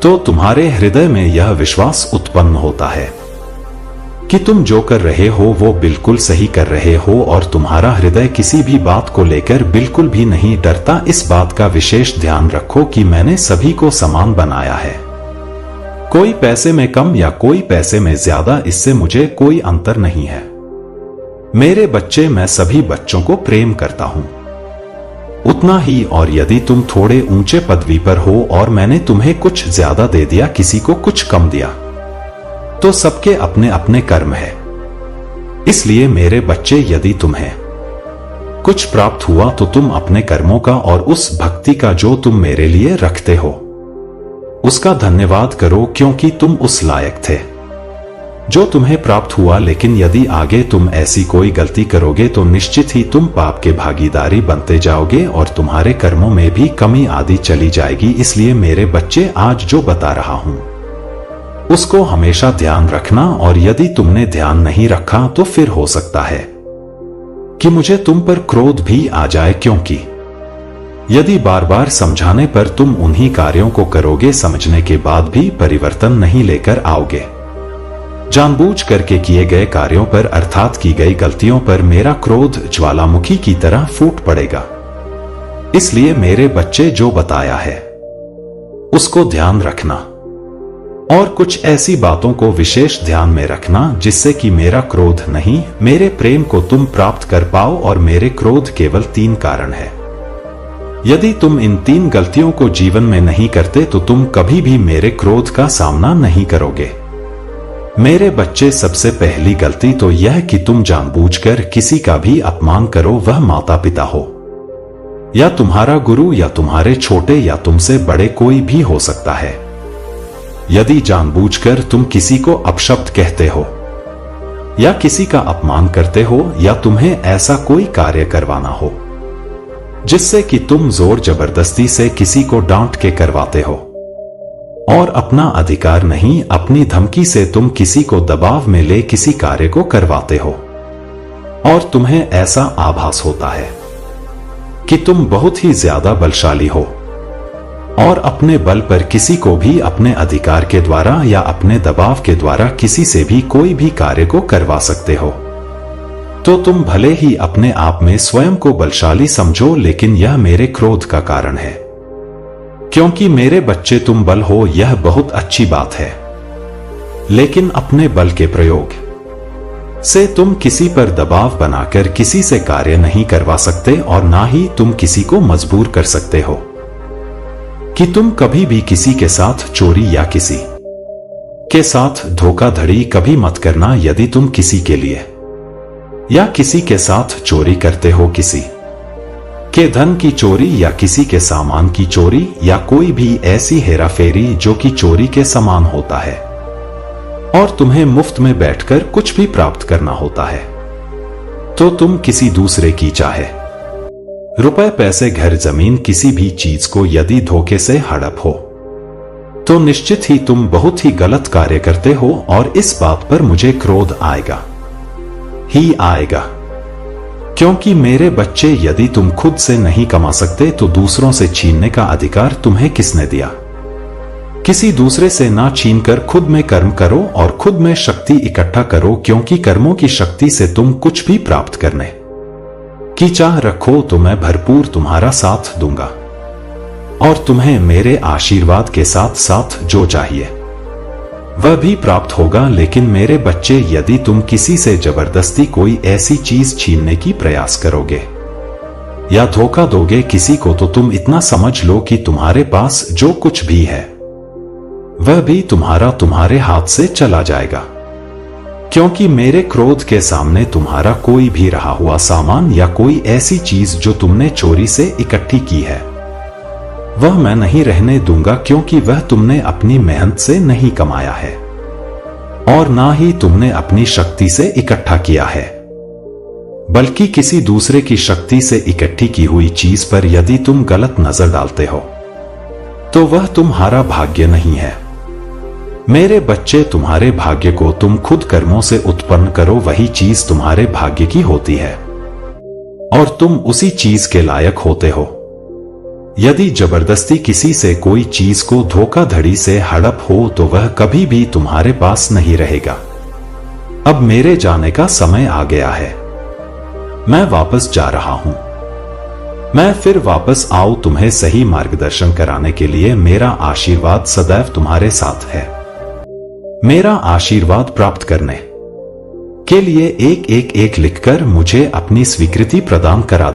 तो तुम्हारे हृदय में यह विश्वास उत्पन्न होता है कि तुम जो कर रहे हो वो बिल्कुल सही कर रहे हो, और तुम्हारा हृदय किसी भी बात को लेकर बिल्कुल भी नहीं डरता। इस बात का विशेष ध्यान रखो कि मैंने सभी को समान बनाया है। कोई पैसे में कम या कोई पैसे में ज्यादा, इससे मुझे कोई अंतर नहीं है। मेरे बच्चे, मैं सभी बच्चों को प्रेम करता हूं उतना ही, और यदि तुम थोड़े ऊंचे पदवी पर हो और मैंने तुम्हें कुछ ज्यादा दे दिया, किसी को कुछ कम दिया, तो सबके अपने अपने कर्म है। इसलिए मेरे बच्चे, यदि तुम्हें कुछ प्राप्त हुआ तो तुम अपने कर्मों का और उस भक्ति का जो तुम मेरे लिए रखते हो उसका धन्यवाद करो, क्योंकि तुम उस लायक थे जो तुम्हें प्राप्त हुआ। लेकिन यदि आगे तुम ऐसी कोई गलती करोगे तो निश्चित ही तुम पाप के भागीदारी बनते जाओगे और तुम्हारे कर्मों में भी कमी आदि चली जाएगी। इसलिए मेरे बच्चे, आज जो बता रहा हूं उसको हमेशा ध्यान रखना, और यदि तुमने ध्यान नहीं रखा तो फिर हो सकता है कि मुझे तुम पर क्रोध भी आ जाए, क्योंकि यदि बार बार समझाने पर तुम उन्हीं कार्यों को करोगे, समझने के बाद भी परिवर्तन नहीं लेकर आओगे। जानबूझ करके किए गए कार्यों पर, अर्थात की गई गलतियों पर मेरा क्रोध ज्वालामुखी की तरह फूट पड़ेगा। इसलिए मेरे बच्चे, जो बताया है उसको ध्यान रखना, और कुछ ऐसी बातों को विशेष ध्यान में रखना जिससे कि मेरा क्रोध नहीं, मेरे प्रेम को तुम प्राप्त कर पाओ। और मेरे क्रोध केवल 3 कारण है। यदि तुम इन 3 गलतियों को जीवन में नहीं करते तो तुम कभी भी मेरे क्रोध का सामना नहीं करोगे। मेरे बच्चे, सबसे पहली गलती तो यह कि तुम जानबूझकर किसी का भी अपमान करो, वह माता पिता हो या तुम्हारा गुरु या तुम्हारे छोटे या तुमसे बड़े कोई भी हो सकता है। यदि जानबूझकर तुम किसी को अपशब्द कहते हो या किसी का अपमान करते हो, या तुम्हें ऐसा कोई कार्य करवाना हो जिससे कि तुम जोर जबरदस्ती से किसी को डांट के करवाते हो और अपना अधिकार नहीं, अपनी धमकी से तुम किसी को दबाव में ले किसी कार्य को करवाते हो, और तुम्हें ऐसा आभास होता है कि तुम बहुत ही ज्यादा बलशाली हो और अपने बल पर किसी को भी अपने अधिकार के द्वारा या अपने दबाव के द्वारा किसी से भी कोई भी कार्य को करवा सकते हो, तो तुम भले ही अपने आप में स्वयं को बलशाली समझो, लेकिन यह मेरे क्रोध का कारण है। क्योंकि मेरे बच्चे, तुम बल हो, यह बहुत अच्छी बात है, लेकिन अपने बल के प्रयोग से तुम किसी पर दबाव बनाकर किसी से कार्य नहीं करवा सकते, और ना ही तुम किसी को मजबूर कर सकते हो कि तुम कभी भी किसी के साथ चोरी या किसी के साथ धोखाधड़ी कभी मत करना। यदि तुम किसी के लिए या किसी के साथ चोरी करते हो, किसी के धन की चोरी या किसी के सामान की चोरी या कोई भी ऐसी हेराफेरी जो कि चोरी के समान होता है, और तुम्हें मुफ्त में बैठकर कुछ भी प्राप्त करना होता है, तो तुम किसी दूसरे की चाहे रुपए, पैसे, घर, जमीन, किसी भी चीज को यदि धोखे से हड़प हो तो निश्चित ही तुम बहुत ही गलत कार्य करते हो, और इस बात पर मुझे क्रोध आएगा ही आएगा। क्योंकि मेरे बच्चे, यदि तुम खुद से नहीं कमा सकते तो दूसरों से छीनने का अधिकार तुम्हें किसने दिया? किसी दूसरे से ना छीनकर खुद में कर्म करो और खुद में शक्ति इकट्ठा करो, क्योंकि कर्मों की शक्ति से तुम कुछ भी प्राप्त करने की चाह रखो तो मैं भरपूर तुम्हारा साथ दूंगा, और तुम्हें मेरे आशीर्वाद के साथ साथ जो चाहिए वह भी प्राप्त होगा। लेकिन मेरे बच्चे, यदि तुम किसी से जबरदस्ती कोई ऐसी चीज छीनने की प्रयास करोगे या धोखा दोगे किसी को, तो तुम इतना समझ लो कि तुम्हारे पास जो कुछ भी है वह भी तुम्हारे हाथ से चला जाएगा। क्योंकि मेरे क्रोध के सामने तुम्हारा कोई भी रहा हुआ सामान या कोई ऐसी चीज जो तुमने चोरी से इकट्ठी की है, वह मैं नहीं रहने दूंगा, क्योंकि वह तुमने अपनी मेहनत से नहीं कमाया है और ना ही तुमने अपनी शक्ति से इकट्ठा किया है, बल्कि किसी दूसरे की शक्ति से इकट्ठी की हुई चीज पर यदि तुम गलत नजर डालते हो तो वह तुम्हारा भाग्य नहीं है। मेरे बच्चे, तुम्हारे भाग्य को तुम खुद कर्मों से उत्पन्न करो, वही चीज तुम्हारे भाग्य की होती है और तुम उसी चीज के लायक होते हो। यदि जबरदस्ती किसी से कोई चीज को धोखाधड़ी से हड़प हो तो वह कभी भी तुम्हारे पास नहीं रहेगा। अब मेरे जाने का समय आ गया है, मैं वापस जा रहा हूं। मैं फिर वापस आऊं तुम्हें सही मार्गदर्शन कराने के लिए। मेरा आशीर्वाद सदैव तुम्हारे साथ है। मेरा आशीर्वाद प्राप्त करने के लिए एक लिखकर मुझे अपनी स्वीकृति प्रदान करा